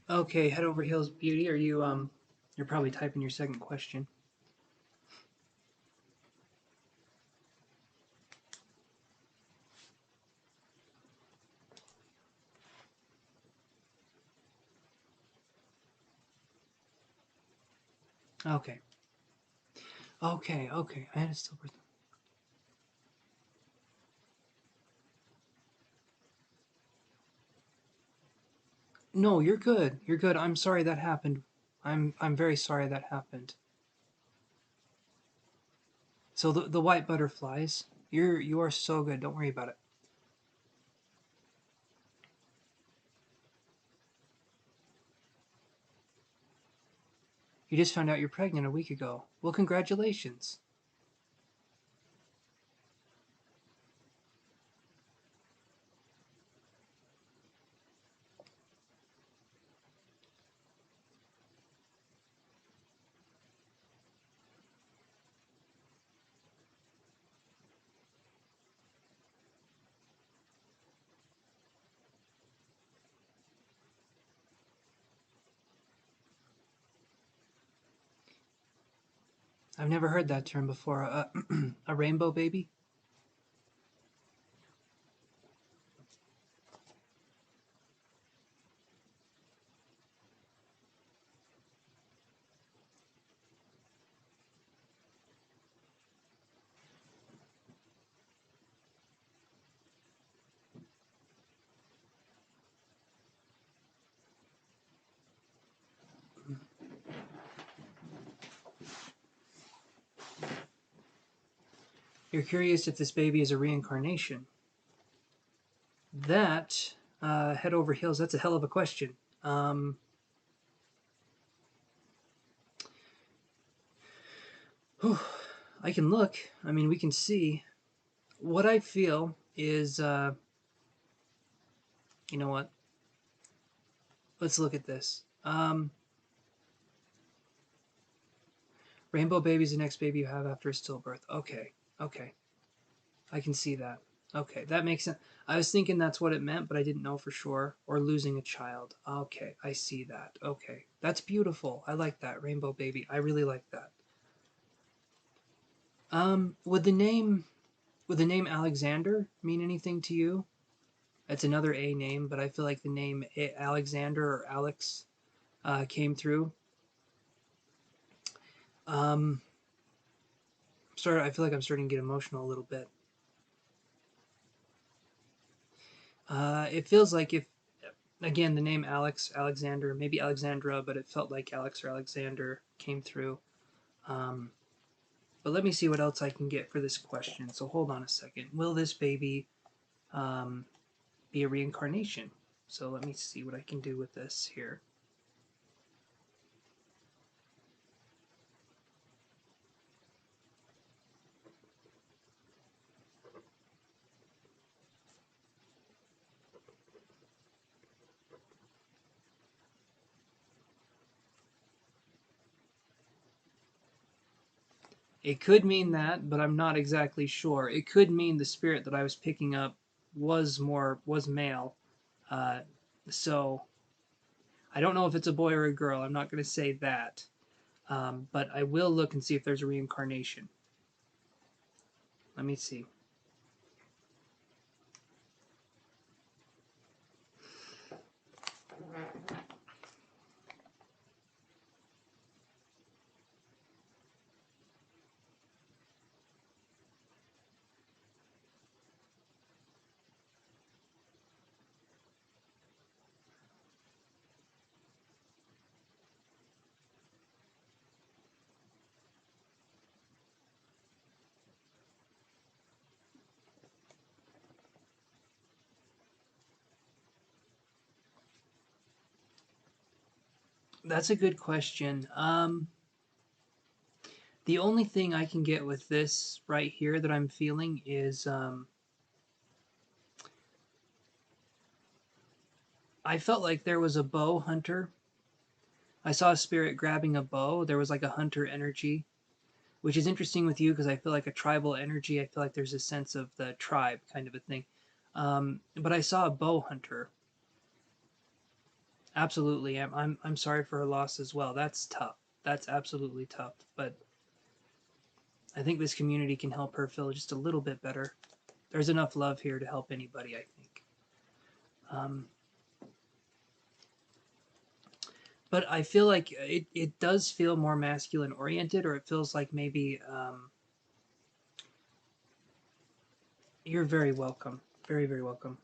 Okay, head over heels beauty. Are you you're probably typing your second question. Okay. Okay. I had a stillbirth. No, you're good. You're good. I'm sorry that happened. I'm very sorry that happened. So the white butterflies, you are so good. Don't worry about it. You just found out you're pregnant a week ago. Well, congratulations. I've never heard that term before. A rainbow baby? You're curious if this baby is a reincarnation. That, head over heels, that's a hell of a question. Um, whew, I can look. I mean, we can see. What I feel is, you know what? Let's look at this. Rainbow baby is the next baby you have after a stillbirth. Okay. I can see that. Okay, that makes sense. I was thinking that's what it meant, but I didn't know for sure. Or losing a child. Okay, I see that. Okay, that's beautiful. I like that rainbow baby. I really like that. Would the name Alexander mean anything to you? It's another A name, but I feel like the name Alexander or Alex came through. Um, I feel like I'm starting to get emotional a little bit. It feels like if again the name Alex, Alexander, maybe Alexandra, but it felt like Alex or Alexander came through. Um, but let me see what else I can get for this question. So hold on a second. Will this baby um, be a reincarnation? So let me see what I can do with this here. It could mean that, but I'm not exactly sure. It could mean the spirit that I was picking up was male. Uh, so I don't know if it's a boy or a girl. I'm not going to say that. But I will look and see if there's a reincarnation. Let me see. That's a good question. The only thing I can get with this right here that I'm feeling is I felt like there was a bow hunter. I saw a spirit grabbing a bow. There was like a hunter energy, which is interesting with you because I feel like a tribal energy. I feel like there's a sense of the tribe kind of a thing. But I saw a bow hunter. Absolutely. I'm sorry for her loss as well. That's tough. That's absolutely tough. But I think this community can help her feel just a little bit better. There's enough love here to help anybody, I think. Um, but I feel like it does feel more masculine oriented, or it feels like maybe you're very welcome. Very, very welcome.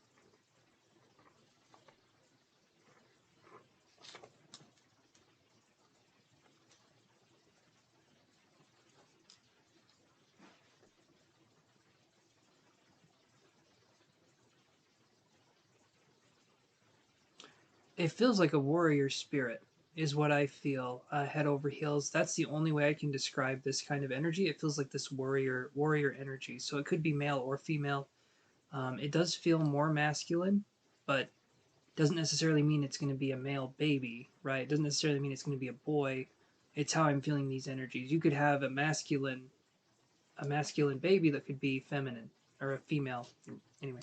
It feels like a warrior spirit, is what I feel, head over heels. That's the only way I can describe this kind of energy. It feels like this warrior energy. So it could be male or female. It does feel more masculine, but doesn't necessarily mean it's going to be a male baby, right? It doesn't necessarily mean it's going to be a boy. It's how I'm feeling these energies. You could have a masculine baby that could be feminine or a female. Anyway,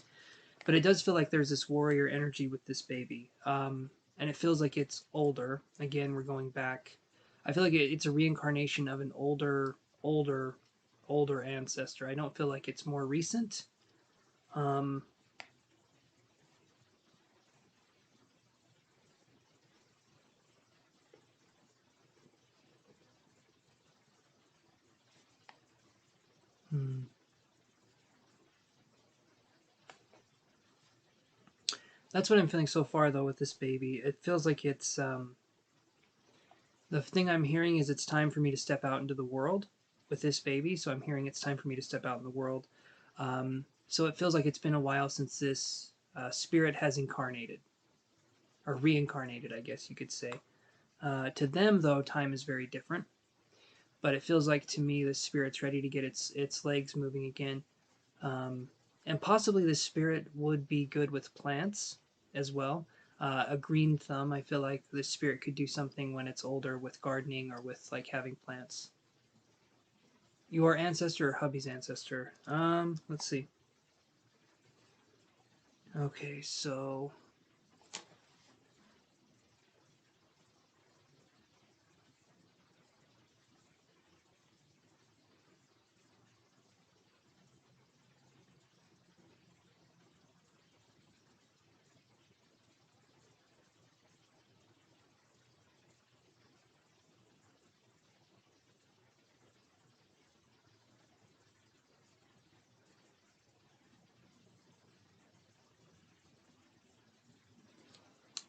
but it does feel like there's this warrior energy with this baby, and it feels like it's older. Again, we're going back. I feel like it's a reincarnation of an older ancestor. I don't feel like it's more recent. Um, hmm. That's what I'm feeling so far, though, with this baby. It feels like it's the thing I'm hearing is it's time for me to step out into the world with this baby. So I'm hearing it's time for me to step out in the world. So it feels like it's been a while since this spirit has incarnated or reincarnated, I guess you could say. To them, though, time is very different. But it feels like to me the spirit's ready to get its legs moving again. Um, and possibly the spirit would be good with plants as well. A green thumb, I feel like the spirit could do something when it's older with gardening or with like having plants. Your ancestor or hubby's ancestor? Let's see. Okay, so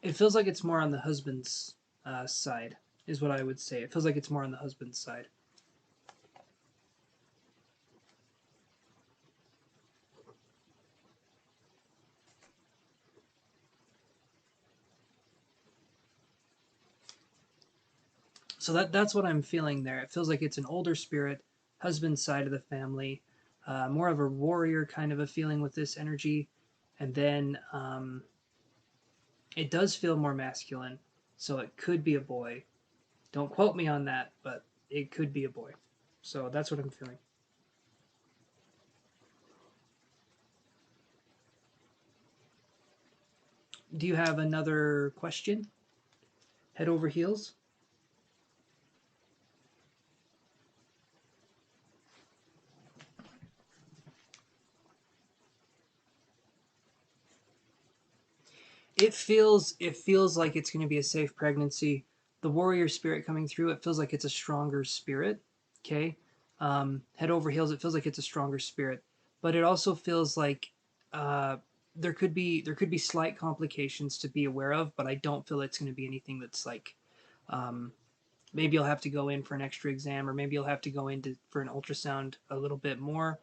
it feels like it's more on the husband's side, is what I would say. It feels like it's more on the husband's side. So that's what I'm feeling there. It feels like it's an older spirit, husband's side of the family, more of a warrior kind of a feeling with this energy, and then it does feel more masculine. So it could be a boy. Don't quote me on that, but it could be a boy. So that's what I'm feeling. Do you have another question? Head over heels. It feels like it's going to be a safe pregnancy. The warrior spirit coming through. It feels like it's a stronger spirit. Okay, head over heels. It feels like it's a stronger spirit, but it also feels like uh, there could be slight complications to be aware of. But I don't feel it's going to be anything that's like um, maybe you'll have to go in for an extra exam, or maybe you'll have to go in for an ultrasound a little bit more.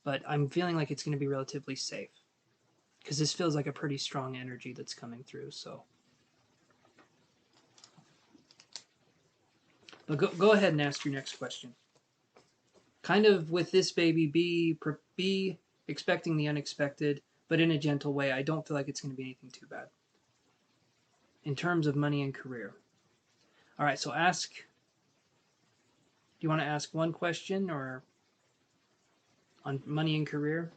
But I'm feeling like it's going to be relatively safe because this feels like a pretty strong energy that's coming through. So. But go ahead and ask your next question. Kind of with this baby, be expecting the unexpected, but in a gentle way. I don't feel like it's going to be anything too bad in terms of money and career. All right, so ask. Do you want to ask one question or on money and career?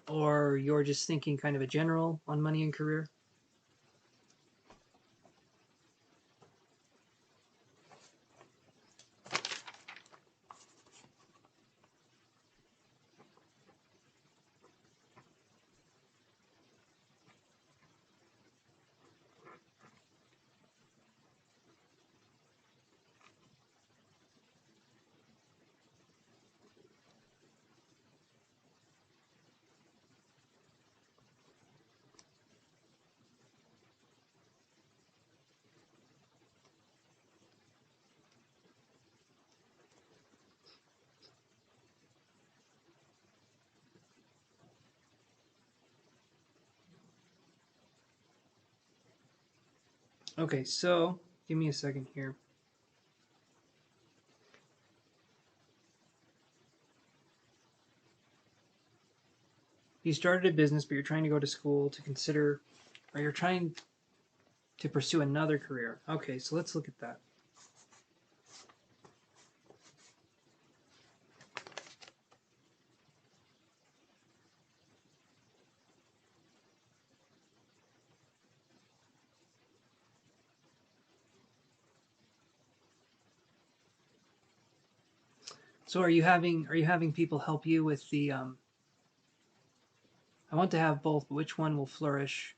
Or you're just thinking kind of a general on money and career? Okay, so give me a second here. You started a business, but you're trying to go to school to consider, or you're trying to pursue another career. Okay, so let's look at that. So are you having people help you with the I want to have both, but which one will flourish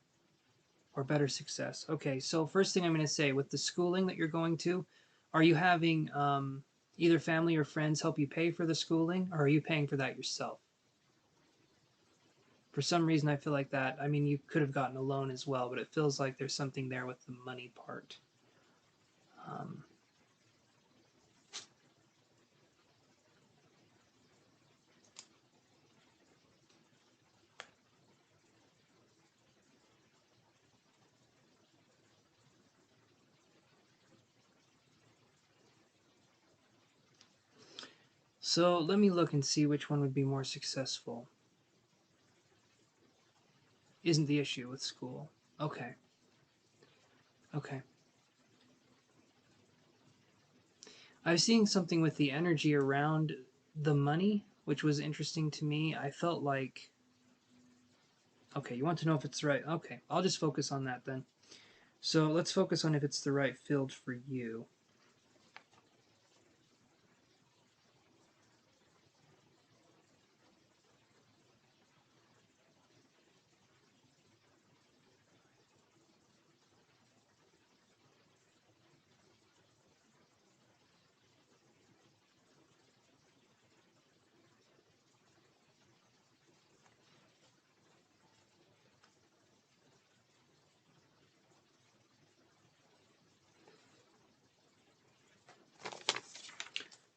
or better success? Okay, so first thing I'm going to say with the schooling that you're going to, are you having either family or friends help you pay for the schooling, or are you paying for that yourself? For some reason, I feel like that. I mean, you could have gotten a loan as well, but it feels like there's something there with the money part. Um, so let me look and see which one would be more successful. Isn't the issue with school? Okay, okay. I was seeing something with the energy around the money, which was interesting to me. I felt like, okay, you want to know if it's right. Okay, I'll just focus on that then. So let's focus on if it's the right field for you.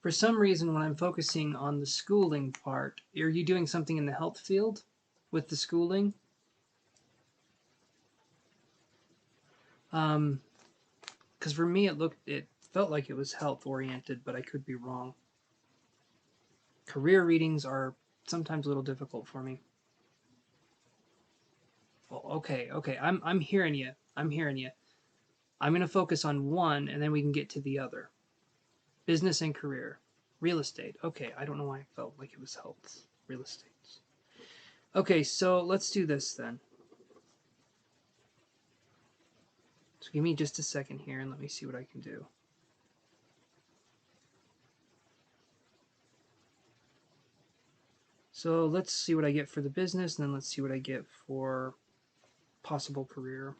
For some reason, when I'm focusing on the schooling part, are you doing something in the health field with the schooling? Because for me, it felt like it was health oriented, but I could be wrong. Career readings are sometimes a little difficult for me. Well, okay, I'm hearing you. I'm hearing you. I'm gonna focus on one, and then we can get to the other. Business and career, real estate. Okay, I don't know why I felt like it was health, real estate. Okay, so let's do this then. So give me just a second here, and let me see what I can do. So let's see what I get for the business, and then let's see what I get for possible career.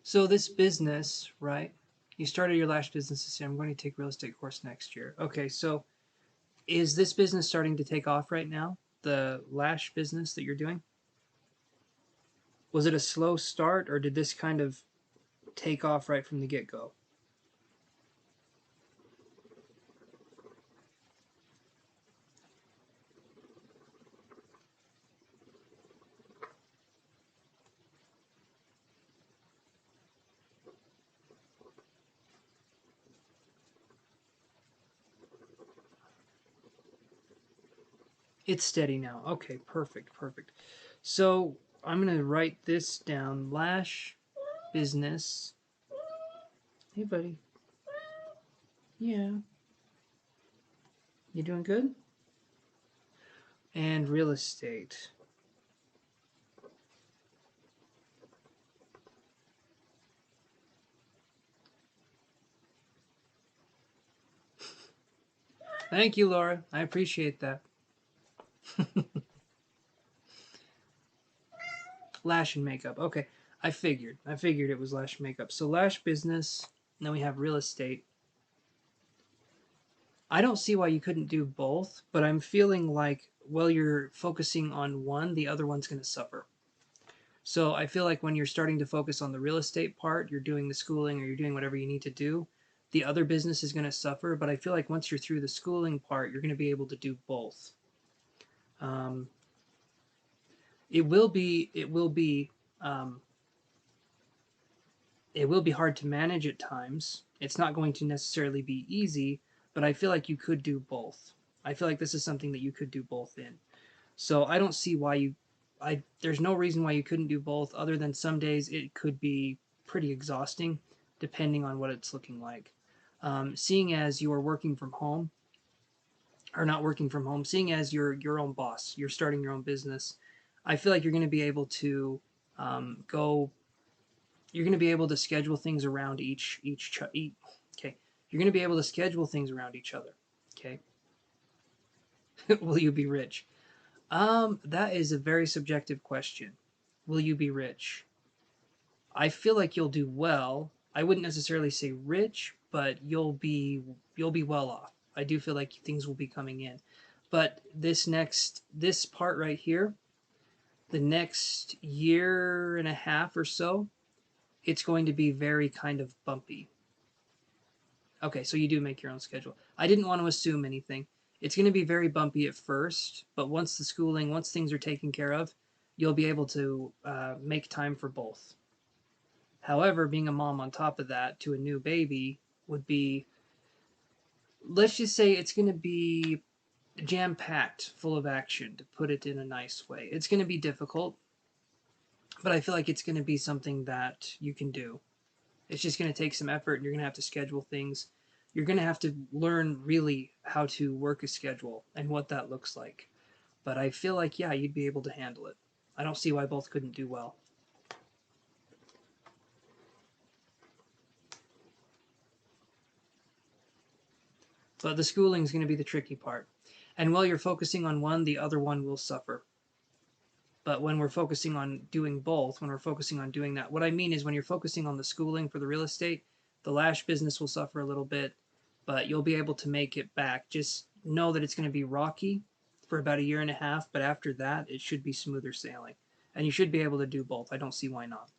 So this business, right? You started your lash business this year. I'm going to take real estate course next year. Okay, so is this business starting to take off right now? The lash business that you're doing? Was it a slow start, or did this kind of take off right from the get go? It's steady now. Okay, perfect, perfect. So I'm gonna write this down. Lash business. Hey, buddy. Yeah, you doing good? And real estate. Thank you, Laura. I appreciate that. Lash and makeup. Okay, I figured. I figured it was lash and makeup. So lash business. And then we have real estate. I don't see why you couldn't do both, but I'm feeling like while you're focusing on one, the other one's going to suffer. So I feel like when you're starting to focus on the real estate part, you're doing the schooling or you're doing whatever you need to do, the other business is going to suffer. But I feel like once you're through the schooling part, you're going to be able to do both. Um, um, it will be hard to manage at times. It's not going to necessarily be easy, but I feel like you could do both. I feel like this is something that you could do both in. So I don't see why you there's no reason why you couldn't do both other than some days it could be pretty exhausting depending on what it's looking like. Seeing as you are working from home or not working from home, seeing as you're your own boss, you're starting your own business, I feel like you're going to be able to go. You're going to be able to schedule things around okay. You're going to be able to schedule things around each other. Okay. Will you be rich? That is a very subjective question. Will you be rich? I feel like you'll do well. I wouldn't necessarily say rich, but you'll be well off. I do feel like things will be coming in. But this part right here, the next year and a half or so, it's going to be very kind of bumpy. Okay, so you do make your own schedule. I didn't want to assume anything. It's going to be very bumpy at first, but once things are taken care of, you'll be able to make time for both. However, being a mom on top of that to a new baby would be, let's just say it's going to be jam packed, full of action, to put it in a nice way. It's going to be difficult, but I feel like it's going to be something that you can do. It's just going to take some effort, and you're going to have to schedule things. You're going to have to learn really how to work a schedule and what that looks like. But I feel like, yeah, you'd be able to handle it. I don't see why both couldn't do well. But the schooling is going to be the tricky part. And while you're focusing on one, the other one will suffer. But when we're focusing on doing both, when we're focusing on doing that, what I mean is when you're focusing on the schooling for the real estate, the lash business will suffer a little bit, but you'll be able to make it back. Just know that it's going to be rocky for about a year and a half, but after that, it should be smoother sailing. And you should be able to do both. I don't see why not.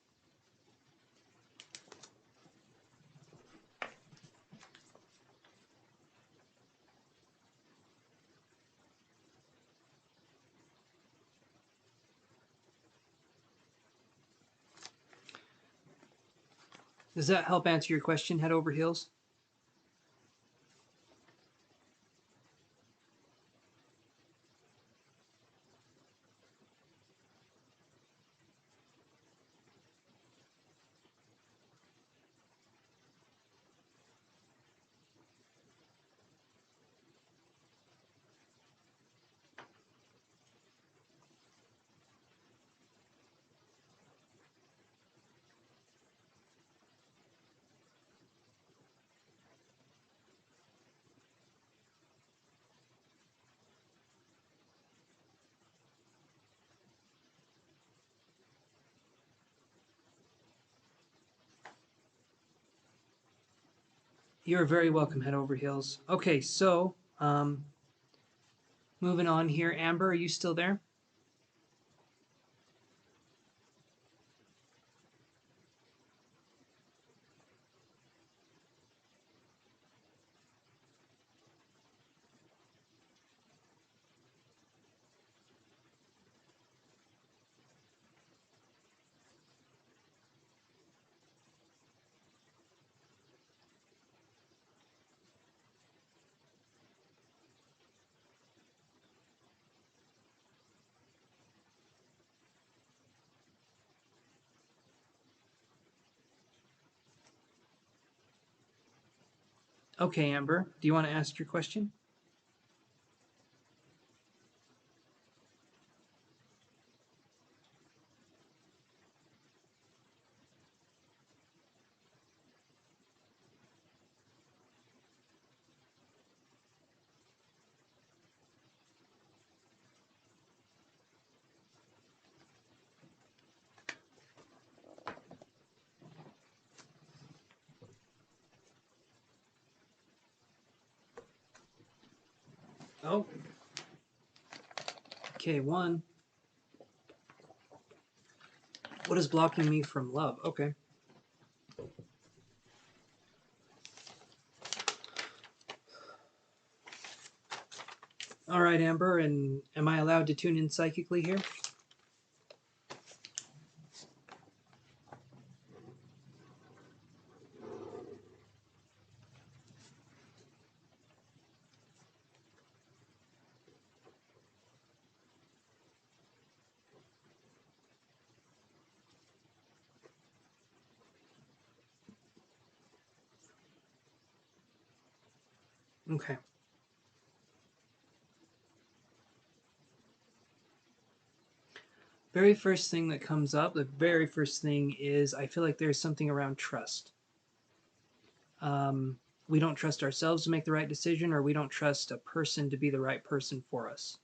Does that help answer your question, head over heels? You're very welcome, head over heels. Okay, so moving on here. Amber, are you still there? Okay, Amber, do you want to ask your question? Oh, okay, one. What is blocking me from love? Okay. All right, Amber, and am I allowed to tune in psychically here? Okay. Very first thing that comes up, the very first thing is I feel like there's something around trust. We don't trust ourselves to make the right decision, or we don't trust a person to be the right person for us.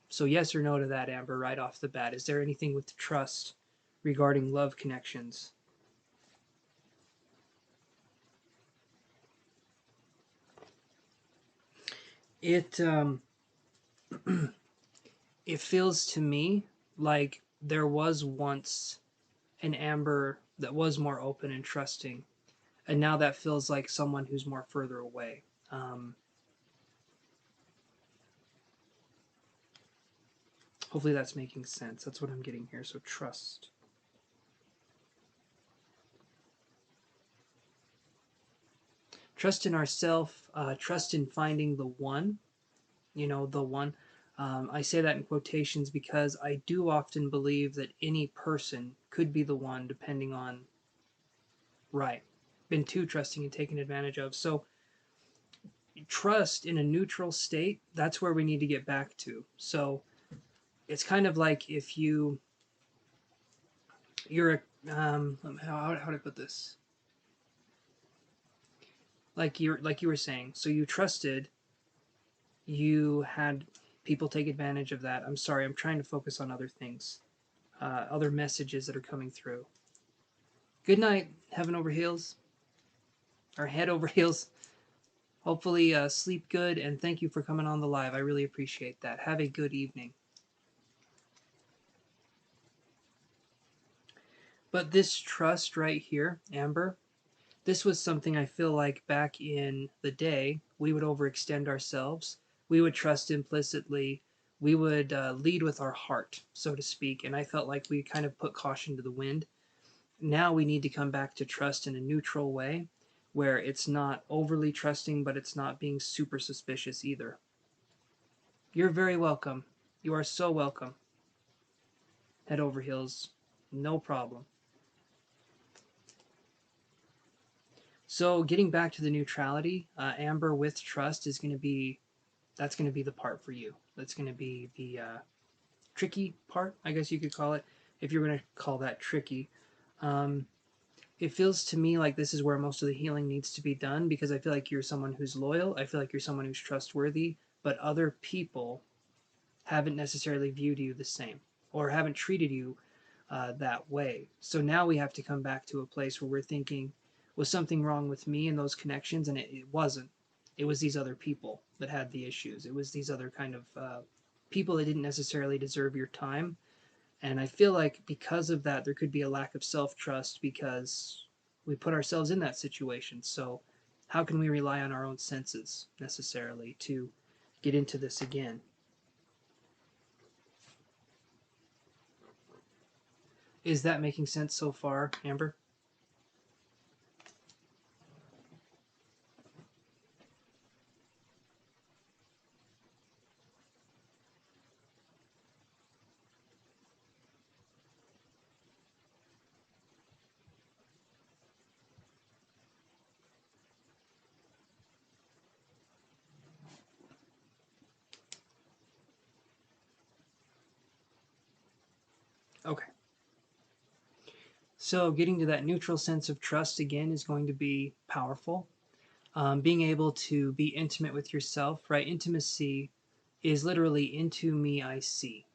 So, yes or no to that, Amber, right off the bat. Is there anything with trust regarding love connections? It it feels to me like there was once an Amber that was more open and trusting, and now that feels like someone who's more further away. Um, Hopefully that's making sense. That's what I'm getting here. So trust. Trust in ourself, trust in finding the one, the one. I say that in quotations because I do often believe that any person could be the one depending on, right, been too trusting and taken advantage of. So trust in a neutral state, that's where we need to get back to. So it's kind of like if you're a, how do I put this? Like you were saying, so you trusted, you had people take advantage of that. I'm sorry, I'm trying to focus on other things, other messages that are coming through. Good night, heaven over heels, or head over heels. Hopefully, sleep good, and thank you for coming on the live. I really appreciate that. Have a good evening. But this trust right here, Amber, this was something I feel like back in the day, we would overextend ourselves. We would trust implicitly. We would lead with our heart, so to speak. And I felt like we kind of put caution to the wind. Now we need to come back to trust in a neutral way where it's not overly trusting, but it's not being super suspicious either. You're very welcome. You are so welcome. Head over heels. No problem. So getting back to the neutrality, Amber with trust is going to be that's going to be the part for you. That's going to be the tricky part, I guess you could call it, if you're going to call that tricky. Um, it feels to me like this is where most of the healing needs to be done because I feel like you're someone who's loyal. I feel like you're someone who's trustworthy, but other people haven't necessarily viewed you the same or haven't treated you that way. So now we have to come back to a place where we're thinking, was something wrong with me and those connections? And it wasn't. It was these other people that had the issues. It was these other kind of people that didn't necessarily deserve your time. And I feel like because of that, there could be a lack of self trust because we put ourselves in that situation. So, how can we rely on our own senses necessarily to get into this again? Is that making sense so far, Amber? Okay. So getting to that neutral sense of trust again is going to be powerful. Being able to be intimate with yourself, right? Intimacy is literally into me I see.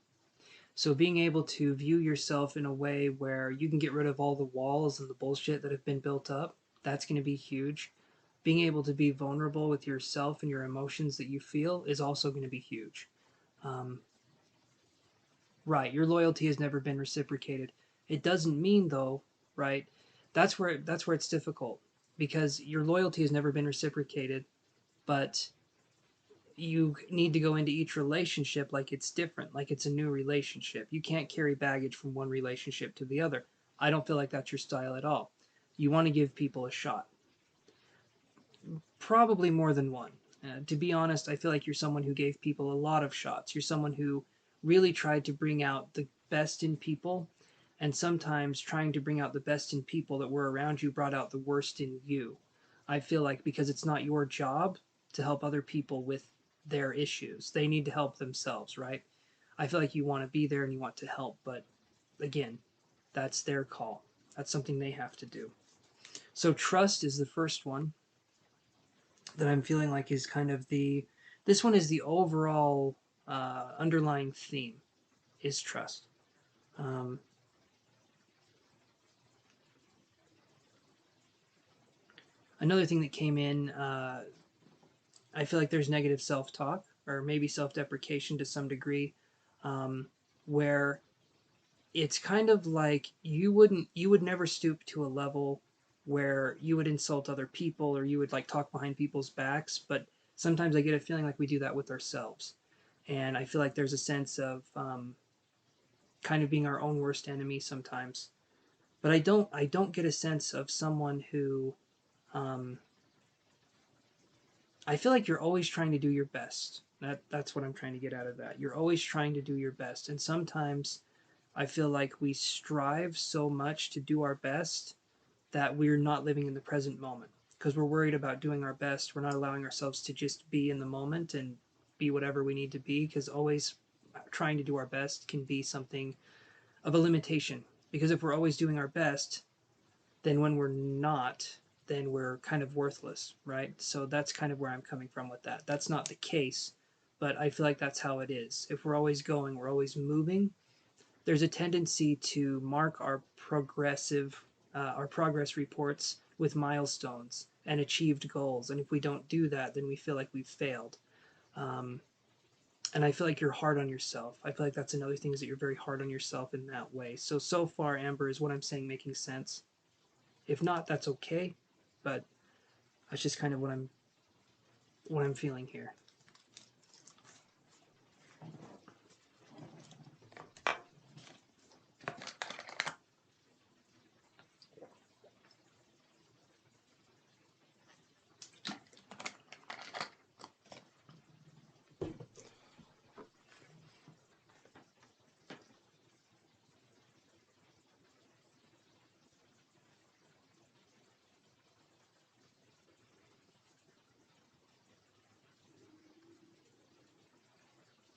So being able to view yourself in a way where you can get rid of all the walls and the bullshit that have been built up, that's going to be huge. Being able to be vulnerable with yourself and your emotions that you feel is also going to be huge. Um, right, your loyalty has never been reciprocated. It doesn't mean though, right? That's where it's difficult because your loyalty has never been reciprocated, but you need to go into each relationship like it's different, like it's a new relationship. You can't carry baggage from one relationship to the other. I don't feel like that's your style at all. You want to give people a shot, probably more than one. To be honest, I feel like you're someone who gave people a lot of shots. You're someone who really tried to bring out the best in people, and sometimes trying to bring out the best in people that were around you brought out the worst in you. I feel like because it's not your job to help other people with their issues, they need to help themselves, right? I feel like you want to be there and you want to help, but again, that's their call. That's something they have to do. So, trust is the first one that I'm feeling like is kind of the this one is the overall underlying theme is trust. Um, Another thing that came in, I feel like there's negative self-talk or maybe self-deprecation to some degree, um, where it's kind of like you would never stoop to a level where you would insult other people or you would like talk behind people's backs, but sometimes I get a feeling like we do that with ourselves, and I feel like there's a sense of kind of being our own worst enemy sometimes. But I don't get a sense of someone who um, I feel like you're always trying to do your best. That's what I'm trying to get out of that. You're always trying to do your best, and sometimes I feel like we strive so much to do our best that we're not living in the present moment because we're worried about doing our best. We're not allowing ourselves to just be in the moment and be whatever we need to be because always trying to do our best can be something of a limitation. Because if we're always doing our best, then when we're not, then we're kind of worthless, right? So that's kind of where I'm coming from with that. That's not the case, but I feel like that's how it is. If we're always going, we're always moving, there's a tendency to mark our progress reports with milestones and achieved goals. And if we don't do that, then we feel like we've failed. Um, and I feel like you're hard on yourself. I feel like that's another thing is that you're very hard on yourself in that way. So far, Amber, is what I'm saying making sense? If not, that's okay. But that's just kind of what I'm feeling here.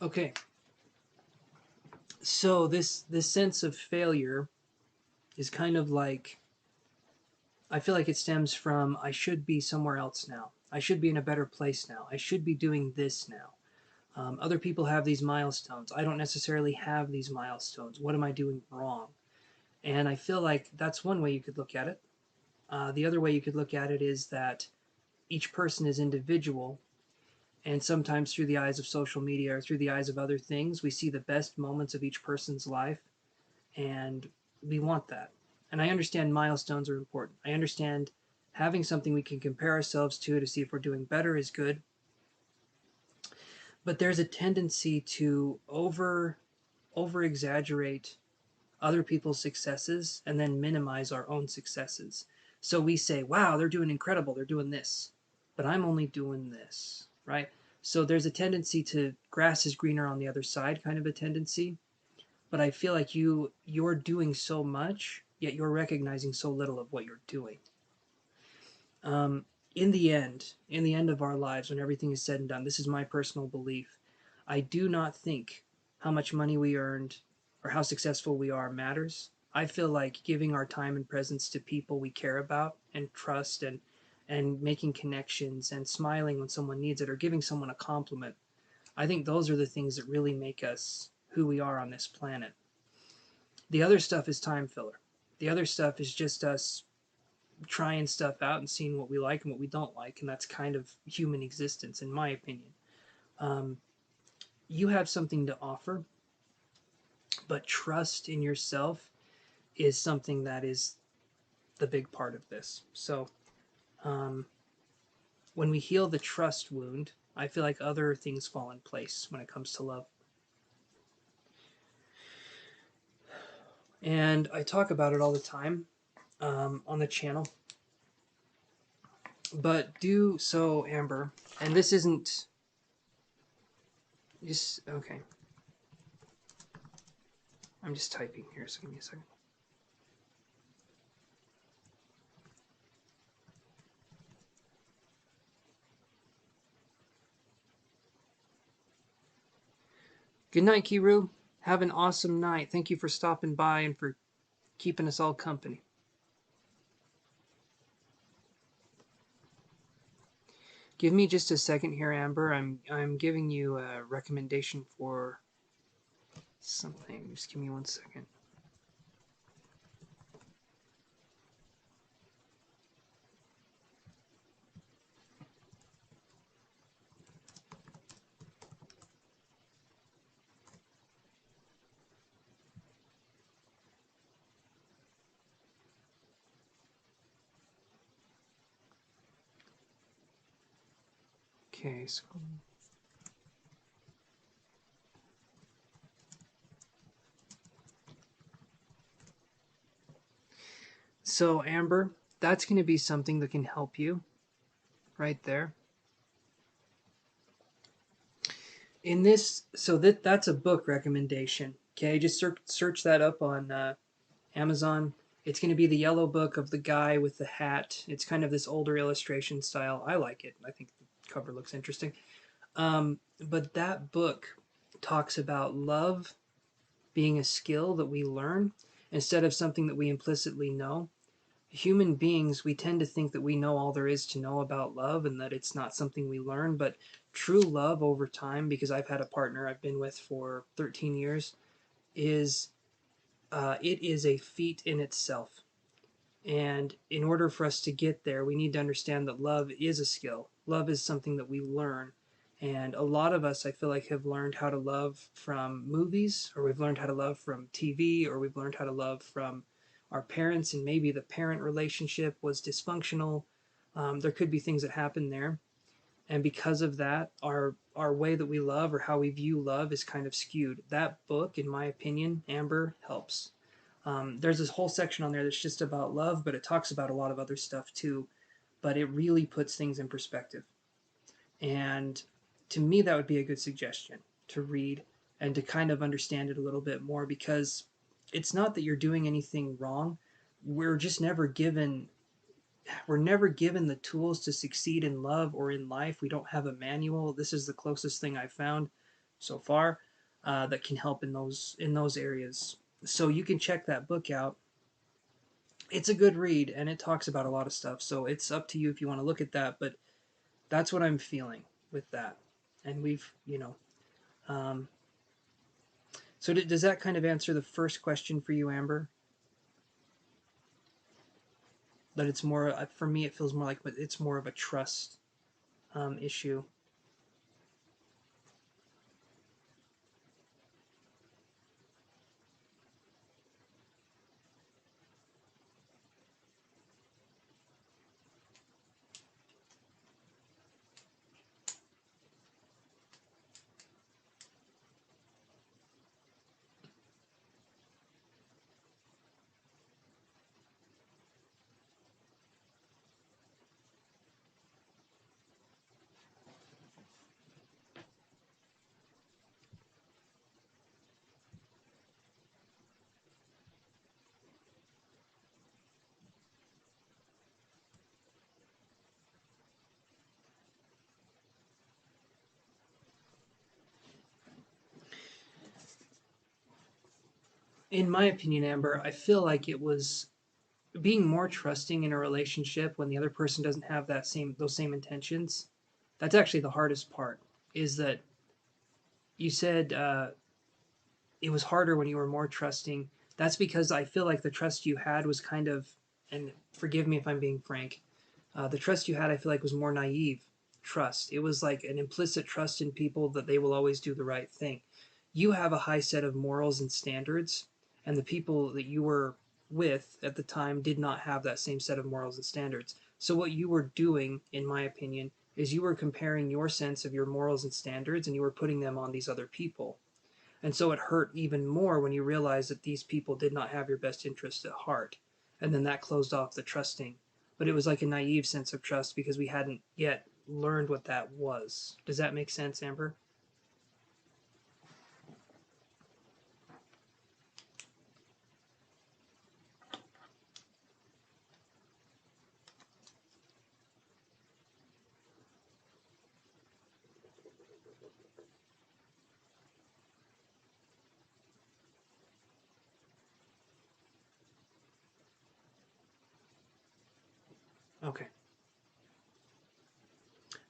Okay. So this sense of failure is kind of like I feel like it stems from I should be somewhere else now. I should be in a better place now. I should be doing this now. Other people have these milestones. I don't necessarily have these milestones. What am I doing wrong? And I feel like that's one way you could look at it. The other way you could look at it is that each person is individual, and sometimes through the eyes of social media or through the eyes of other things, we see the best moments of each person's life, and we want that. And I understand milestones are important. I understand having something we can compare ourselves to see if we're doing better is good. But there's a tendency to over exaggerate other people's successes and then minimize our own successes. So we say, wow, they're doing incredible, they're doing this, but I'm only doing this, right? So there's a tendency to grass is greener on the other side kind of a tendency. But I feel like you're doing so much, yet you're recognizing so little of what you're doing. Um, in the end of our lives, when everything is said and done, this is my personal belief. I do not think how much money we earned, or how successful we are matters. I feel like giving our time and presence to people we care about and trust, and making connections and smiling when someone needs it, or giving someone a compliment, I think those are the things that really make us who we are on this planet. The other stuff is time filler. The other stuff is just us trying stuff out and seeing what we like and what we don't like, and that's kind of human existence, in my opinion. Um, you have something to offer, but trust in yourself is something that is the big part of this. So, um, when we heal the trust wound, I feel like other things fall in place when it comes to love. And I talk about it all the time on the channel. But do so, Amber, and this isn't just okay. I'm just typing here, so give me a second. Good night, Kiru. Have an awesome night. Thank you for stopping by and for keeping us all company. Give me just a second here, Amber. I'm giving you a recommendation for something. Just give me 1 second. Okay, so Amber, that's going to be something that can help you right there. In this, so that's a book recommendation. Okay, just search that up on Amazon. It's going to be the yellow book of the guy with the hat. It's kind of this older illustration style. I like it. I think the cover looks interesting. But that book talks about love being a skill that we learn instead of something that we implicitly know. Human beings, we tend to think that we know all there is to know about love and that it's not something we learn. But true love over time, because I've had a partner I've been with for 13 years, is it is a feat in itself. And in order for us to get there, we need to understand that love is a skill. Love is something that we learn. And a lot of us, I feel like, have learned how to love from movies, or we've learned how to love from TV, or we've learned how to love from our parents, and maybe the parent relationship was dysfunctional. There could be things that happen there. And because of that, our way that we love or how we view love is kind of skewed. That book, in my opinion, Amber, helps. There's this whole section on there that's just about love, but it talks about a lot of other stuff too. But it really puts things in perspective. And to me, that would be a good suggestion to read and to kind of understand it a little bit more, because it's not that you're doing anything wrong. We're just never given the tools to succeed in love or in life. We don't have a manual. This is the closest thing I've found so far that can help in those areas. So you can check that book out. It's a good read and it talks about a lot of stuff. So it's up to you if you want to look at that. But that's what I'm feeling with that. And um, so does that kind of answer the first question for you, Amber? That it's more, for me, it feels more like it's more of a trust issue. In my opinion, Amber, I feel like it was being more trusting in a relationship when the other person doesn't have those same intentions. That's actually the hardest part. Is that you said it was harder when you were more trusting. That's because I feel like the trust you had was kind of, and forgive me if I'm being frank, the trust you had, I feel like, was more naive trust. It was like an implicit trust in people that they will always do the right thing. You have a high set of morals and standards, and the people that you were with at the time did not have that same set of morals and standards. So, what you were doing, in my opinion, is you were comparing your sense of your morals and standards and you were putting them on these other people. And so it hurt even more when you realized that these people did not have your best interest at heart. And then that closed off the trusting. But it was like a naive sense of trust because we hadn't yet learned what that was. Does that make sense, Amber? Okay.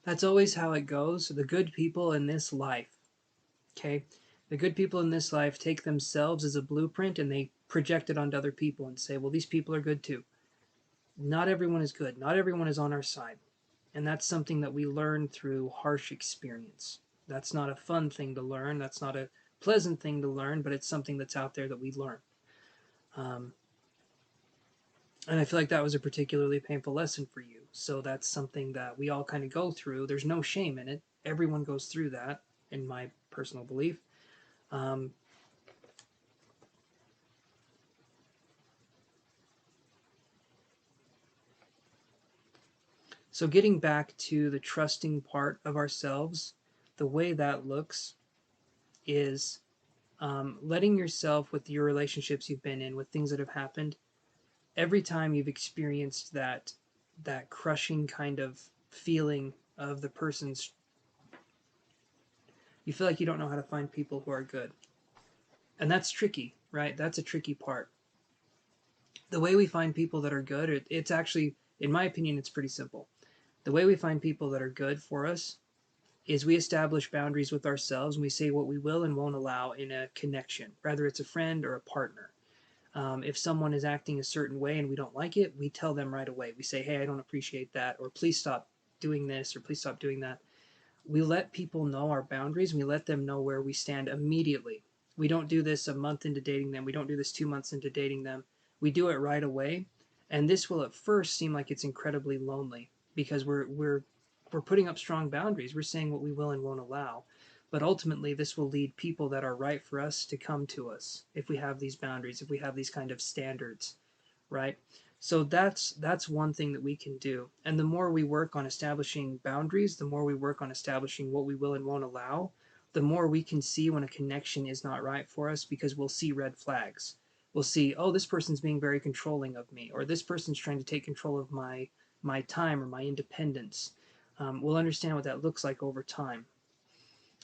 That's always how it goes. The good people in this life, okay? The good people in this life take themselves as a blueprint and they project it onto other people and say, well, these people are good too. Not everyone is good. Not everyone is on our side. And that's something that we learn through harsh experience. That's not a fun thing to learn. That's not a pleasant thing to learn, but it's something that's out there that we learn. Um, and I feel like that was a particularly painful lesson for you. So that's something that we all kind of go through. There's no shame in it. Everyone goes through that, in my personal belief. Um, so getting back to the trusting part of ourselves, the way that looks is letting yourself, with your relationships you've been in, with things that have happened, every time you've experienced that crushing kind of feeling of the person's, you feel like you don't know how to find people who are good. And that's tricky, right? That's a tricky part. The way we find people that are good, it's actually, in my opinion, it's pretty simple. The way we find people that are good for us is we establish boundaries with ourselves and we say what we will and won't allow in a connection, whether it's a friend or a partner. If someone is acting a certain way and we don't like it, we tell them right away. We say, hey, I don't appreciate that, or please stop doing this, or please stop doing that. We let people know our boundaries and we let them know where we stand immediately. We don't do this a month into dating them. We don't do this 2 months into dating them. We do it right away. And this will at first seem like it's incredibly lonely because we're putting up strong boundaries. We're saying what we will and won't allow. But ultimately, this will lead people that are right for us to come to us if we have these boundaries, if we have these kind of standards, right? So that's one thing that we can do. And the more we work on establishing boundaries, the more we work on establishing what we will and won't allow, the more we can see when a connection is not right for us because we'll see red flags. We'll see, oh, this person's being very controlling of me, or this person's trying to take control of my time or my independence. We'll understand what that looks like over time.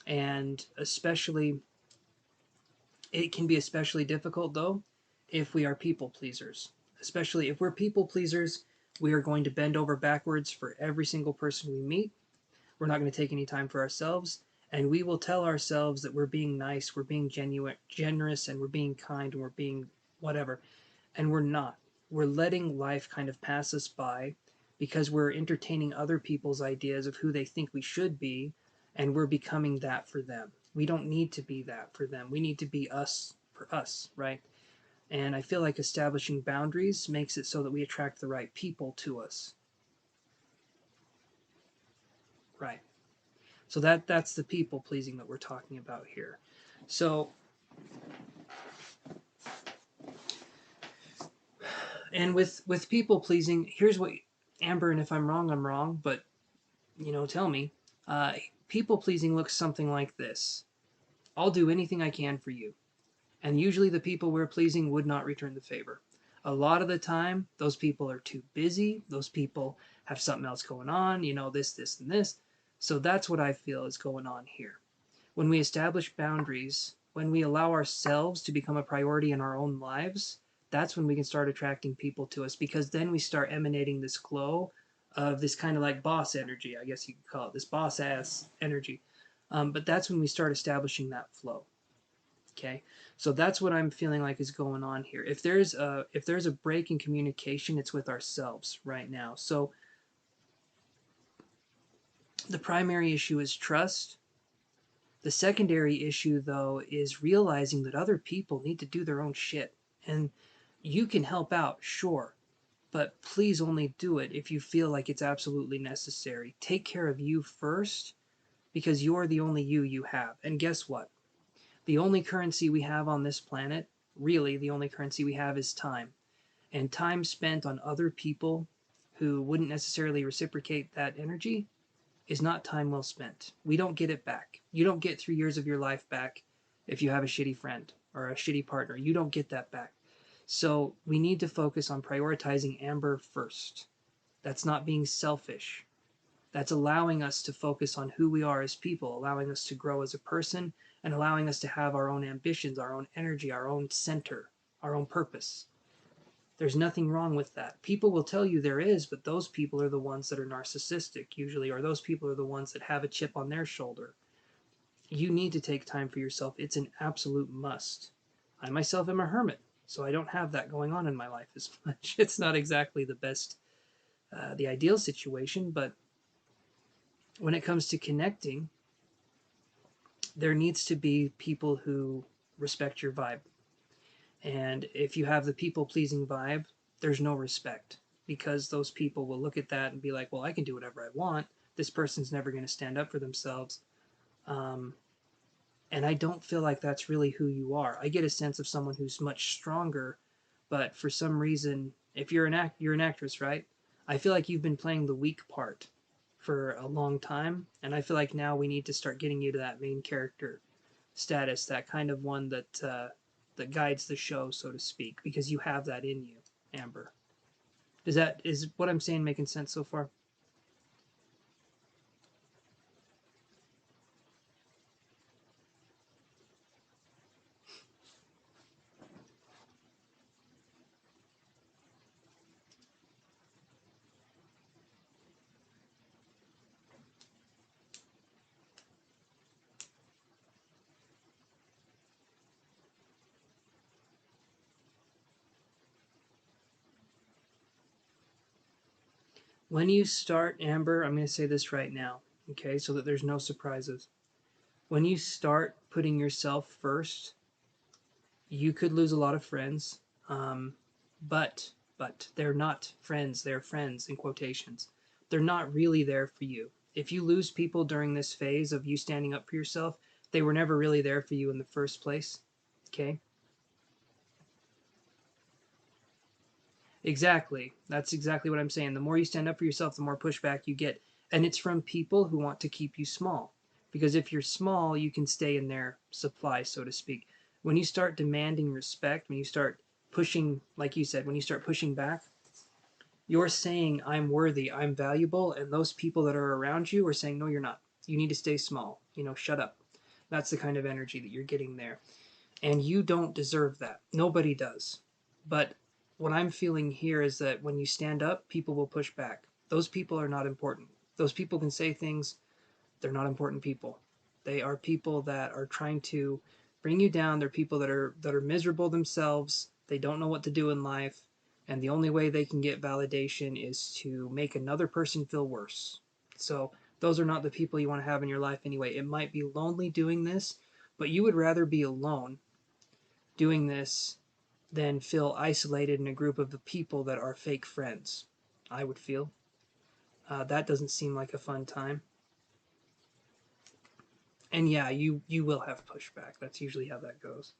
And especially, it can be especially difficult though if we are people pleasers. Especially if we're people pleasers, we are going to bend over backwards for every single person we meet. We're not going to take any time for ourselves. And we will tell ourselves that we're being nice, we're being genuine, generous, and we're being kind, and we're being whatever. And we're not. We're letting life kind of pass us by because we're entertaining other people's ideas of who they think we should be, and we're becoming that for them. We don't need to be that for them. We need to be us for us, right? And I feel like establishing boundaries makes it so that we attract the right people to us. Right. So that's the people pleasing that we're talking about here. So, and with people pleasing, here's what, Amber, and if I'm wrong, I'm wrong, but tell me. Uh, People pleasing looks something like this. I'll do anything I can for you. And usually the people we're pleasing would not return the favor. A lot of the time, those people are too busy. Those people have something else going on, this, and this. So that's what I feel is going on here. When we establish boundaries, when we allow ourselves to become a priority in our own lives, that's when we can start attracting people to us, because then we start emanating this glow of this kind of like boss energy, I guess you could call it, this boss ass energy. But that's when we start establishing that flow. Okay, so that's what I'm feeling like is going on here. If there's a break in communication, it's with ourselves right now. So the primary issue is trust. The secondary issue, though, is realizing that other people need to do their own shit. And you can help out, sure, but please only do it if you feel like it's absolutely necessary. Take care of you first, because you're the only you have. And guess what? The only currency we have on this planet, really, the only currency we have is time. And time spent on other people who wouldn't necessarily reciprocate that energy is not time well spent. We don't get it back. You don't get 3 years of your life back if you have a shitty friend or a shitty partner. You don't get that back. So we need to focus on prioritizing Amber first. That's not being selfish. That's allowing us to focus on who we are as people, allowing us to grow as a person, and allowing us to have our own ambitions, our own energy, our own center, our own purpose. There's nothing wrong with that. People will tell you there is, but those people are the ones that are narcissistic, usually, or those people are the ones that have a chip on their shoulder. You need to take time for yourself. It's an absolute must. I myself am a hermit, so I don't have that going on in my life as much. It's not exactly the best, the ideal situation, but when it comes to connecting, there needs to be people who respect your vibe. And if you have the people pleasing vibe, there's no respect, because those people will look at that and be like, well, I can do whatever I want. This person's never going to stand up for themselves. Um, and I don't feel like that's really who you are. I get a sense of someone who's much stronger, but for some reason, if you're an actress, right? I feel like you've been playing the weak part for a long time, and I feel like now we need to start getting you to that main character status, that kind of one that guides the show, so to speak, because you have that in you, Amber. Is what I'm saying making sense so far? When you start, Amber, I'm going to say this right now, okay, so that there's no surprises. When you start putting yourself first, you could lose a lot of friends, um, but they're not friends. They're friends in quotations. They're not really there for you. If you lose people during this phase of you standing up for yourself, they were never really there for you in the first place. Okay? Exactly. That's exactly what I'm saying. The more you stand up for yourself, the more pushback you get. And it's from people who want to keep you small. Because if you're small, you can stay in their supply, so to speak. When you start demanding respect, when you start pushing, like you said, when you start pushing back, you're saying, I'm worthy, I'm valuable. And those people that are around you are saying, no, you're not. You need to stay small. Shut up. That's the kind of energy that you're getting there. And you don't deserve that. Nobody does. But what I'm feeling here is that when you stand up, people will push back. Those people are not important. Those people can say things, they're not important people. They are people that are trying to bring you down. They're people that are miserable themselves. They don't know what to do in life, and the only way they can get validation is to make another person feel worse. So those are not the people you want to have in your life anyway. It might be lonely doing this, but you would rather be alone doing this than feel isolated in a group of the people that are fake friends. I would feel. That doesn't seem like a fun time. And yeah, you will have pushback. That's usually how that goes.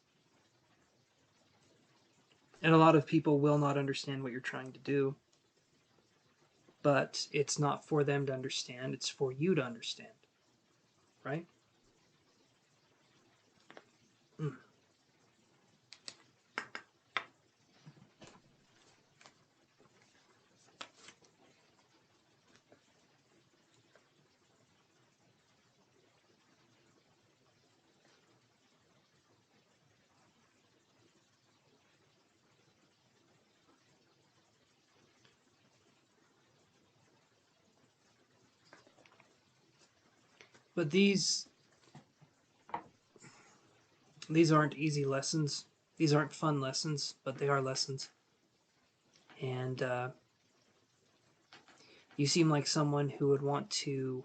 And a lot of people will not understand what you're trying to do, but it's not for them to understand, it's for you to understand, right? Mm. But these aren't easy lessons. These aren't fun lessons, but they are lessons. And you seem like someone who would want to.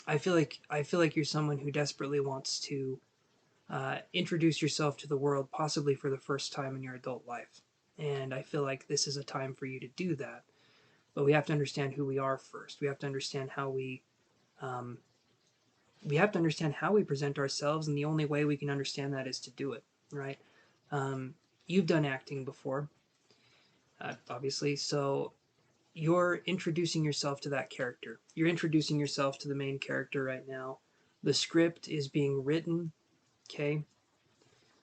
I feel like you're someone who desperately wants to introduce yourself to the world, possibly for the first time in your adult life. And I feel like this is a time for you to do that. But we have to understand who we are first. We have to understand how um, we have to understand how we present ourselves, and the only way we can understand that is to do it, right? You've done acting before, obviously, so you're introducing yourself to that character. You're introducing yourself to the main character right now. The script is being written, okay?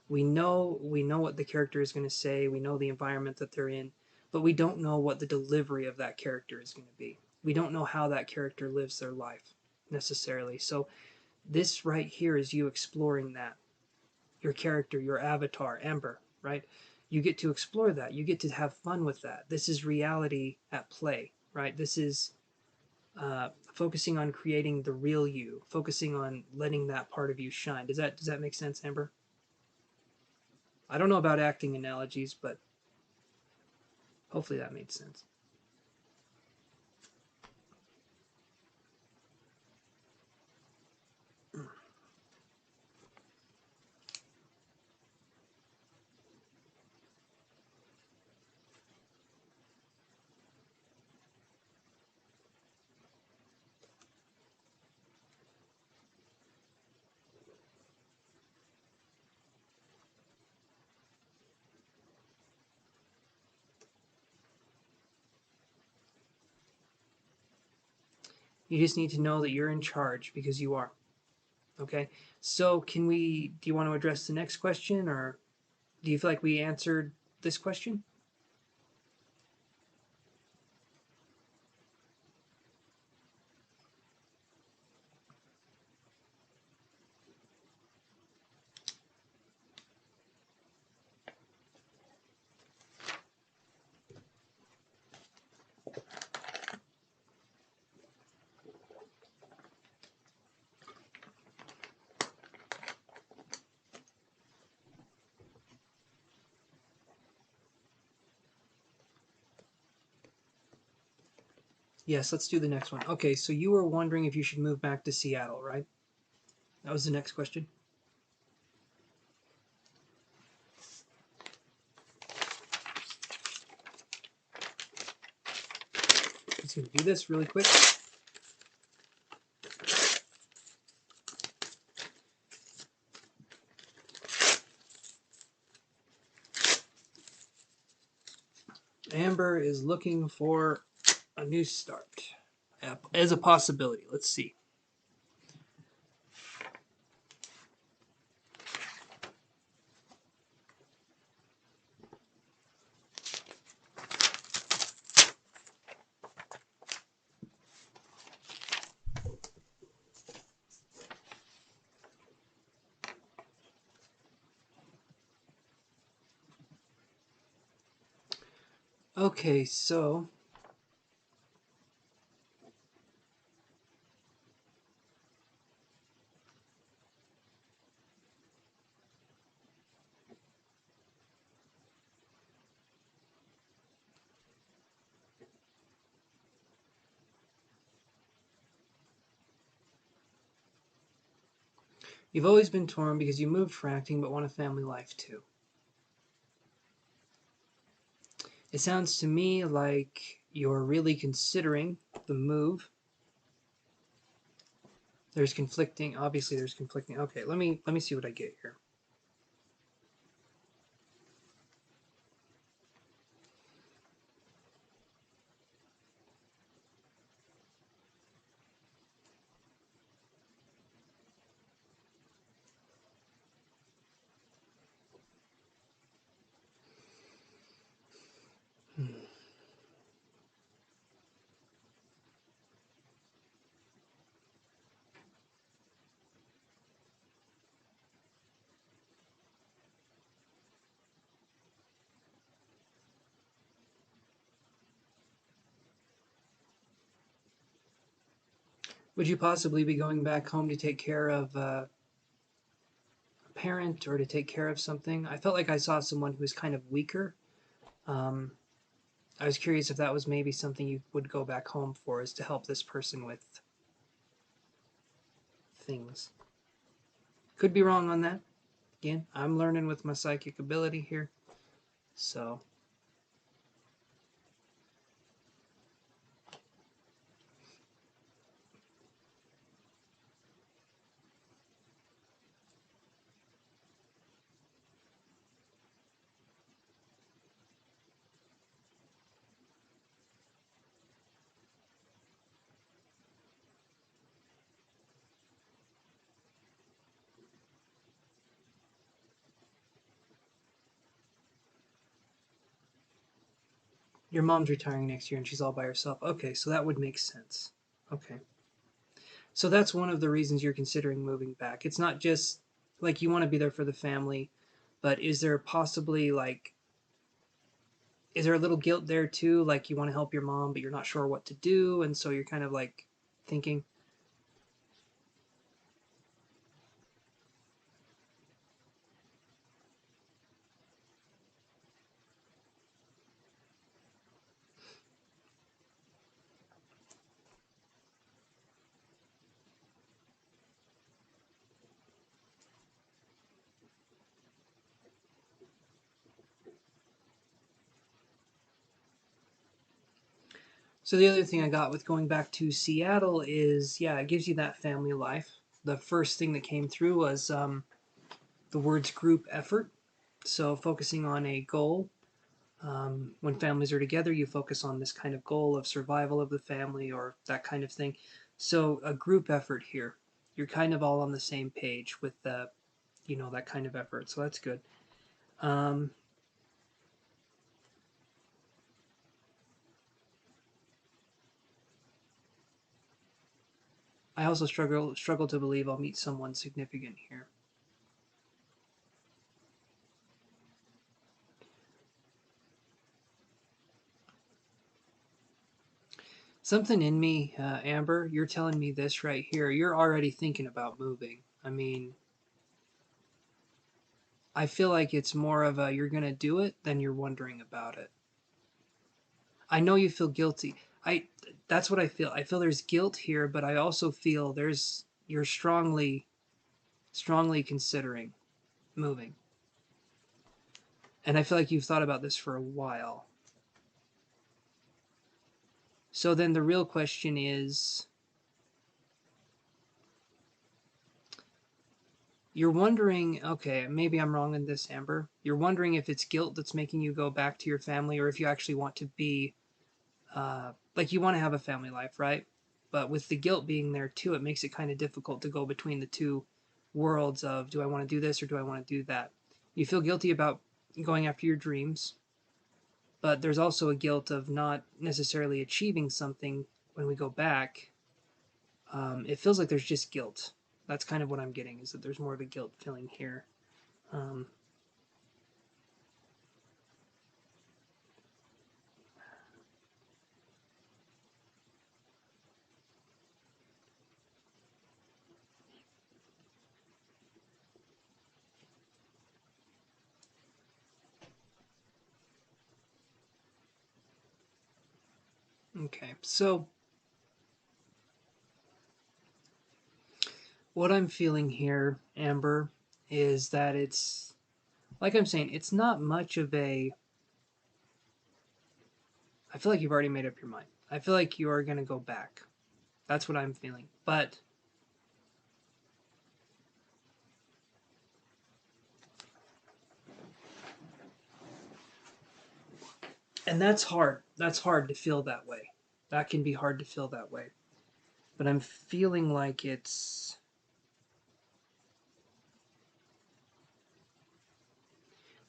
We know what the character is going to say. We know the environment that they're in, but we don't know what the delivery of that character is going to be. We don't know how that character lives their life necessarily. So this right here is you exploring that. Your character, your avatar, Amber, right? You get to explore that. You get to have fun with that. This is reality at play, right? This is focusing on creating the real you, focusing on letting that part of you shine. Does that make sense, Amber? I don't know about acting analogies, but hopefully that made sense. You just need to know that you're in charge because you are. Okay? So, do you want to address the next question, or do you feel like we answered this question? Yes, let's do the next one. Okay, so you were wondering if you should move back to Seattle, right? That was the next question. Just going to do this really quick. Amber is looking for a new start as a possibility. Let's see. Okay, so you've always been torn because you moved for acting but want a family life too. It sounds to me like you're really considering the move. Obviously there's conflicting. Okay, let me see what I get here. Hmm. Would you possibly be going back home to take care of a parent or to take care of something? I felt like I saw someone who was kind of weaker. Um, I was curious if that was maybe something you would go back home for, is to help this person with things. Could be wrong on that. Again, I'm learning with my psychic ability here. So, your mom's retiring next year and she's all by herself. Okay, so that would make sense. Okay. So that's one of the reasons you're considering moving back. It's not just like you want to be there for the family, but is there possibly like, is there a little guilt there too? Like you want to help your mom, but you're not sure what to do, and so you're kind of like thinking. So the other thing I got with going back to Seattle is, yeah, it gives you that family life. The first thing that came through was the words group effort. So focusing on a goal. When families are together, you focus on this kind of goal of survival of the family or that kind of thing. So a group effort here. You're kind of all on the same page with the, that kind of effort. So that's good. Um, I also struggle to believe I'll meet someone significant here. Something in me, Amber, you're telling me this right here. You're already thinking about moving. I mean, I feel like it's more of a you're gonna do it than you're wondering about it. I know you feel guilty. I That's what I feel. I feel there's guilt here, but I also feel you're strongly considering moving. And I feel like you've thought about this for a while. So then the real question is, you're wondering, okay, maybe I'm wrong in this, Amber. You're wondering if it's guilt that's making you go back to your family, or if you actually want to be, like, you want to have a family life, right? But with the guilt being there too, it makes it kind of difficult to go between the two worlds of, do I want to do this or do I want to do that? You feel guilty about going after your dreams, but there's also a guilt of not necessarily achieving something when we go back. It feels like there's just guilt. That's kind of what I'm getting, is that there's more of a guilt feeling here. Um, okay, so what I'm feeling here, Amber, is that it's, like I'm saying, it's not much of a. I feel like you've already made up your mind. I feel like you are going to go back. That's what I'm feeling. But, and that's hard. That's hard to feel that way. That can be hard to feel that way. But I'm feeling like it's.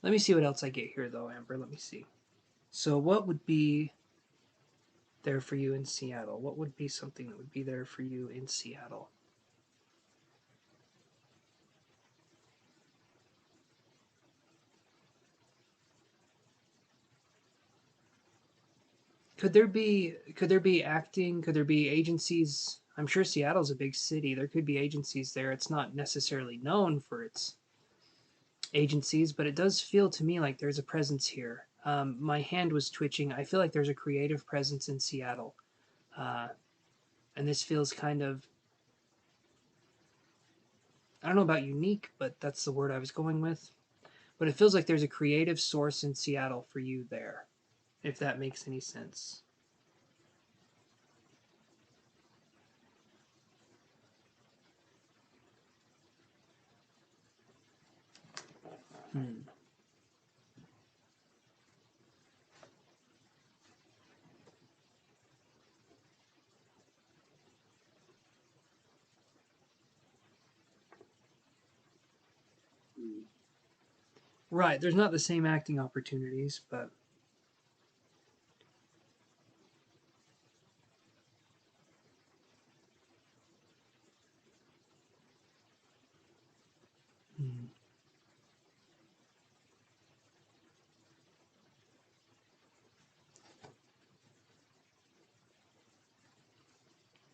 Let me see what else I get here, though, Amber. Let me see. So, what would be there for you in Seattle? What would be something that would be there for you in Seattle? Could there be acting? Could there be agencies? I'm sure Seattle's a big city. There could be agencies there. It's not necessarily known for its agencies, but it does feel to me like there's a presence here. My hand was twitching. I feel like there's a creative presence in Seattle. And this feels kind of, I don't know about unique, but that's the word I was going with. But it feels like there's a creative source in Seattle for you there, if that makes any sense. Hmm. Right, there's not the same acting opportunities, but hmm.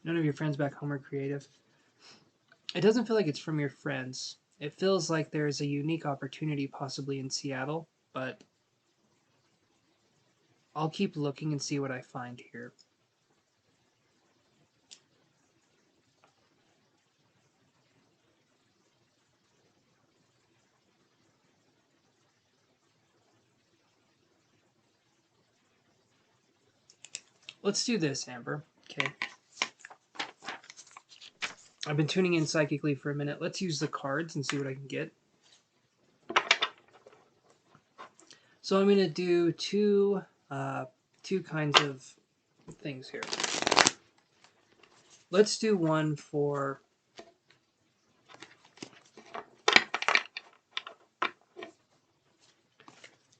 None of your friends back home are creative. It doesn't feel like it's from your friends. It feels like there's a unique opportunity possibly in Seattle, but I'll keep looking and see what I find here. Let's do this, Amber. Okay. I've been tuning in psychically for a minute. Let's use the cards and see what I can get. So I'm going to do two kinds of things here. Let's do one for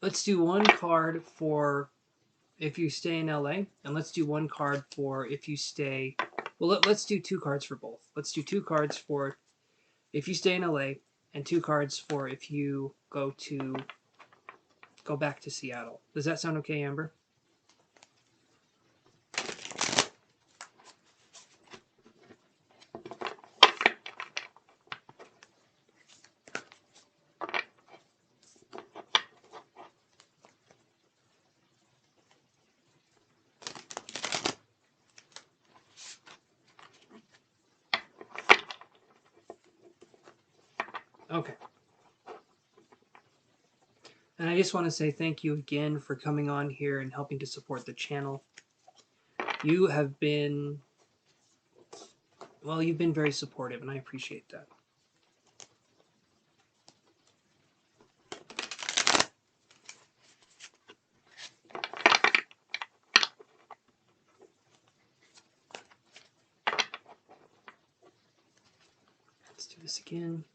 let's do one card for if you stay in LA, and let's do one card for if you stay. Well, let's do two cards for both. Let's do two cards for if you stay in LA, and two cards for if you go back to Seattle. Does that sound okay, Amber? Okay. And I just want to say thank you again for coming on here and helping to support the channel. You have been, well, you've been very supportive, and I appreciate that. Let's do this again.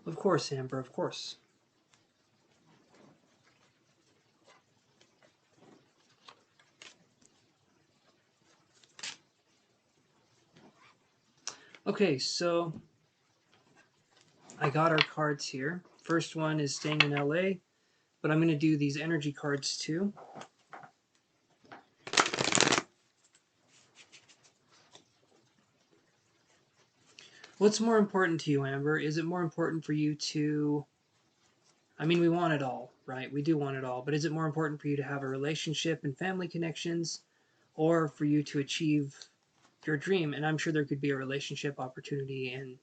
Of course, Amber, of course. Okay, so I got our cards here. First one is staying in LA, but I'm going to do these energy cards too. What's more important to you, Amber? Is it more important for you to... I mean, we want it all, right? We do want it all, but is it more important for you to have a relationship and family connections, or for you to achieve your dream? And I'm sure there could be a relationship opportunity in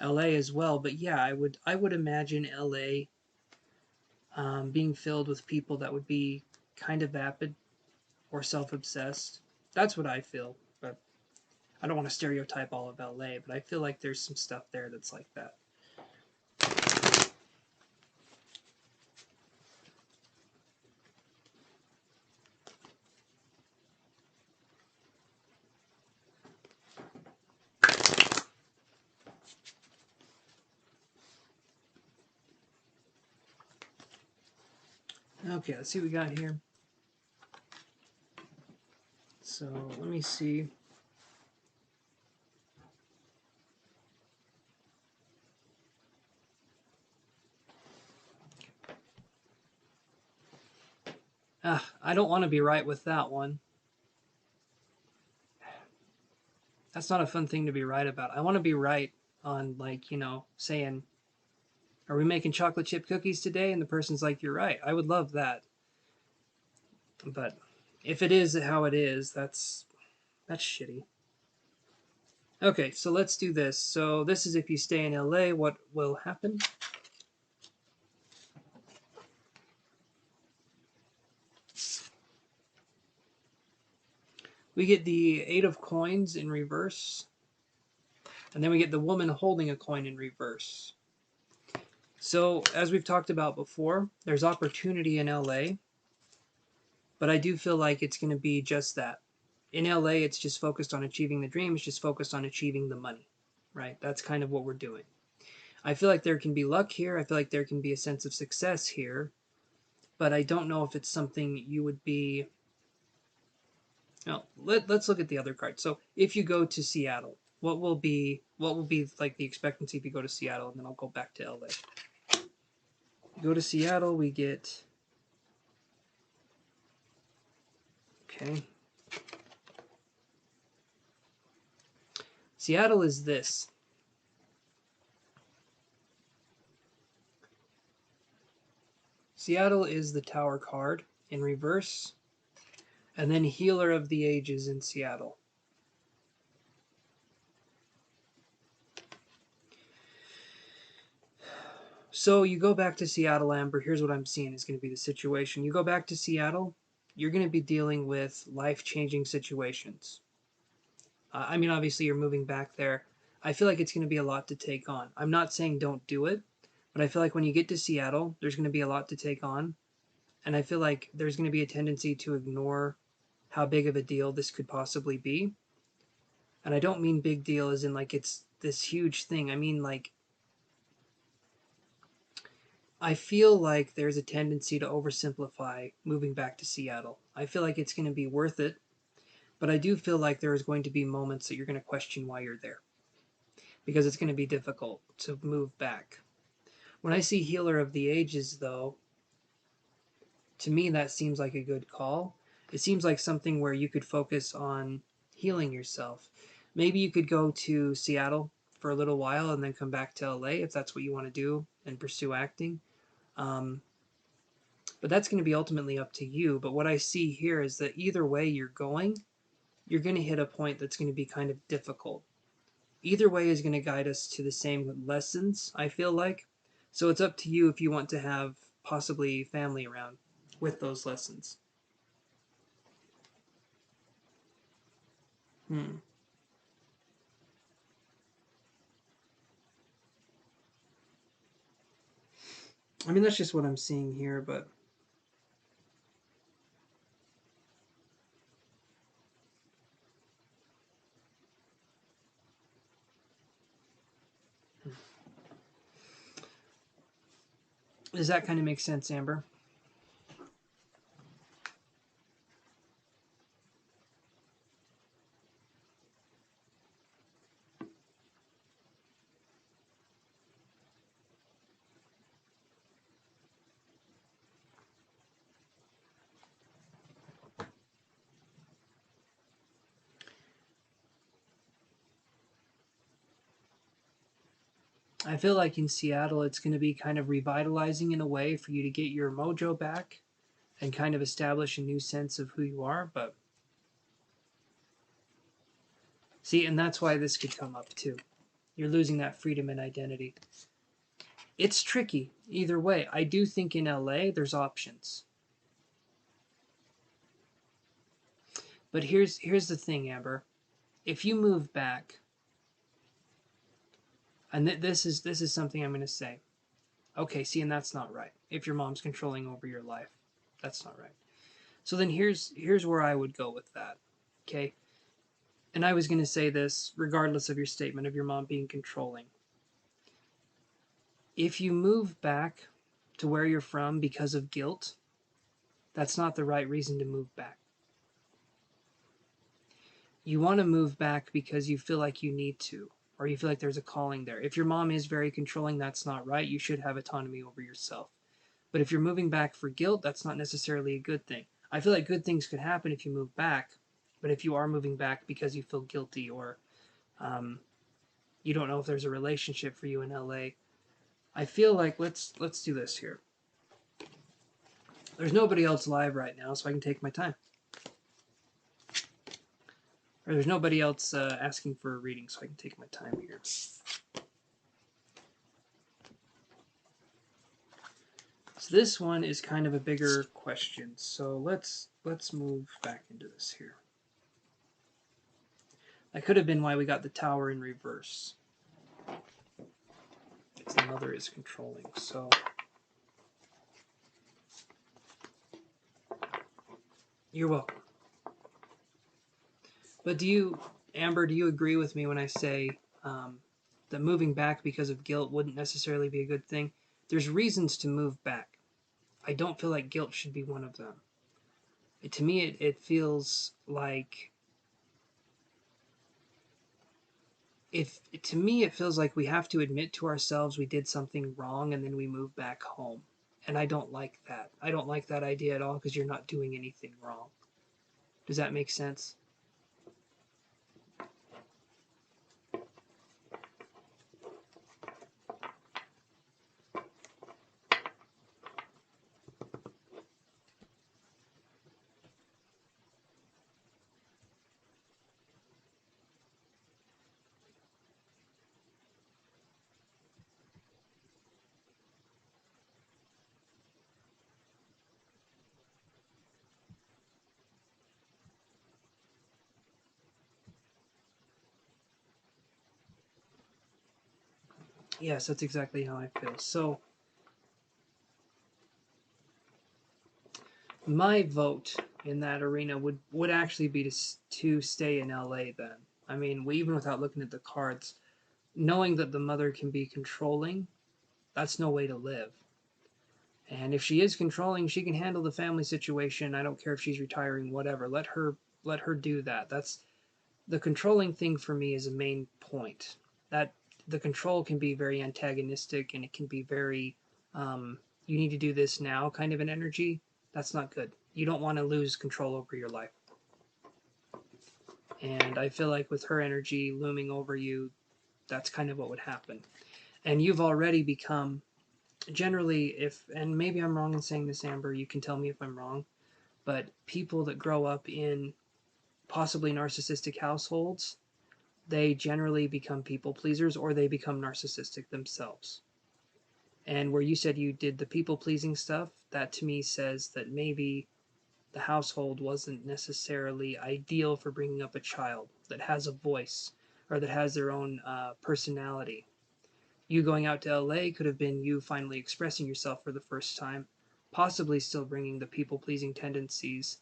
LA as well, but yeah, I would imagine LA being filled with people that would be kind of vapid or self-obsessed. That's what I feel, but I don't want to stereotype all of LA, but I feel like there's some stuff there that's like that. Okay, let's see what we got here. So let me see. I don't want to be right with that one. That's not a fun thing to be right about. I want to be right on, like, saying, are we making chocolate chip cookies today? And the person's like, you're right. I would love that. But if it is how it is, that's shitty. Okay, so let's do this. So this is if you stay in LA, what will happen? We get the 8 of coins in reverse, and then we get the woman holding a coin in reverse. So as we've talked about before, there's opportunity in LA, but I do feel like it's going to be just that. In LA, it's just focused on achieving the dream. It's just focused on achieving the money, right? That's kind of what we're doing. I feel like there can be luck here. I feel like there can be a sense of success here, but I don't know if it's something you would be. Now, let's look at the other card. So if you go to Seattle, what will be like the expectancy if you go to Seattle, and then I'll go back to LA. Go to Seattle, we get, okay. Seattle is this. Seattle is the Tower card in reverse, and then Healer of the Ages in Seattle. So you go back to Seattle, Amber. Here's what I'm seeing is going to be the situation. You go back to Seattle, you're going to be dealing with life-changing situations. I mean, obviously, you're moving back there. I feel like it's going to be a lot to take on. I'm not saying don't do it, but I feel like when you get to Seattle, there's going to be a lot to take on. And I feel like there's going to be a tendency to ignore how big of a deal this could possibly be. And I don't mean big deal as in like it's this huge thing. I mean, like, I feel like there's a tendency to oversimplify moving back to Seattle. I feel like it's going to be worth it, but I do feel like there is going to be moments that you're going to question why you're there because it's going to be difficult to move back. When I see Healer of the Ages, though, to me that seems like a good call. It seems like something where you could focus on healing yourself. Maybe you could go to Seattle for a little while and then come back to LA if that's what you want to do and pursue acting. Um, but that's going to be ultimately up to you. But what I see here is that either way you're going, you're going to hit a point that's going to be kind of difficult. Either way is going to guide us to the same lessons, I feel like. So it's up to you if you want to have possibly family around with those lessons. Hmm. I mean, that's just what I'm seeing here, but does that kind of make sense, Amber? I feel like in Seattle, it's going to be kind of revitalizing in a way for you to get your mojo back and kind of establish a new sense of who you are. But see, and that's why this could come up too. You're losing that freedom and identity. It's tricky either way. I do think in LA there's options. But here's the thing, Amber. If you move back, and this is something I'm going to say. Okay, see, and that's not right. If your mom's controlling over your life, that's not right. So then here's where I would go with that. Okay? And I was going to say this regardless of your statement of your mom being controlling. If you move back to where you're from because of guilt, That's not the right reason to move back. You want to move back because you feel like you need to, or you feel like there's a calling there. If your mom is very controlling, that's not right. You should have autonomy over yourself. But if you're moving back for guilt, that's not necessarily a good thing. I feel like good things could happen if you move back, but if you are moving back because you feel guilty or you don't know if there's a relationship for you in LA, I feel like let's do this here. There's nobody else live right now, so I can take my time. Or there's nobody else asking for a reading, so I can take my time here. So this one is kind of a bigger question. So let's move back into this here. That could have been why we got the Tower in reverse. Because the mother is controlling. So you're welcome. But Amber, do you agree with me when I say that moving back because of guilt wouldn't necessarily be a good thing? There's reasons to move back. I don't feel like guilt should be one of them. To me, it feels like it feels like we have to admit to ourselves we did something wrong and then we move back home. And I don't like that. I don't like that idea at all because you're not doing anything wrong. Does that make sense? Yes, that's exactly how I feel. So my vote in that arena would actually be to stay in LA then. I mean, even without looking at the cards, knowing that the mother can be controlling, that's no way to live. And if she is controlling, she can handle the family situation. I don't care if she's retiring, whatever. Let her do that. That's the controlling thing for me is a main point. That the control can be very antagonistic and it can be very you need to do this now kind of an energy. That's not good. You don't want to lose control over your life. And I feel like with her energy looming over you, that's kind of what would happen. And you've already become generally, if, and maybe I'm wrong in saying this, Amber, you can tell me if I'm wrong, but people that grow up in possibly narcissistic households, they generally become people pleasers or they become narcissistic themselves. And where you said you did the people pleasing stuff, that to me says that maybe the household wasn't necessarily ideal for bringing up a child that has a voice or that has their own personality. You going out to LA could have been you finally expressing yourself for the first time, possibly still bringing the people pleasing tendencies,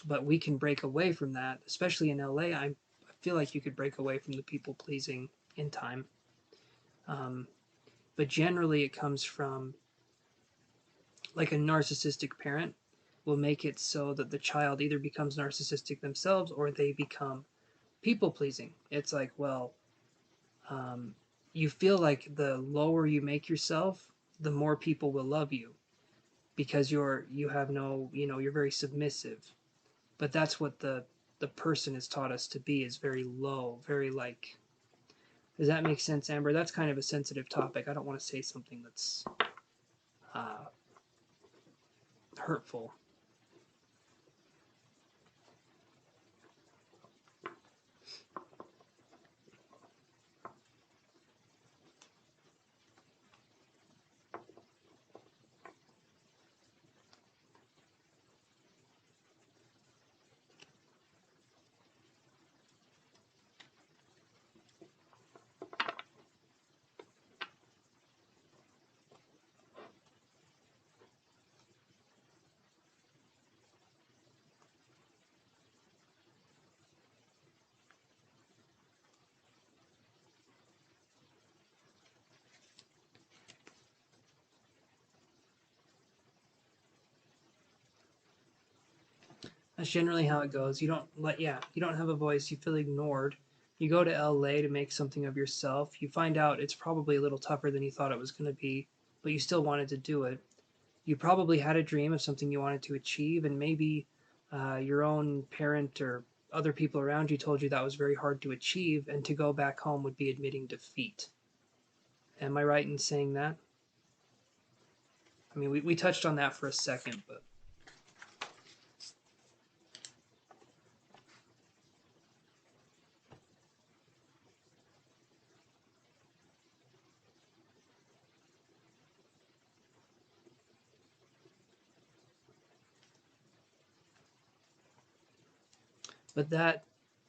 but we can break away from that, especially in LA. I feel like you could break away from the people pleasing in time. But generally, it comes from like a narcissistic parent will make it so that the child either becomes narcissistic themselves or they become people pleasing. It's like, well, you feel like the lower you make yourself, the more people will love you because you have no, you're very submissive. But that's what the person has taught us to be, is very low, very like. Does that make sense, Amber? That's kind of a sensitive topic. I don't want to say something that's uh, hurtful. That's generally how it goes. You don't have a voice. You feel ignored. You go to LA to make something of yourself. You find out it's probably a little tougher than you thought it was going to be, but you still wanted to do it. You probably had a dream of something you wanted to achieve, and maybe your own parent or other people around you told you that was very hard to achieve, and to go back home would be admitting defeat. Am I right in saying that? I mean, we touched on that for a second, but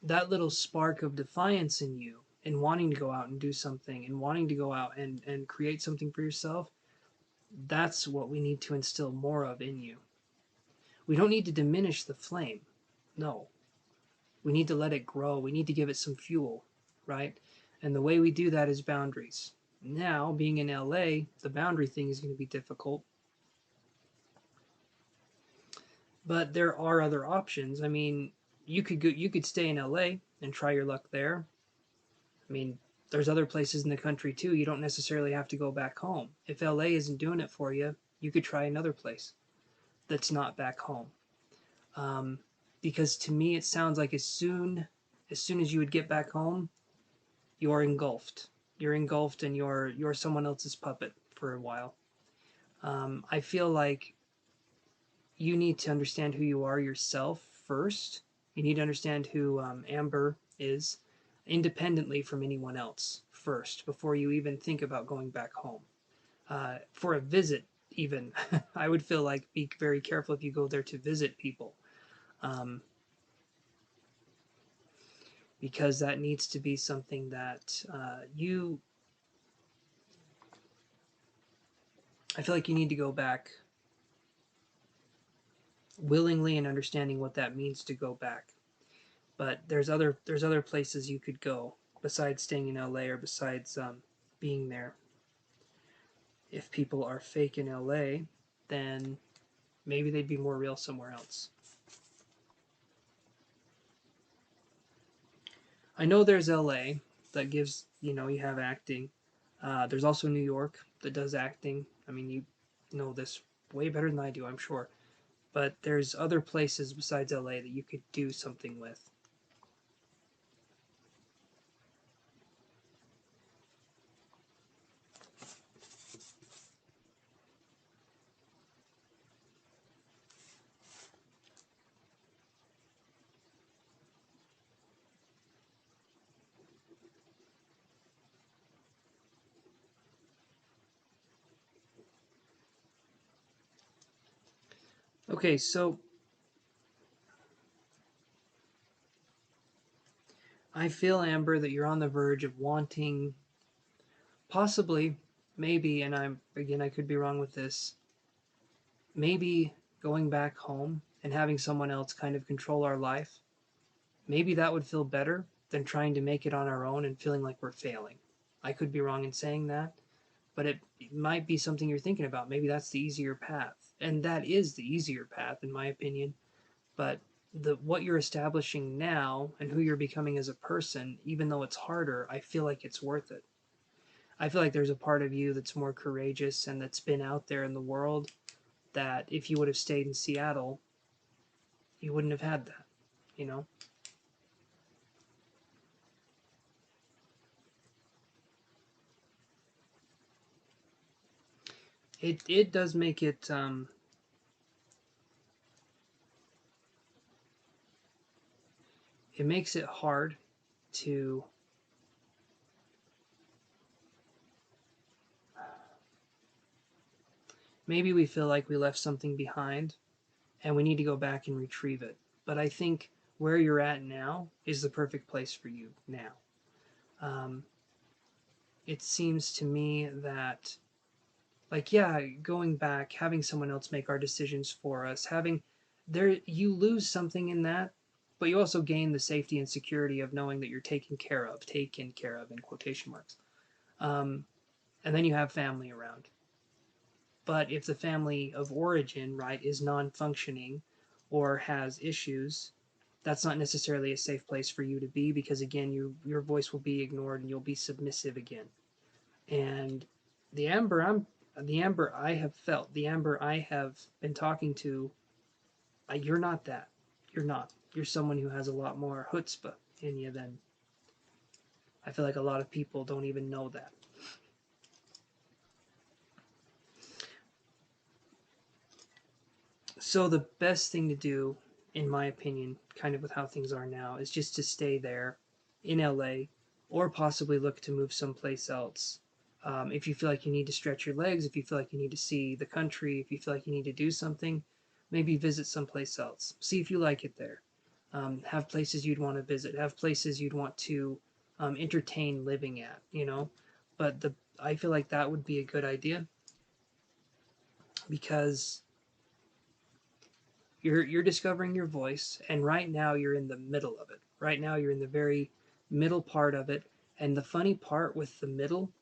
that little spark of defiance in you and wanting to go out and do something and wanting to go out and create something for yourself, that's what we need to instill more of in you. We don't need to diminish the flame. No. We need to let it grow. We need to give it some fuel, right? And the way we do that is boundaries. Now, being in LA, the boundary thing is going to be difficult, but there are other options. I mean, you could stay in LA and try your luck there. I mean, there's other places in the country too. You don't necessarily have to go back home. If LA isn't doing it for you, you could try another place that's not back home. Um, because to me, it sounds like as soon as you would get back home, you're engulfed. You're engulfed, and you're someone else's puppet for a while. I feel like you need to understand who you are yourself first. You need to understand who Amber is, independently from anyone else first, before you even think about going back home. For a visit, even, I would feel like be very careful if you go there to visit people, um, because that needs to be something that you. I feel like you need to go back willingly and understanding what that means to go back. But there's other places you could go besides staying in LA, or besides being there. If people are fake in LA, then maybe they'd be more real somewhere else. I know there's LA that gives, you have acting. There's also New York that does acting. I mean, you know this way better than I do, I'm sure. But there's other places besides LA that you could do something with. Okay, so I feel, Amber, that you're on the verge of wanting, possibly, maybe, and I could be wrong with this, maybe going back home and having someone else kind of control our life. Maybe that would feel better than trying to make it on our own and feeling like we're failing. I could be wrong in saying that, but it might be something you're thinking about. Maybe that's the easier path. And that is the easier path, in my opinion. But what you're establishing now and who you're becoming as a person, even though it's harder, I feel like it's worth it. I feel like there's a part of you that's more courageous and that's been out there in the world, that if you would have stayed in Seattle, you wouldn't have had that, you know? It does make it makes it hard to, maybe we feel like we left something behind and we need to go back and retrieve it. But I think where you're at now is the perfect place for you now. Um, it seems to me that, like, yeah, going back, having someone else make our decisions for us, having there, you lose something in that, but you also gain the safety and security of knowing that you're taken care of in quotation marks. Um, and then you have family around. But if the family of origin, right, is non functioning, or has issues, that's not necessarily a safe place for you to be, because again, your voice will be ignored and you'll be submissive again. And the Amber the Amber I have felt, the Amber I have been talking to, you're not that. You're not. You're someone who has a lot more chutzpah in you than I feel like a lot of people don't even know that. So the best thing to do, in my opinion, kind of with how things are now, is just to stay there in LA, or possibly look to move someplace else. If you feel like you need to stretch your legs, if you feel like you need to see the country, if you feel like you need to do something, maybe visit someplace else. See if you like it there. Have places you'd want to visit. Have places you'd want to entertain living at. But I feel like that would be a good idea, because you're discovering your voice, and right now you're in the middle of it. Right now you're in the very middle part of it, and the funny part with the middle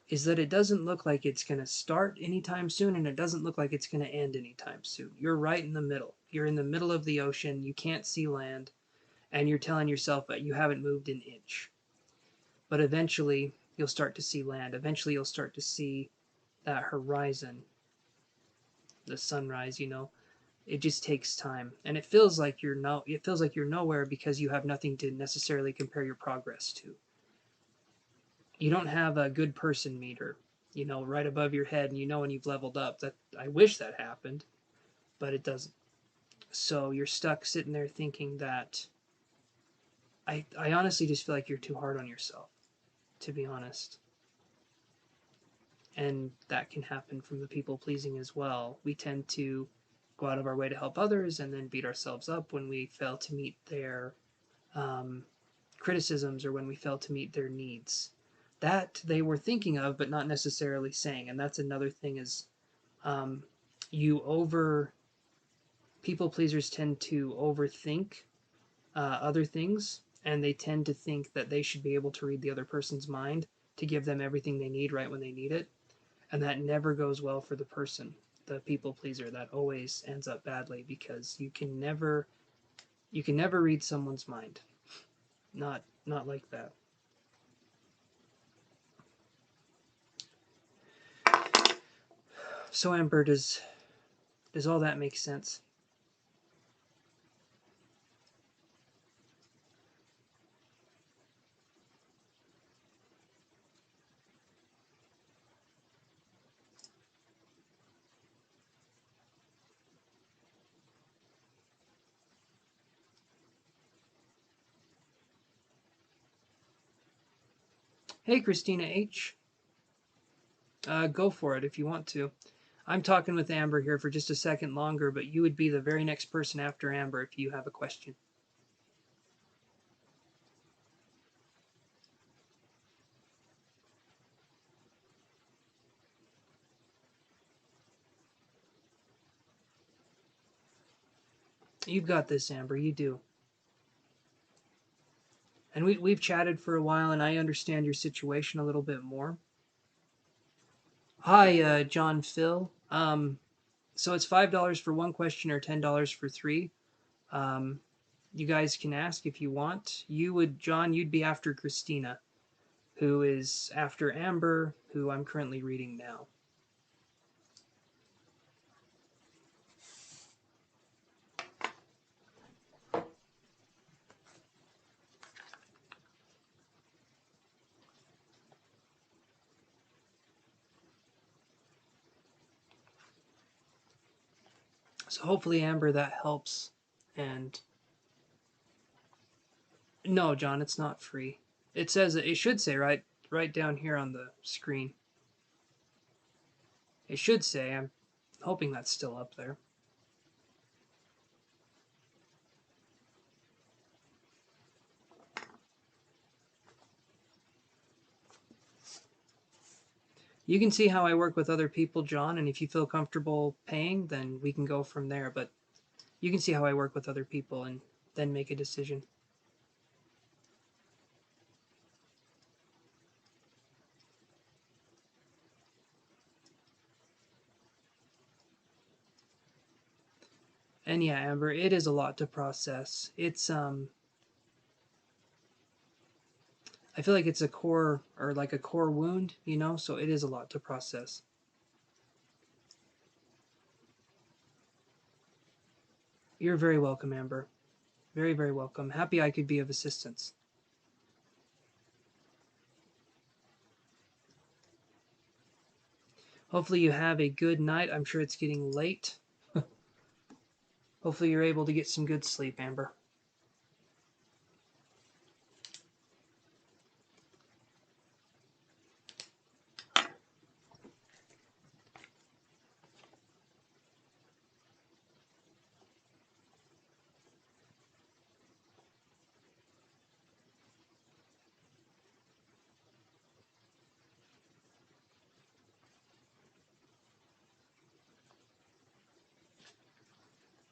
is that it doesn't look like it's going to start anytime soon, and it doesn't look like it's going to end anytime soon. You're right in the middle. You're in the middle of the ocean. You can't see land, and you're telling yourself that you haven't moved an inch. But eventually you'll start to see land. Eventually you'll start to see that horizon, the sunrise. It just takes time, and it feels like you're nowhere, because you have nothing to necessarily compare your progress to. You don't have a good person meter, right above your head, and when you've leveled up. That I wish that happened, but it doesn't. So you're stuck sitting there thinking that I honestly just feel like you're too hard on yourself, to be honest. And that can happen from the people pleasing as well. We tend to go out of our way to help others and then beat ourselves up when we fail to meet their um, criticisms, or when we fail to meet their needs that they were thinking of but not necessarily saying. And that's another thing, is um, you over people pleasers tend to overthink other things, and they tend to think that they should be able to read the other person's mind to give them everything they need right when they need it. And that never goes well for the person, the people pleaser. That always ends up badly, because you can never read someone's mind. Not like that. So Amber, does all that make sense? Hey, Christina H. Go for it if you want to. I'm talking with Amber here for just a second longer, but you would be the very next person after Amber if you have a question. You've got this, Amber. You do. And we've chatted for a while, and I understand your situation a little bit more. Hi, John Phil. So it's $5 for one question, or $10 for three. Um, you guys can ask if you want. John, you'd be after Christina, who is after Amber, who I'm currently reading now. So hopefully, Amber, that helps. And no, John, it's not free. It should say right down here on the screen. It should say. I'm hoping that's still up there. You can see how I work with other people, John, and if you feel comfortable paying, then we can go from there. But you can see how I work with other people and then make a decision. And yeah, Amber, it is a lot to process. It's I feel like it's a core or like a core wound, you know, so it is a lot to process. You're very welcome, Amber. Very, very welcome. Happy I could be of assistance. Hopefully you have a good night. I'm sure it's getting late. Hopefully you're able to get some good sleep, Amber.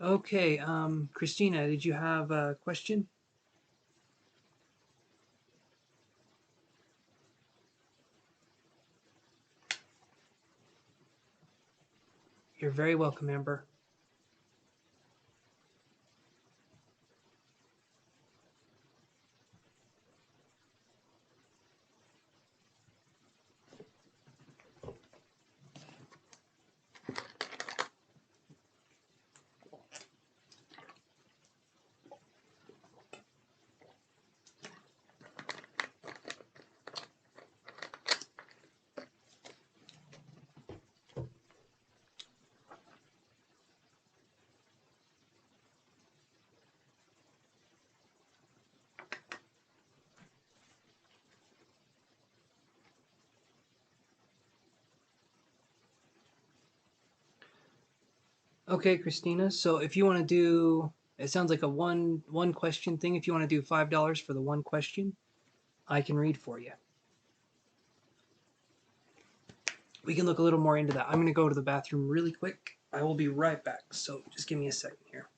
Okay, Christina, did you have a question? You're very welcome, Amber. Okay, Christina. So if you want to do, it sounds like a one question thing. If you want to do $5 for the one question, I can read for you. We can look a little more into that. I'm going to go to the bathroom really quick. I will be right back. So just give me a second here.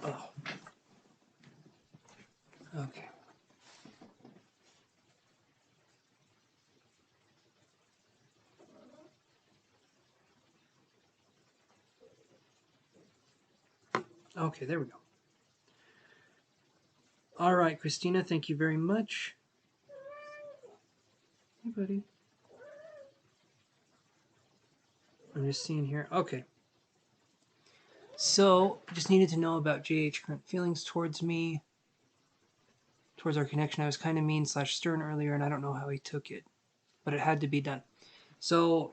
Oh, okay. Okay, there we go. All right, Christina, thank you very much. Hey, buddy. I'm just seeing here. Okay. So, just needed to know about JH current feelings towards me, towards our connection. I was kind of mean slash stern earlier, and I don't know how he took it, but it had to be done. So,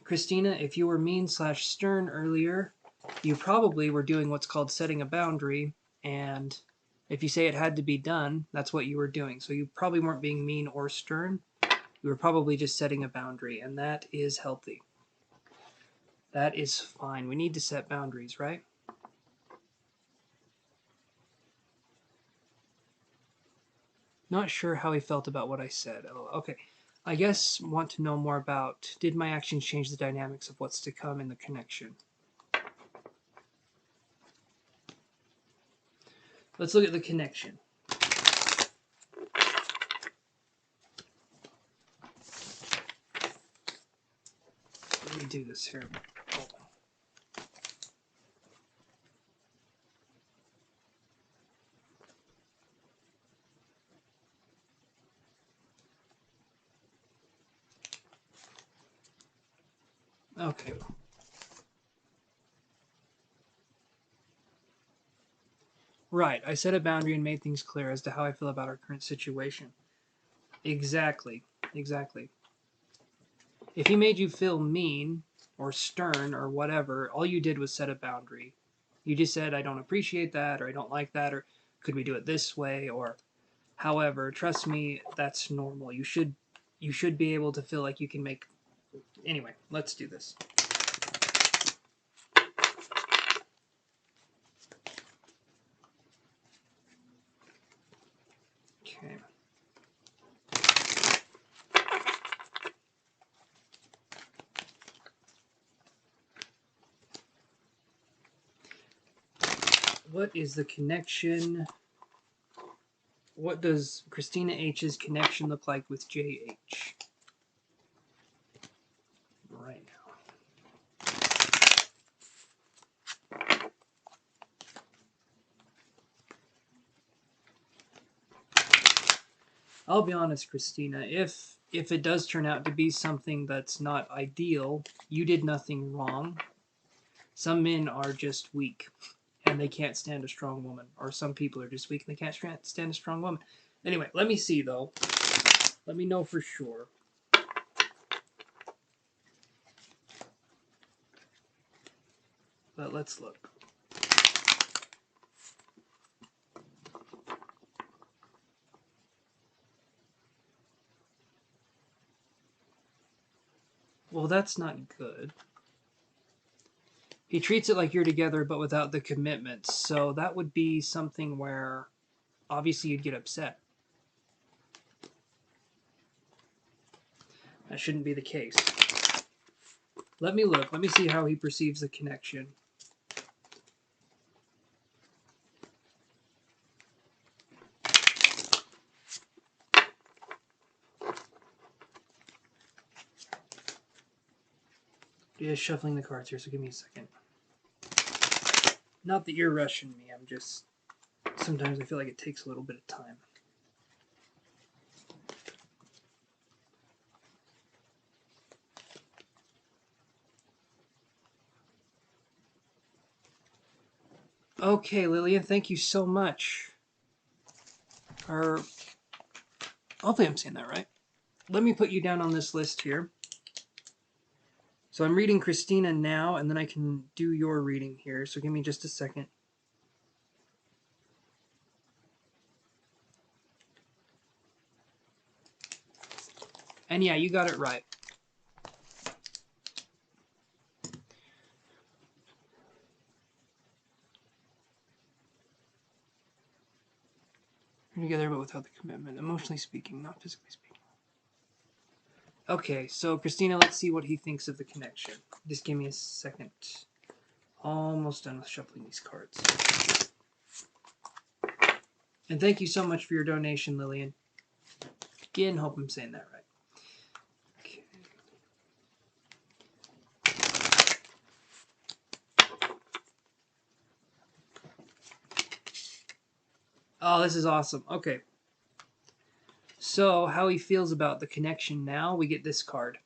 Christina, if you were mean slash stern earlier, you probably were doing what's called setting a boundary, and if you say it had to be done, that's what you were doing. So you probably weren't being mean or stern. You were probably just setting a boundary, and that is healthy. That is fine. We need to set boundaries, right? Not sure how he felt about what I said. Oh, okay. I guess want to know more about, did my actions change the dynamics of what's to come in the connection? Let's look at the connection. Let me do this here. Okay. Right. I set a boundary and made things clear as to how I feel about our current situation. Exactly. Exactly. If he made you feel mean or stern or whatever, all you did was set a boundary. You just said, I don't appreciate that, or I don't like that, or could we do it this way, or however. Trust me, that's normal. You should be able to feel like you can make. Anyway, let's do this. Okay. What is the connection? What does Christina H's connection look like with JH? Right now. I'll be honest, Christina, if it does turn out to be something that's not ideal, you did nothing wrong. Some men are just weak and they can't stand a strong woman, or some people are just weak and they can't stand a strong woman. Anyway, let me see though. Let me know for sure. But let's look. Well, that's not good. He treats it like you're together, but without the commitment. So that would be something where obviously you'd get upset. That shouldn't be the case. Let me look. Let me see how he perceives the connection. Just shuffling the cards here, so give me a second. Not that you're rushing me, I'm just... Sometimes I feel like it takes a little bit of time. Okay, Lillian, thank you so much. Hopefully I'm saying that right. Let me put you down on this list here. So I'm reading Christina now, and then I can do your reading here. So give me just a second. And yeah, you got it right. You're together, but without the commitment. Emotionally speaking, not physically speaking. Okay, so Christina, let's see what he thinks of the connection. Just give me a second. Almost done with shuffling these cards. And thank you so much for your donation, Lillian. Again, hope I'm saying that right. Okay. Oh, this is awesome. Okay. So, how he feels about the connection now, we get this card.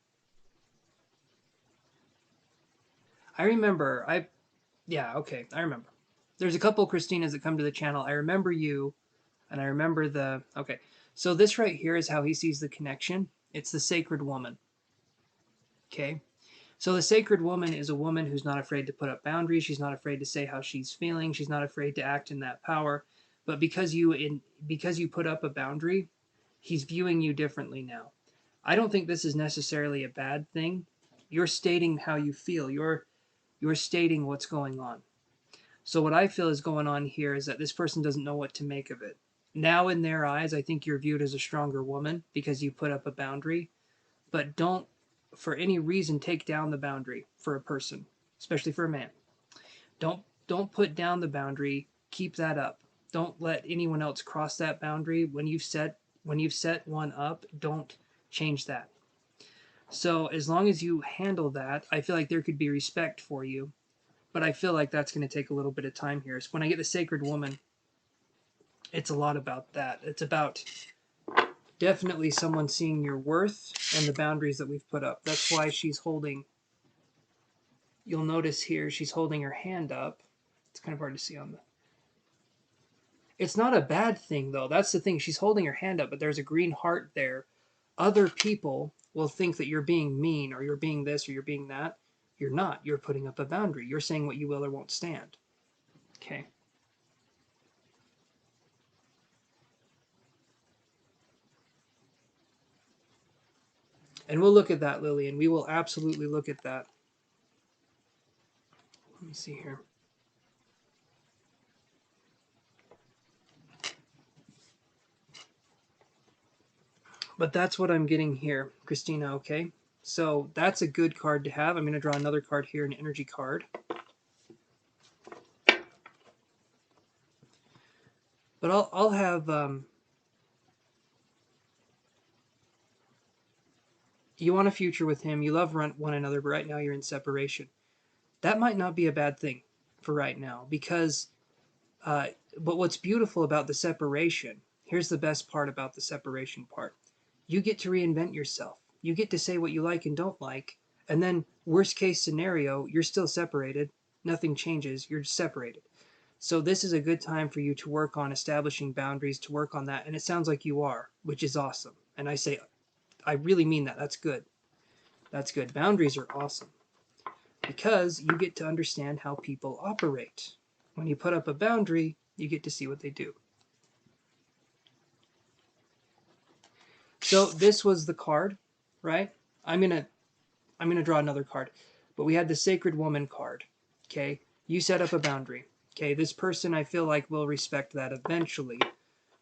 I remember, I remember. There's a couple Christinas that come to the channel. I remember you, and I remember okay. So this right here is how he sees the connection. It's the sacred woman. Okay? So the sacred woman is a woman who's not afraid to put up boundaries. She's not afraid to say how she's feeling. She's not afraid to act in that power. But because you put up a boundary, he's viewing you differently now. I don't think this is necessarily a bad thing. You're stating how you feel. You're stating what's going on. So what I feel is going on here is that this person doesn't know what to make of it. Now in their eyes, I think you're viewed as a stronger woman because you put up a boundary. but don't for any reason take down the boundary for a person, especially for a man. Don't put down the boundary. Keep that up. Don't let anyone else cross that boundary. When you've set one up, don't change that. So as long as you handle that, I feel like there could be respect for you. But I feel like that's going to take a little bit of time here. So when I get the sacred woman, it's a lot about that. It's about definitely someone seeing your worth and the boundaries that we've put up. That's why she's holding, you'll notice here, she's holding her hand up. It's kind of hard to see on the. It's not a bad thing, though. That's the thing. She's holding her hand up, but there's a green heart there. Other people will think that you're being mean or you're being this or you're being that. You're not. You're putting up a boundary. You're saying what you will or won't stand. Okay. And we'll look at that, Lillian. We will absolutely look at that. Let me see here. But that's what I'm getting here, Christina, okay? So that's a good card to have. I'm going to draw another card here, an energy card. But I'll have... you want a future with him. You love one another, but right now you're in separation. That might not be a bad thing for right now because... but what's beautiful about the separation, here's the best part about the separation part. You get to reinvent yourself. You get to say what you like and don't like. And then, worst case scenario, you're still separated. Nothing changes. You're separated. So this is a good time for you to work on establishing boundaries, to work on that. And it sounds like you are, which is awesome. And I really mean that. That's good. That's good. Boundaries are awesome because you get to understand how people operate. When you put up a boundary, you get to see what they do. So this was the card, right? I'm gonna draw another card, but we had the Sacred Woman card. Okay, you set up a boundary. Okay, this person I feel like will respect that eventually,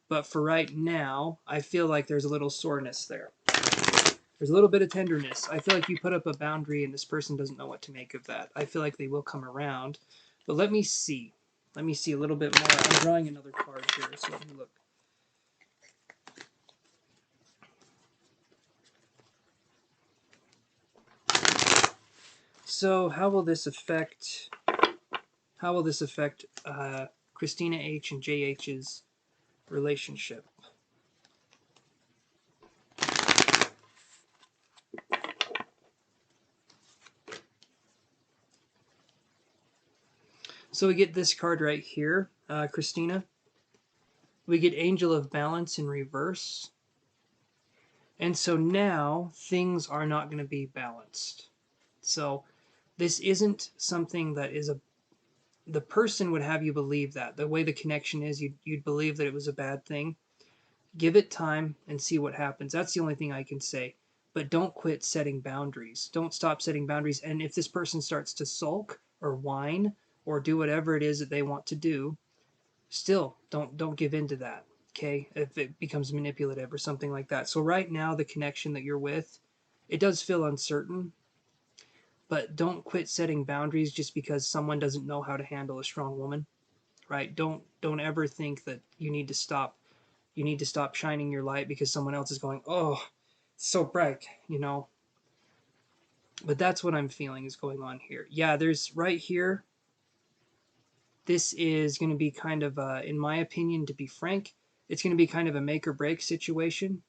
but for right now, I feel like there's a little soreness there. There's a little bit of tenderness. I feel like you put up a boundary and this person doesn't know what to make of that. I feel like they will come around, but let me see. Let me see a little bit more. I'm drawing another card here, so let me look. So how will this affect Christina H and JH's relationship? So we get this card right here, Christina. We get Angel of Balance in reverse. And so now things are not going to be balanced. So this isn't something that is the person would have you believe that. The way the connection is, you'd believe that it was a bad thing. Give it time and see what happens. That's the only thing I can say. But don't quit setting boundaries. Don't stop setting boundaries. And if this person starts to sulk or whine or do whatever it is that they want to do, still don't give in to that. Okay? If it becomes manipulative or something like that. So right now the connection that you're with, it does feel uncertain, but don't quit setting boundaries just because someone doesn't know how to handle a strong woman, right? Don't ever think that you need to stop shining your light because someone else is going, oh, it's so bright, you know. But that's what I'm feeling is going on here. Yeah, there's right here. This is going to be kind of, in my opinion, to be frank, it's going to be kind of a make or break situation.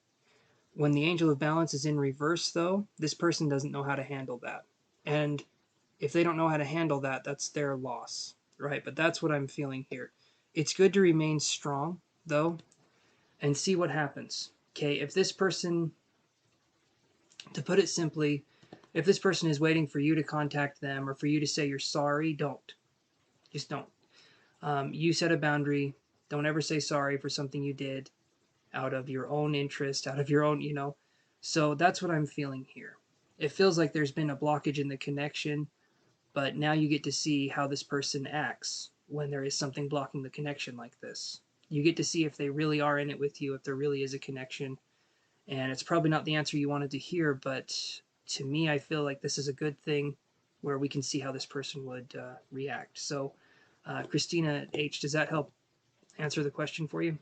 When the Angel of Balance is in reverse, though, this person doesn't know how to handle that. And if they don't know how to handle that, that's their loss, right? But that's what I'm feeling here. It's good to remain strong, though, and see what happens. Okay, if this person, to put it simply, if this person is waiting for you to contact them or for you to say you're sorry, don't. Just don't. You set a boundary. Don't ever say sorry for something you did out of your own interest, out of your own, you know. So that's what I'm feeling here. It feels like there's been a blockage in the connection, but now you get to see how this person acts when there is something blocking the connection like this. You get to see if they really are in it with you, if there really is a connection. And it's probably not the answer you wanted to hear, but to me, I feel like this is a good thing where we can see how this person would react. So, Christina H., does that help answer the question for you?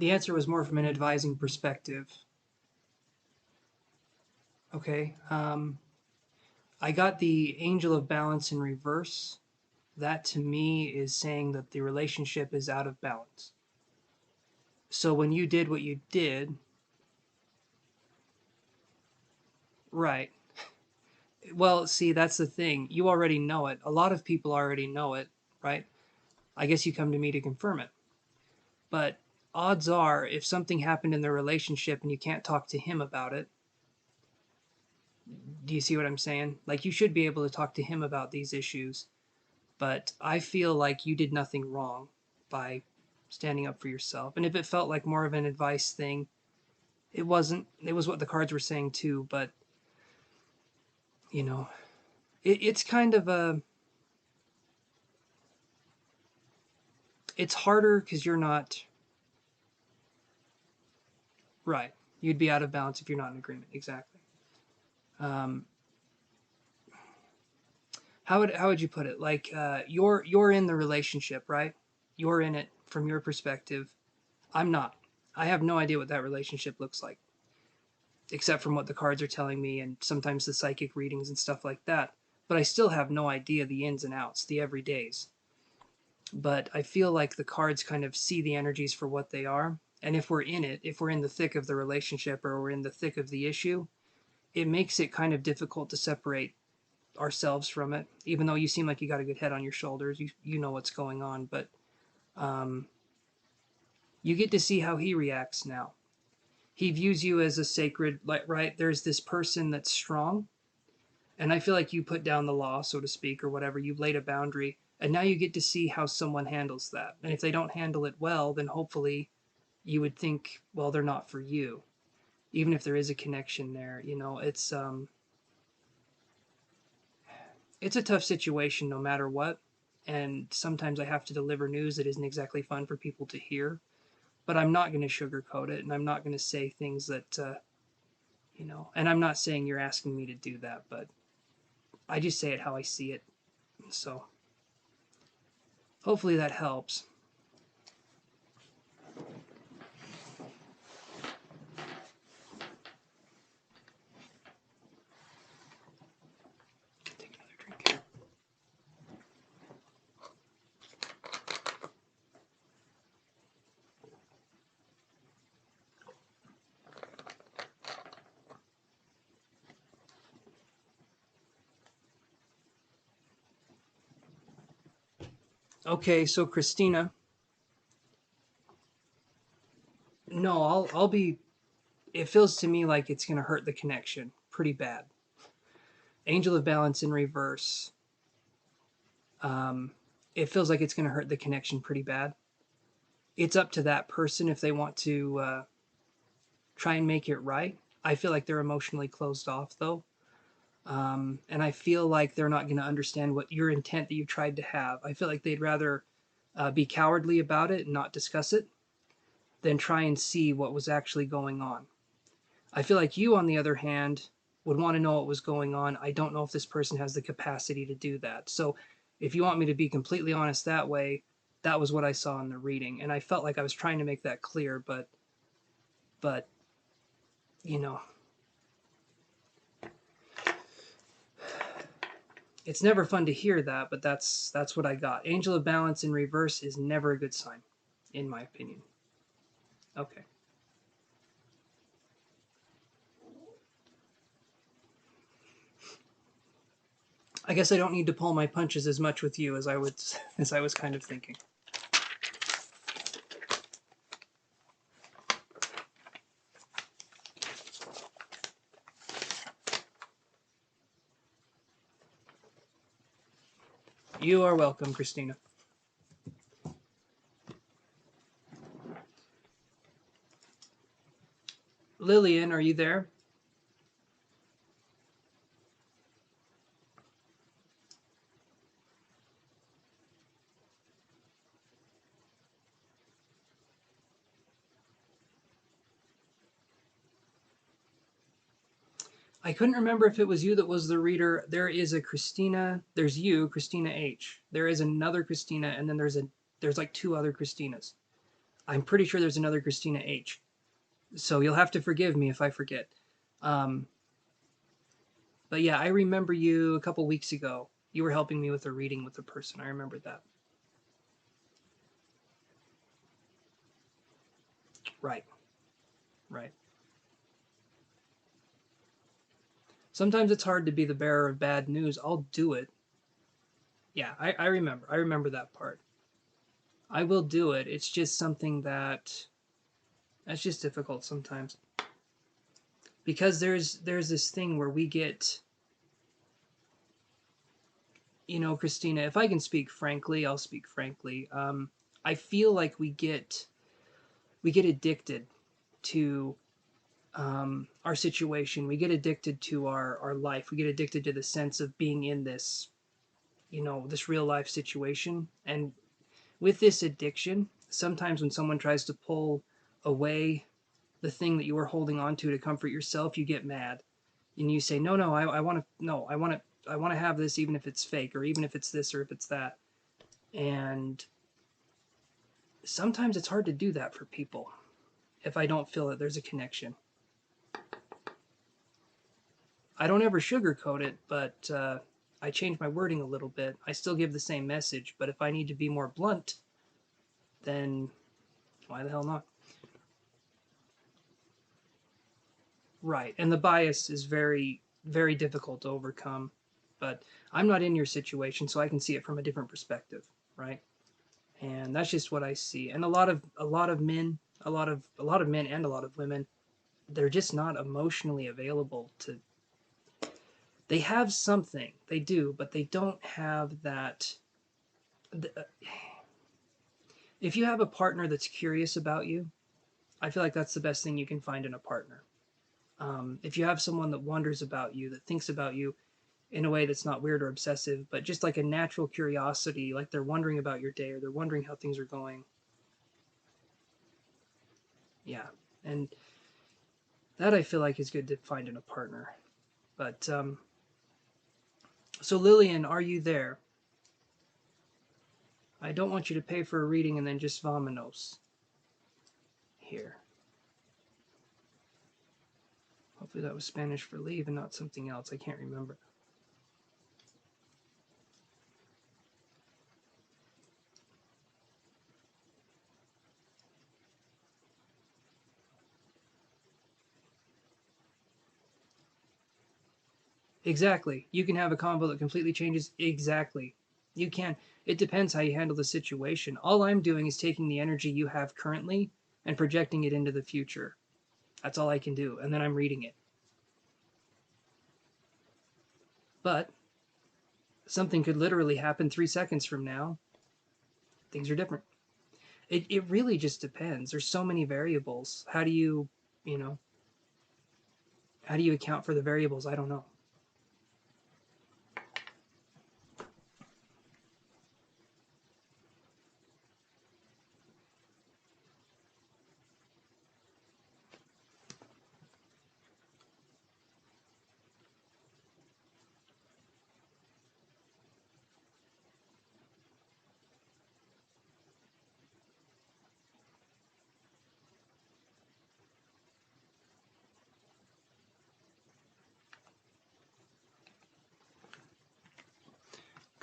The answer was more from an advising perspective. Okay. I got the Angel of Balance in reverse. That to me is saying that the relationship is out of balance. So when you did what you did, right. Well, see, that's the thing. You already know it. A lot of people already know it, right? I guess you come to me to confirm it. But odds are, if something happened in the relationship and you can't talk to him about it, do you see what I'm saying? Like, you should be able to talk to him about these issues. But I feel like you did nothing wrong by standing up for yourself. And if it felt like more of an advice thing, it wasn't. It was what the cards were saying too. But, you know, it's kind of a. It's harder because you're not right. You'd be out of balance if you're not in agreement. Exactly. Um, how would you put it? Like you're in the relationship, right? You're in it from your perspective. I'm not. I have no idea what that relationship looks like, except from what the cards are telling me and sometimes the psychic readings and stuff like that. But I still have no idea the ins and outs, the everydays. But I feel like the cards kind of see the energies for what they are. And if we're in it, if we're in the thick of the relationship or we're in the thick of the issue, it makes it kind of difficult to separate ourselves from it. Even though you seem like you got a good head on your shoulders, you know what's going on, but um, you get to see how he reacts now. He views you as a sacred, like, right? There's this person that's strong, and I feel like you put down the law, so to speak, or whatever. You've laid a boundary, and now you get to see how someone handles that. And if they don't handle it well, then hopefully you would think, well, they're not for you. Even if there is a connection there, it's a tough situation no matter what. And sometimes I have to deliver news that isn't exactly fun for people to hear. But I'm not going to sugarcoat it, and I'm not going to say things that, and I'm not saying you're asking me to do that, but I just say it how I see it. So hopefully that helps. Take another drink here. Okay, so Christina, no, I'll be. It feels to me like it's going to hurt the connection pretty bad. Angel of Balance in reverse. Um, it feels like it's going to hurt the connection pretty bad. It's up to that person if they want to try and make it right. I feel like they're emotionally closed off though. And I feel like they're not going to understand what your intent that you tried to have. I feel like they'd rather be cowardly about it and not discuss it than try and see what was actually going on. I feel like you, on the other hand, would want to know what was going on. I don't know if this person has the capacity to do that. So, if you want me to be completely honest that way, that was what I saw in the reading, and I felt like I was trying to make that clear, but you know, It's never fun to hear that, but that's what I got. Angel of Balance in reverse is never a good sign, in my opinion. Okay. I guess I don't need to pull my punches as much with you as I would as I was kind of thinking. You are welcome, Christina. Lillian, are you there? I couldn't remember if it was you that was the reader. There is a Christina. There's you, Christina H. There is another Christina, and then there's like two other Christinas. I'm pretty sure there's another Christina H. So you'll have to forgive me if I forget. Um, but yeah, I remember you a couple weeks ago. You were helping me with a reading with a person. I remember that. Right, right. Sometimes it's hard to be the bearer of bad news. I'll do it. Yeah, I remember. I remember that part. I will do it. It's just something that's just difficult sometimes. Because there's this thing where we get, Christina, if I can speak frankly, I'll speak frankly. I feel like we get addicted to our situation. We get addicted to our life. We get addicted to the sense of being in this, this real life situation. And with this addiction, sometimes when someone tries to pull away the thing that you were holding on to comfort yourself, you get mad and you say, no, no, I want to, no, I want to have this, even if it's fake, or even if it's this, or if it's that. And sometimes it's hard to do that for people if I don't feel that there's a connection. I don't ever sugarcoat it, but I change my wording a little bit. I still give the same message, but if I need to be more blunt, then why the hell not? Right. And the bias is very, very difficult to overcome. But I'm not in your situation, so I can see it from a different perspective, right? And that's just what I see. And a lot of men, a lot of men and a lot of women, they're just not emotionally available to. They have something, they do, but they don't have that. If you have a partner that's curious about you, I feel like that's the best thing you can find in a partner. If you have someone that wonders about you, that thinks about you in a way that's not weird or obsessive, but just like a natural curiosity, like they're wondering about your day or they're wondering how things are going. Yeah. And that I feel like is good to find in a partner. But so Lillian, are you there? I don't want you to pay for a reading and then just vamonos here. Hopefully that was Spanish for leave and not something else. I can't remember. Exactly. You can have a combo that completely changes. Exactly. You can. It depends how you handle the situation. All I'm doing is taking the energy you have currently and projecting it into the future. That's all I can do. And then I'm reading it. But something could literally happen 3 seconds from now. Things are different. It really just depends. There's so many variables. You know, how do you account for the variables? I don't know.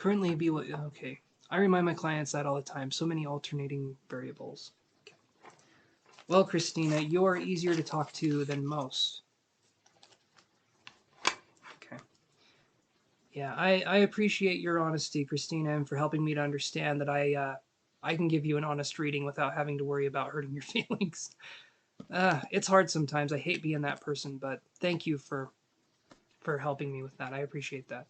Currently be what? Okay. I remind my clients that all the time. So many alternating variables. Okay. Well, Christina, you are easier to talk to than most. Okay. Yeah, I appreciate your honesty, Christina, and for helping me to understand that I can give you an honest reading without having to worry about hurting your feelings. It's hard sometimes. I hate being that person, but thank you for helping me with that. I appreciate that.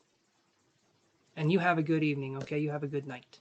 And you have a good evening, okay? You have a good night.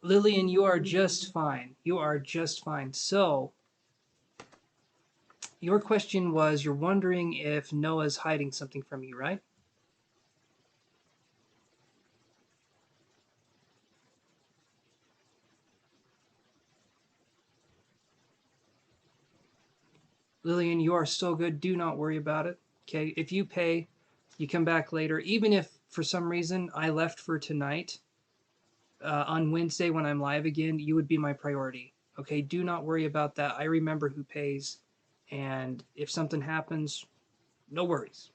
Lillian, you are just fine. You are just fine. So, your question was you're wondering if Noah's hiding something from you, right? Lillian, you are so good. Do not worry about it. Okay, if you pay, you come back later. Even if for some reason I left for tonight, on Wednesday when I'm live again, you would be my priority. Okay, do not worry about that. I remember who pays, and if something happens, no worries.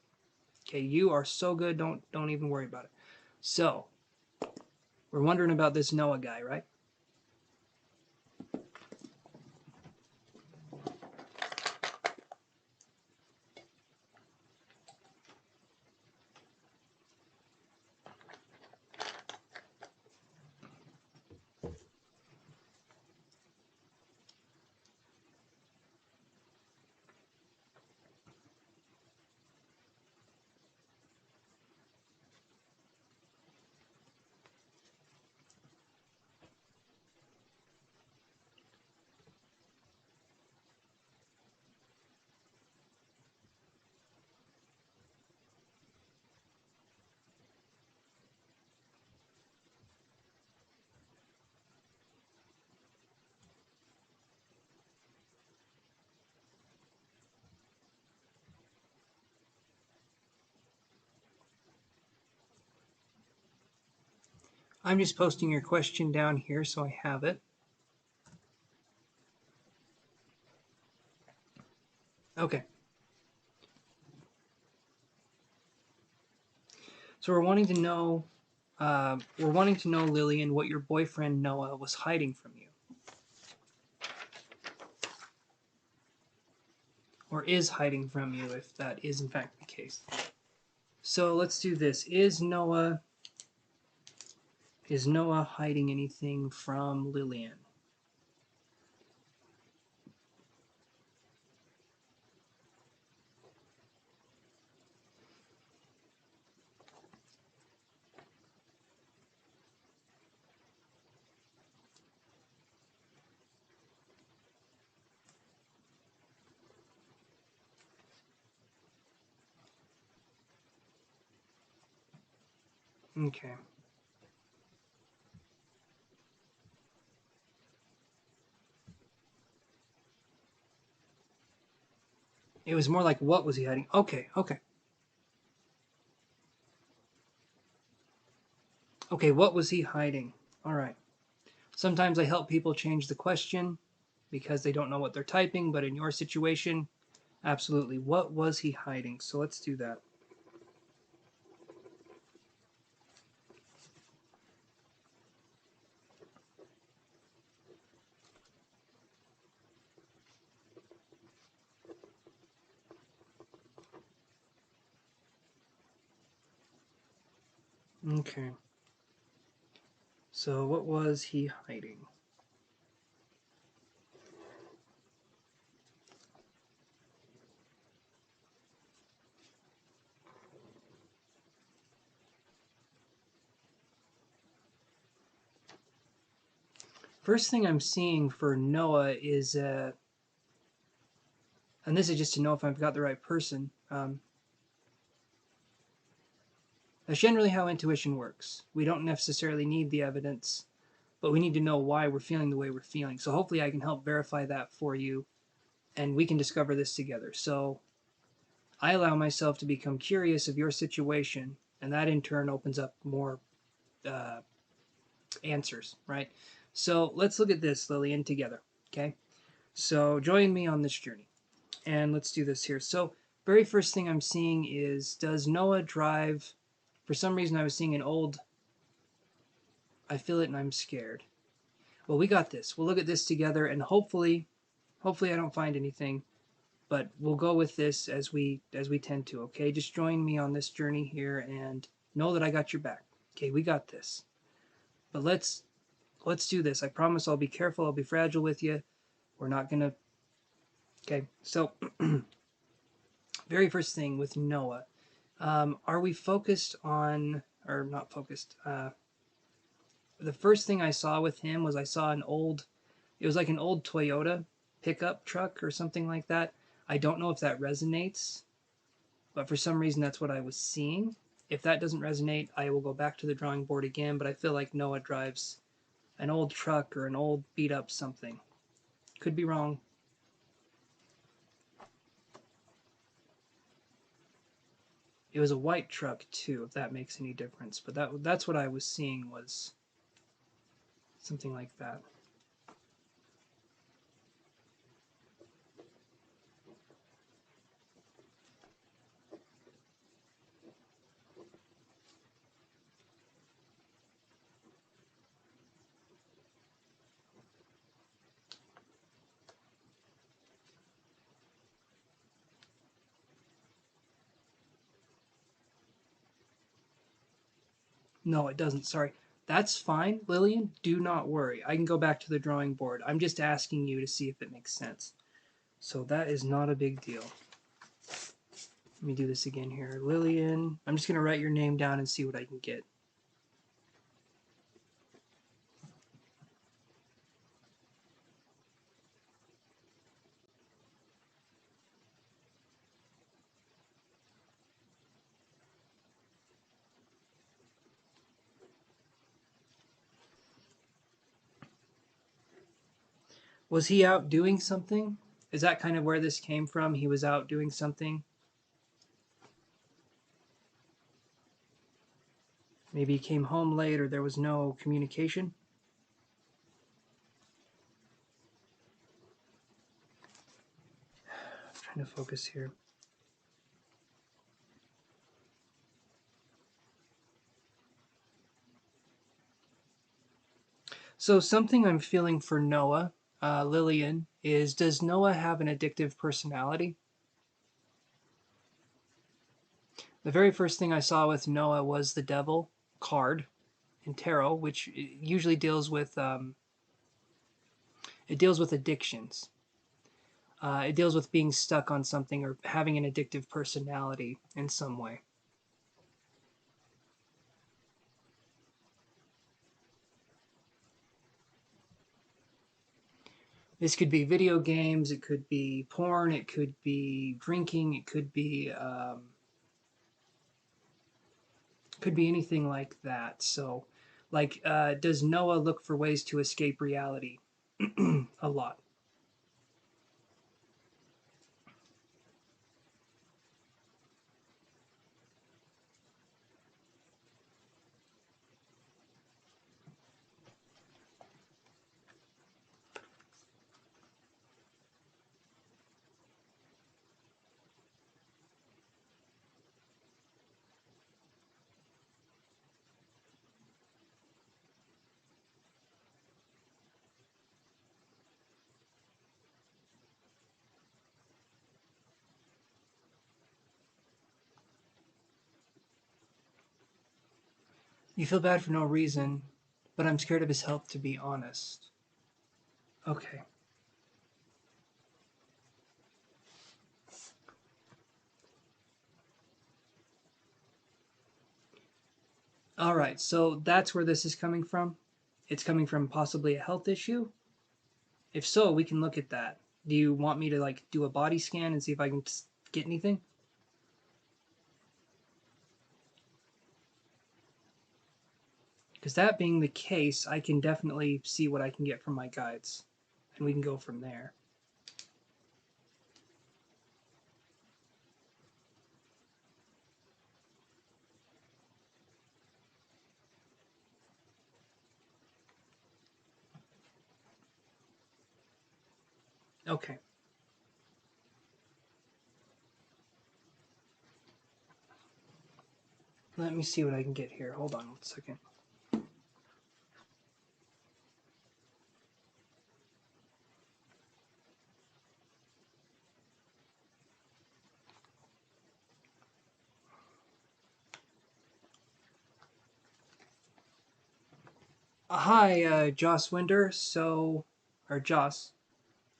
Okay, you are so good. Don't even worry about it. So we're wondering about this Noah guy, right? I'm just posting your question down here so I have it. Okay. So we're wanting to know, Lillian, what your boyfriend Noah was hiding from you, or is hiding from you, if that is in fact the case. So let's do this. Is Noah hiding anything from Lillian? Okay. It was more like, what was he hiding? Okay, okay. Okay, what was he hiding? All right. Sometimes I help people change the question because they don't know what they're typing, but in your situation, absolutely. What was he hiding? So let's do that. Okay. So what was he hiding? First thing I'm seeing for Noah is, and this is just to know if I've got the right person. That's generally how intuition works. We don't necessarily need the evidence, but we need to know why we're feeling the way we're feeling. So hopefully I can help verify that for you, and we can discover this together. So I allow myself to become curious of your situation, and that in turn opens up more uh, answers, right? So let's look at this, Lillian, together, okay? So join me on this journey, and let's do this here. So very first thing I'm seeing is, does Noah drive? For some reason I was seeing an old, I feel it and I'm scared. Well, we got this. We'll look at this together, and hopefully I don't find anything, but we'll go with this as we tend to, okay? Just join me on this journey here and know that I got your back. Okay, we got this. But let's do this. I promise I'll be careful. I'll be fragile with you. We're not going to. Okay, so very first thing with Noah, are we focused on, or not focused? The first thing I saw with him was I saw an old, it was like an old Toyota pickup truck or something like that. I don't know if that resonates, but for some reason that's what I was seeing. If that doesn't resonate, I will go back to the drawing board again, but I feel like Noah drives an old truck or an old beat up something. Could be wrong. It was a white truck too, if that makes any difference. But that's what I was seeing, was something like that. No, it doesn't. Sorry. That's fine, Lillian. Do not worry. I can go back to the drawing board. I'm just asking you to see if it makes sense. So that is not a big deal. Let me do this again here. Lillian. I'm just going to write your name down and see what I can get. Was he out doing something? Is that kind of where this came from? He was out doing something? Maybe he came home late or there was no communication? I'm trying to focus here. So something I'm feeling for Noah, Lillian, is, does Noah have an addictive personality? The very first thing I saw with Noah was the devil card in tarot, which usually deals with it deals with addictions. It deals with being stuck on something or having an addictive personality in some way. This could be video games, it could be porn, it could be drinking, it could be anything like that. So, like, does Noah look for ways to escape reality? A lot. You feel bad for no reason, but I'm scared of his health, to be honest. Okay. All right. So that's where this is coming from. it's coming from possibly a health issue? If so, we can look at that. Do you want me to like do a body scan and see if I can get anything? Because that being the case, I can definitely see what I can get from my guides, and we can go from there. Okay. Let me see what I can get here. Hold on 1 second. Hi, Joss Winder. Or Joss.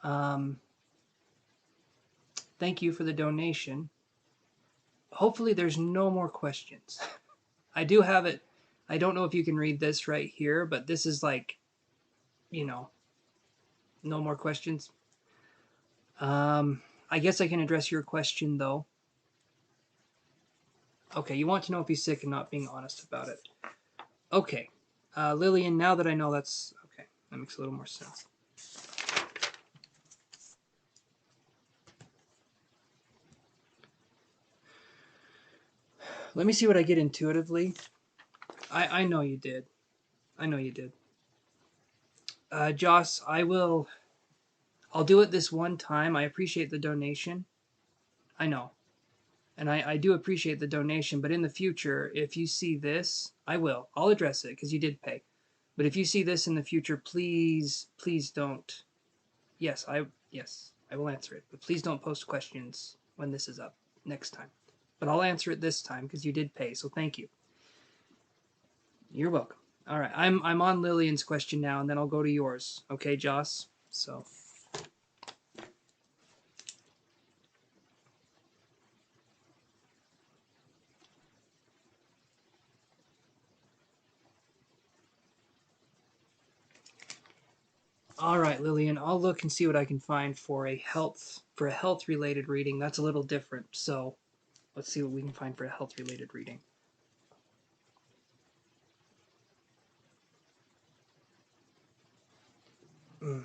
Um, Thank you for the donation. Hopefully, there's no more questions. I do have it. I don't know if you can read this right here, but this is like, you know, no more questions. I guess I can address your question though. Okay, you want to know if he's sick and not being honest about it. Okay, Lillian. Now that I know that's okay, that makes a little more sense. Let me see what I get intuitively. I know you did. I know you did. Joss, I'll do it this one time. I appreciate the donation. I know. And I do appreciate the donation, but in the future, if you see this, I will. I'll address it because you did pay. But if you see this in the future, please don't. Yes, I will answer it. But please don't post questions when this is up next time. But I'll answer it this time because you did pay, so thank you. You're welcome. All right, I'm on Lillian's question now, and then I'll go to yours. Okay, Joss. So. All right, Lillian, I'll look and see what I can find for a health related reading. That's a little different. So, let's see what we can find for a health related reading. Mm.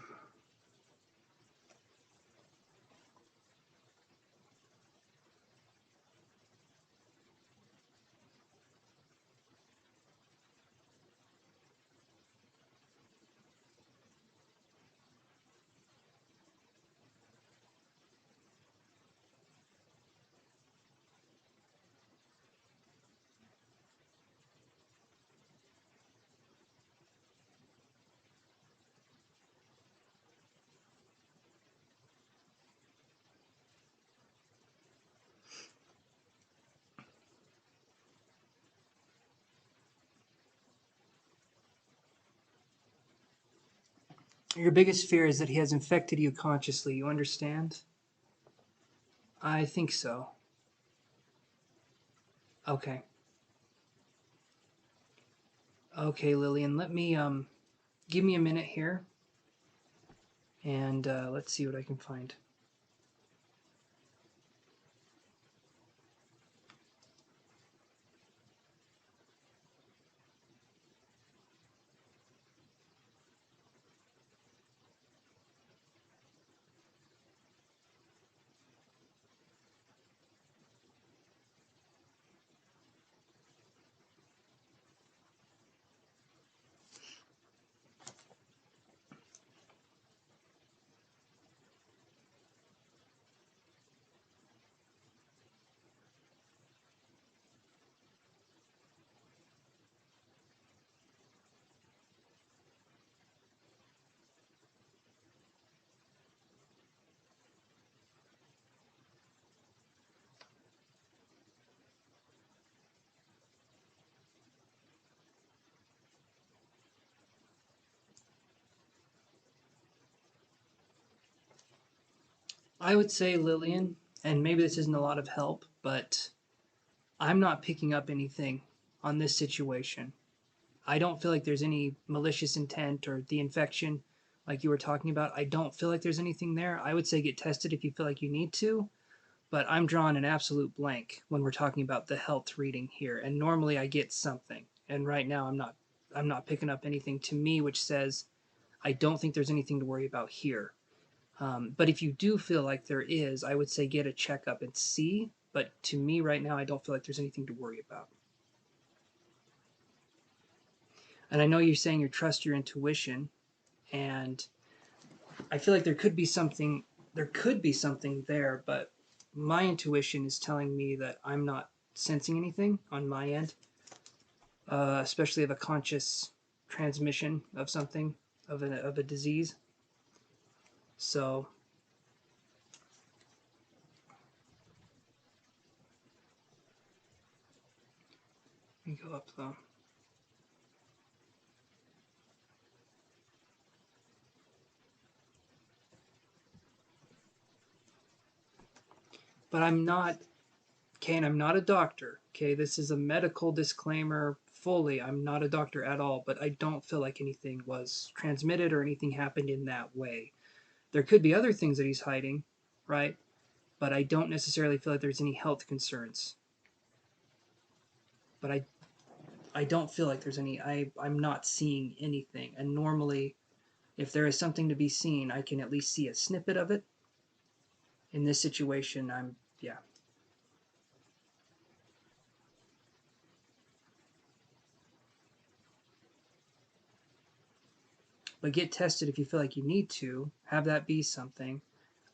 Your biggest fear is that he has infected you consciously. You understand? I think so. Okay. Okay, Lillian, let me give me a minute here, and let's see what I can find. I would say, Lillian, and maybe this isn't a lot of help, but I'm not picking up anything on this situation. I don't feel like there's any malicious intent or the infection like you were talking about. I don't feel like there's anything there. I would say get tested if you feel like you need to, but I'm drawing an absolute blank when we're talking about the health reading here. And normally I get something. And right now I'm not picking up anything to me which says I don't think there's anything to worry about here. But if you do feel like there is, I would say get a checkup and see. But to me right now, I don't feel like there's anything to worry about. And I know you're saying you trust your intuition, and I feel like there could be something there, but my intuition is telling me that I'm not sensing anything on my end, especially of a conscious transmission of something of a disease. So let me go up though. But I'm not, okay, and I'm not a doctor. Okay, this is a medical disclaimer fully. I'm not a doctor at all, but I don't feel like anything was transmitted or anything happened in that way. There could be other things that he's hiding, right? But I don't necessarily feel like there's any health concerns. But I don't feel like there's any. I'm not seeing anything. And normally, if there is something to be seen, I can at least see a snippet of it. In this situation, yeah. But get tested if you feel like you need to. Have that be something.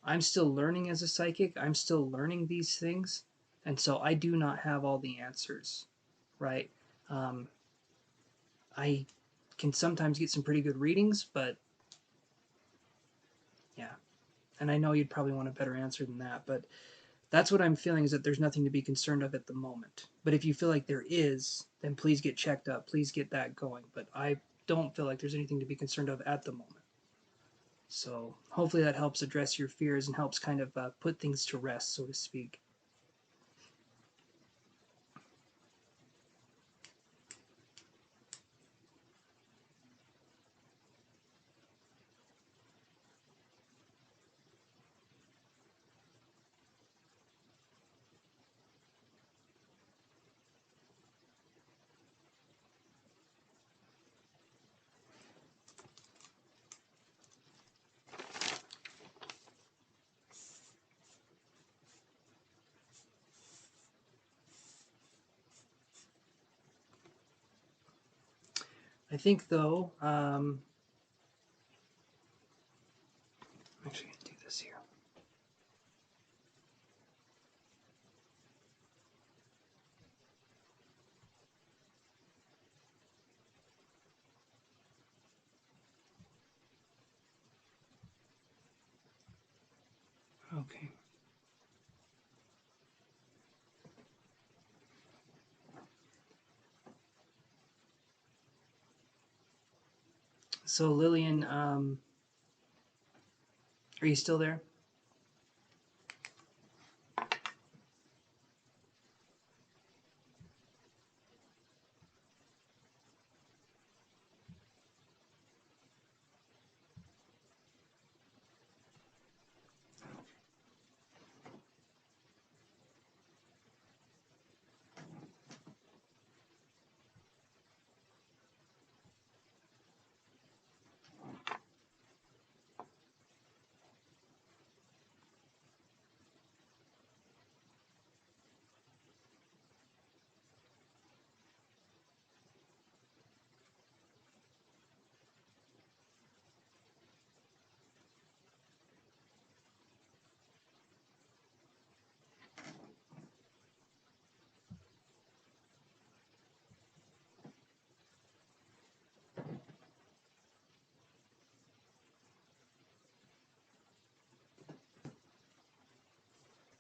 I'm still learning as a psychic. I'm still learning these things. And so I do not have all the answers, right? Um, I can sometimes get some pretty good readings, but yeah. And I know you'd probably want a better answer than that, but that's what I'm feeling is that there's nothing to be concerned of at the moment. But if you feel like there is, then please get checked up. Please get that going. But I don't feel like there's anything to be concerned of at the moment. So hopefully that helps address your fears and helps kind of put things to rest, so to speak. I think though, I'm actually going to do this here. Okay. So Lillian, are you still there?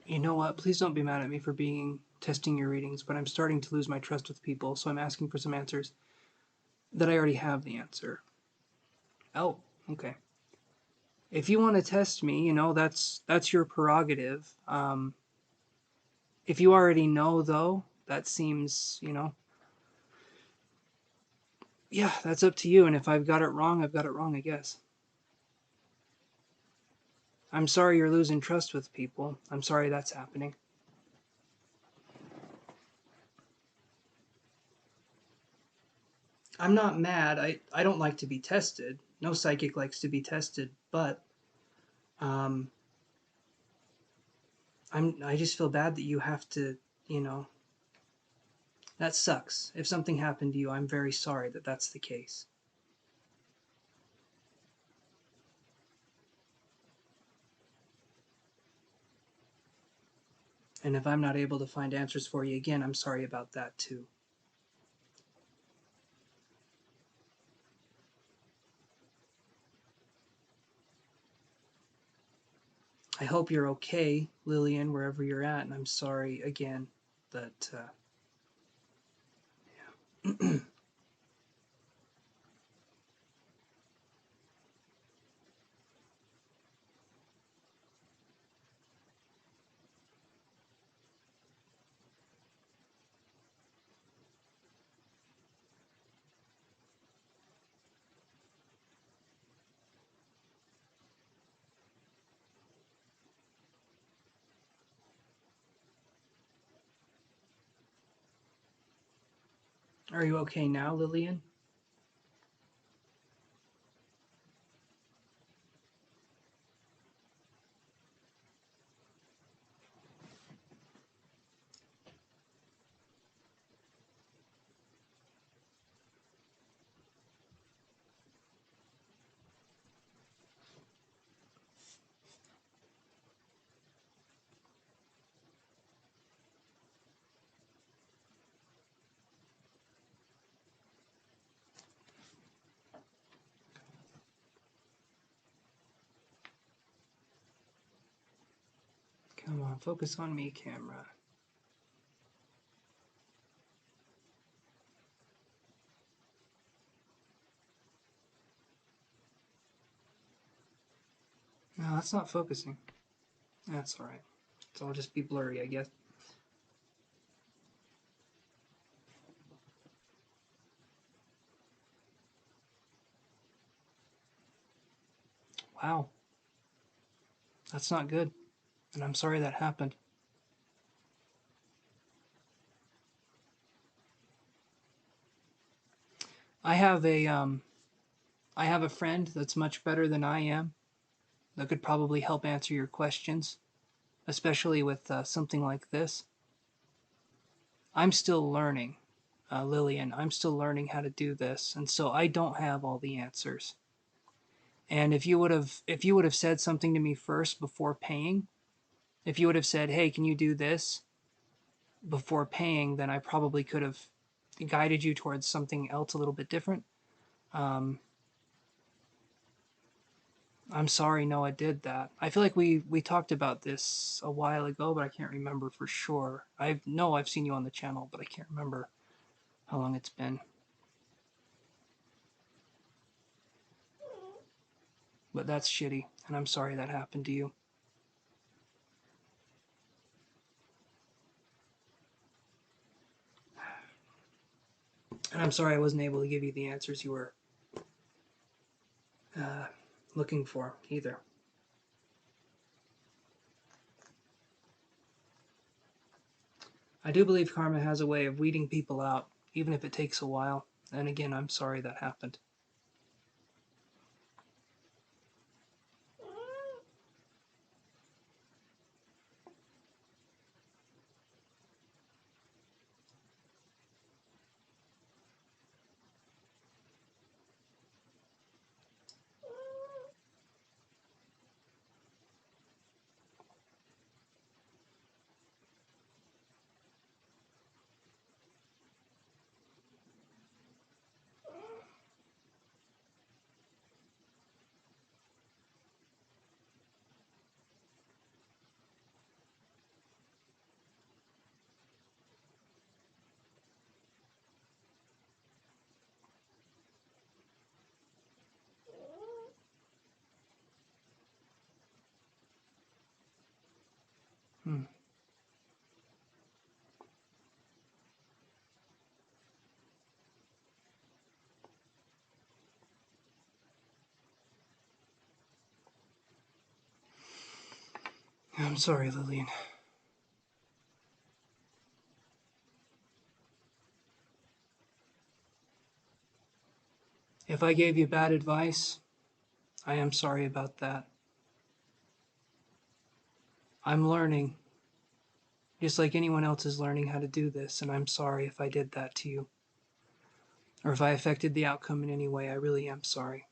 You know what? Please don't be mad at me for being testing your readings, but I'm starting to lose my trust with people, so I'm asking for some answers that I already have the answer. Oh, okay. If you want to test me, that's your prerogative. If you already know, though, that seems. Yeah, that's up to you. And if I've got it wrong, I've got it wrong, I guess. I'm sorry you're losing trust with people. I'm sorry that's happening. I'm not mad. I don't like to be tested. No psychic likes to be tested, but um, I just feel bad that you have to, you know, that sucks. If something happened to you, I'm very sorry that that's the case. And if I'm not able to find answers for you again, I'm sorry about that too. I hope you're okay, Lillian, wherever you're at, and I'm sorry again that. Are you okay now, Lillian? Come on, focus on me, camera. No, that's not focusing. That's alright. So I'll just be blurry, I guess. Wow, that's not good. And I'm sorry that happened. I have a I have a friend that's much better than I am that could probably help answer your questions, especially with something like this. I'm still learning, Lillian. I'm still learning how to do this, and so I don't have all the answers. And if you would have said something to me first before paying, if you would have said, "Hey, can you do this?" before paying, then I probably could have guided you towards something else a little bit different. Um, I'm sorry, no, I did that. I feel like we talked about this a while ago, but I can't remember for sure. I know I've seen you on the channel, but I can't remember how long it's been. But that's shitty, and I'm sorry that happened to you. And I'm sorry I wasn't able to give you the answers you were uh, looking for either. I do believe karma has a way of weeding people out, even if it takes a while. And again, I'm sorry that happened. I'm sorry, Lillian. If I gave you bad advice, I am sorry about that. I'm learning, just like anyone else is learning how to do this, and I'm sorry if I did that to you. Or if I affected the outcome in any way, I really am sorry.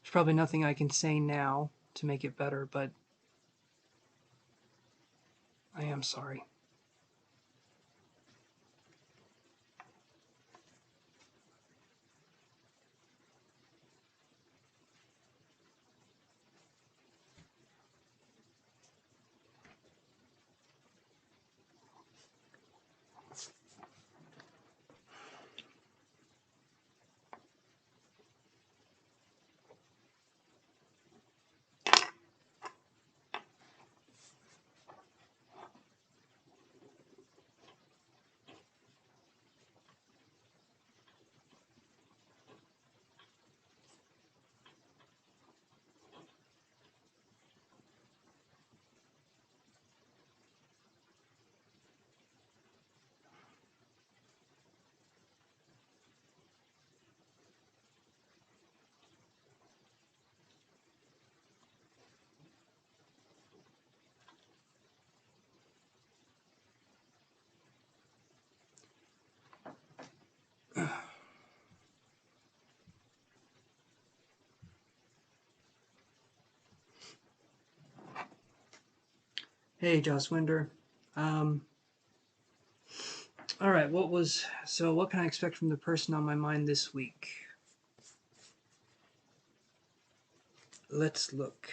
There's probably nothing I can say now to make it better, but I am sorry. Hey, Joss Winder. All right, what can I expect from the person on my mind this week? Let's look.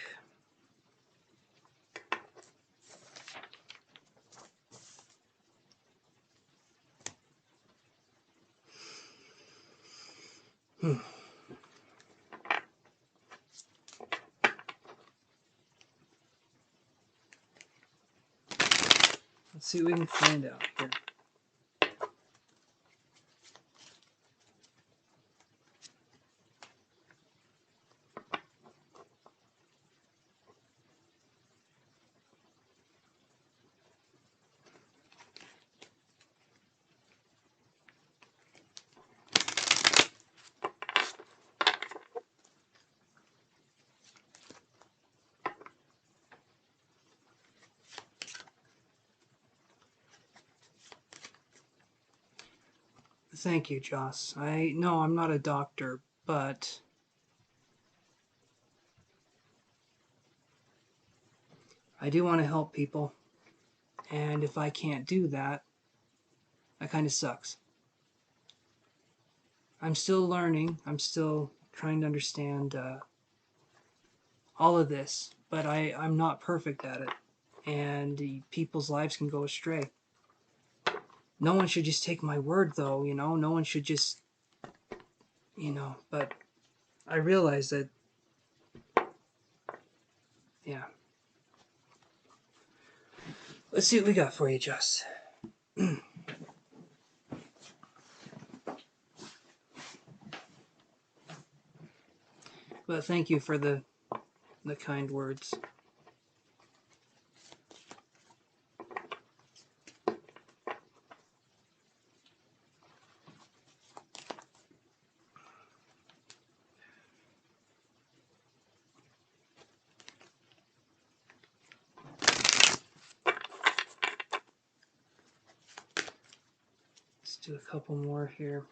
Let's see what we can find out here. Thank you, Joss. I'm not a doctor, but I do want to help people. And if I can't do that, that kind of sucks. I'm still learning. I'm still trying to understand all of this, but I'm not perfect at it. And people's lives can go astray. No one should just take my word, though, No one should just, but I realize that, yeah. Let's see what we got for you, Jess. But thank you for the kind words. Let's do a couple more here.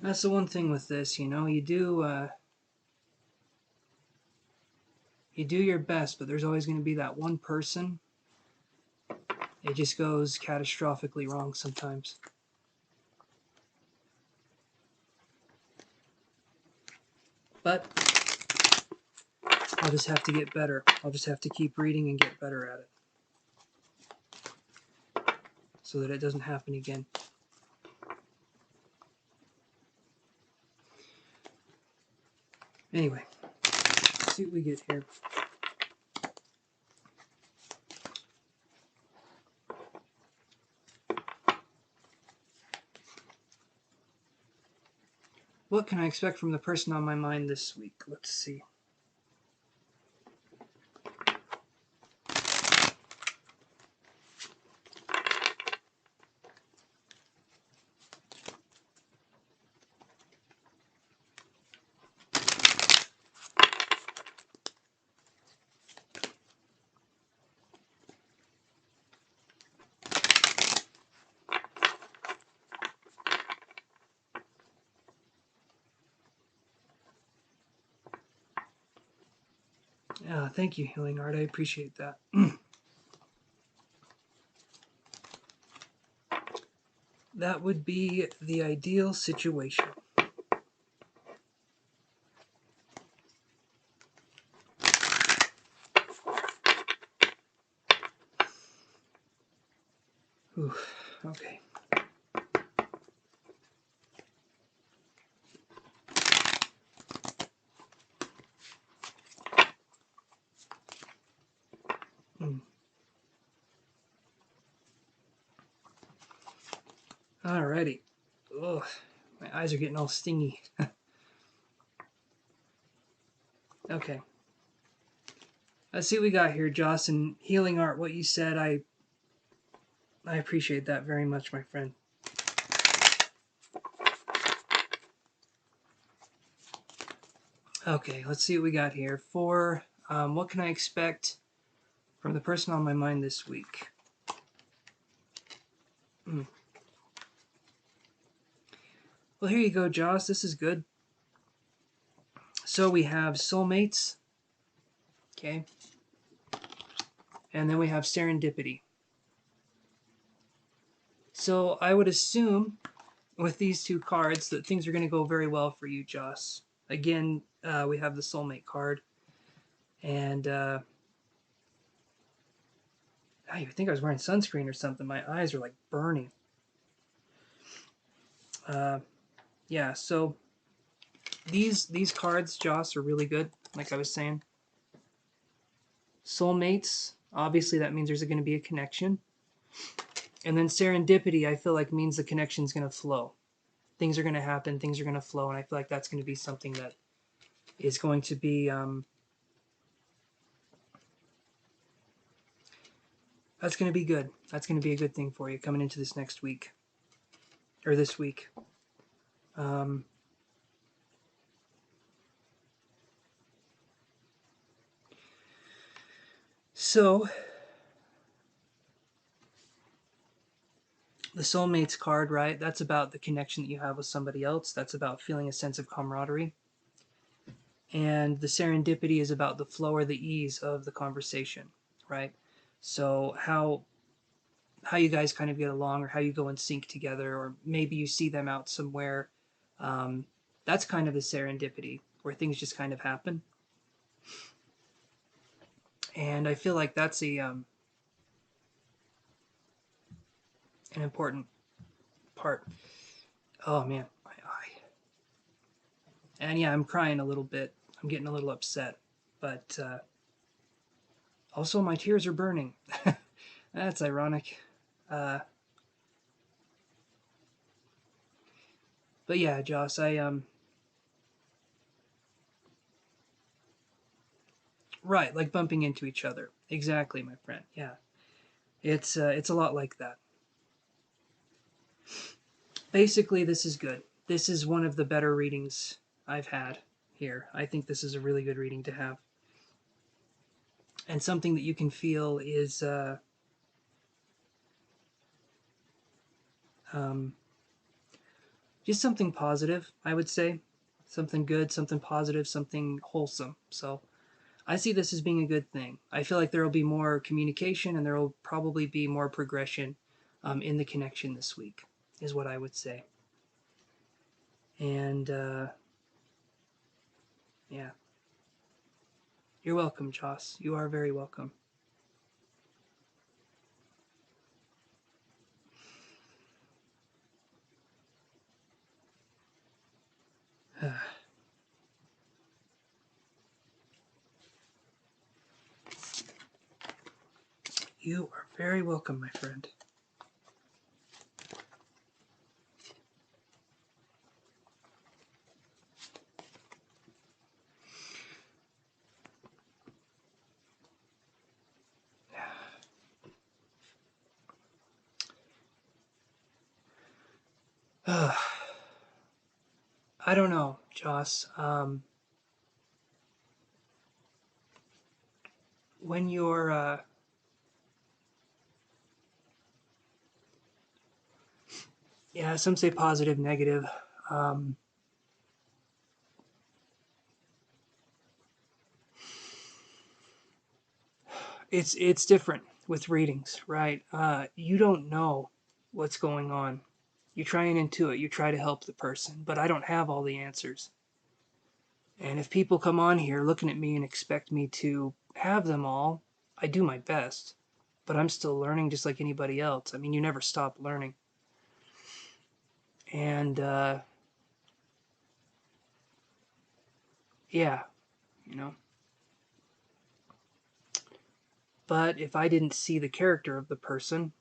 That's the one thing with this, you do your best, but there's always going to be that one person. It just goes catastrophically wrong sometimes. But I'll just have to get better. I'll just have to keep reading and get better at it so that it doesn't happen again. Anyway, let's see what we get here. What can I expect from the person on my mind this week? Let's see. Thank you, Healing Art. I appreciate that. That would be the ideal situation. Ooh, okay. Alrighty. Ugh, my eyes are getting all stingy. Okay. Let's see what we got here, Joss. And Healing Art, what you said, I appreciate that very much, my friend. Okay, let's see what we got here. For what can I expect from the person on my mind this week? Well, here you go, Joss. This is good. So we have soulmates. Okay. And then we have serendipity. So I would assume with these two cards that things are going to go very well for you, Joss. Again, we have the soulmate card. And I think I was wearing sunscreen or something. My eyes are like burning. Yeah, so these cards, Joss, are really good, like I was saying. Soulmates, obviously that means there's going to be a connection. And then serendipity, I feel like means the connection's going to flow. Things are going to happen, things are going to flow, and I feel like that's going to be something that is going to be that's going to be good. That's going to be a good thing for you coming into this next week or this week. So the soulmates card, right? That's about the connection that you have with somebody else. That's about feeling a sense of camaraderie. And the serendipity is about the flow or the ease of the conversation, right? So how you guys kind of get along, or how you go and sync together, or maybe you see them out somewhere. That's kind of the serendipity, where things just kind of happen. And I feel like that's an important part. Oh man, my eye. And yeah, I'm crying a little bit. I'm getting a little upset, but also my tears are burning. That's ironic. But yeah, Joss, right, like bumping into each other. Exactly, my friend. Yeah, it's a lot like that. Basically, this is good. This is one of the better readings I've had here. I think this is a really good reading to have, and something that you can feel is just something positive. I would say something good, something positive, something wholesome. So I see this as being a good thing. I feel like there will be more communication, and there will probably be more progression in the connection this week, is what I would say. And yeah, you're welcome, Joss. You are very welcome. You are very welcome, my friend. I don't know, Joss. When you're yeah, some say positive, negative. Um, it's different with readings, right? You don't know what's going on. You try and intuit. You try to help the person, but I don't have all the answers. And if people come on here looking at me and expect me to have them all, I do my best. But I'm still learning just like anybody else. I mean, you never stop learning. And yeah, you know. But if I didn't see the character of the person,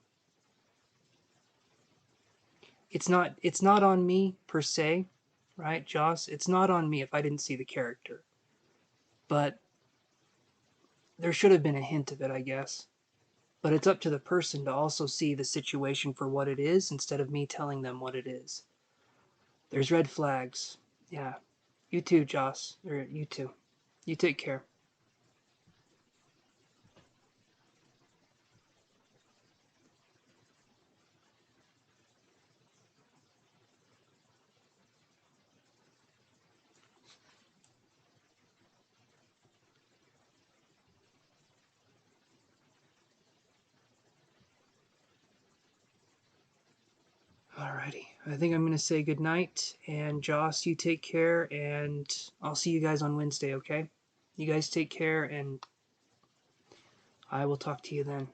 it's not on me per se, right, Joss? It's not on me if I didn't see the character. But there should have been a hint of it, I guess. But it's up to the person to also see the situation for what it is instead of me telling them what it is. There's red flags. Yeah. You too, Joss. Or you too. You take care. Alrighty. I think I'm going to say goodnight. And Joss, you take care. And I'll see you guys on Wednesday, okay? You guys take care, and I will talk to you then.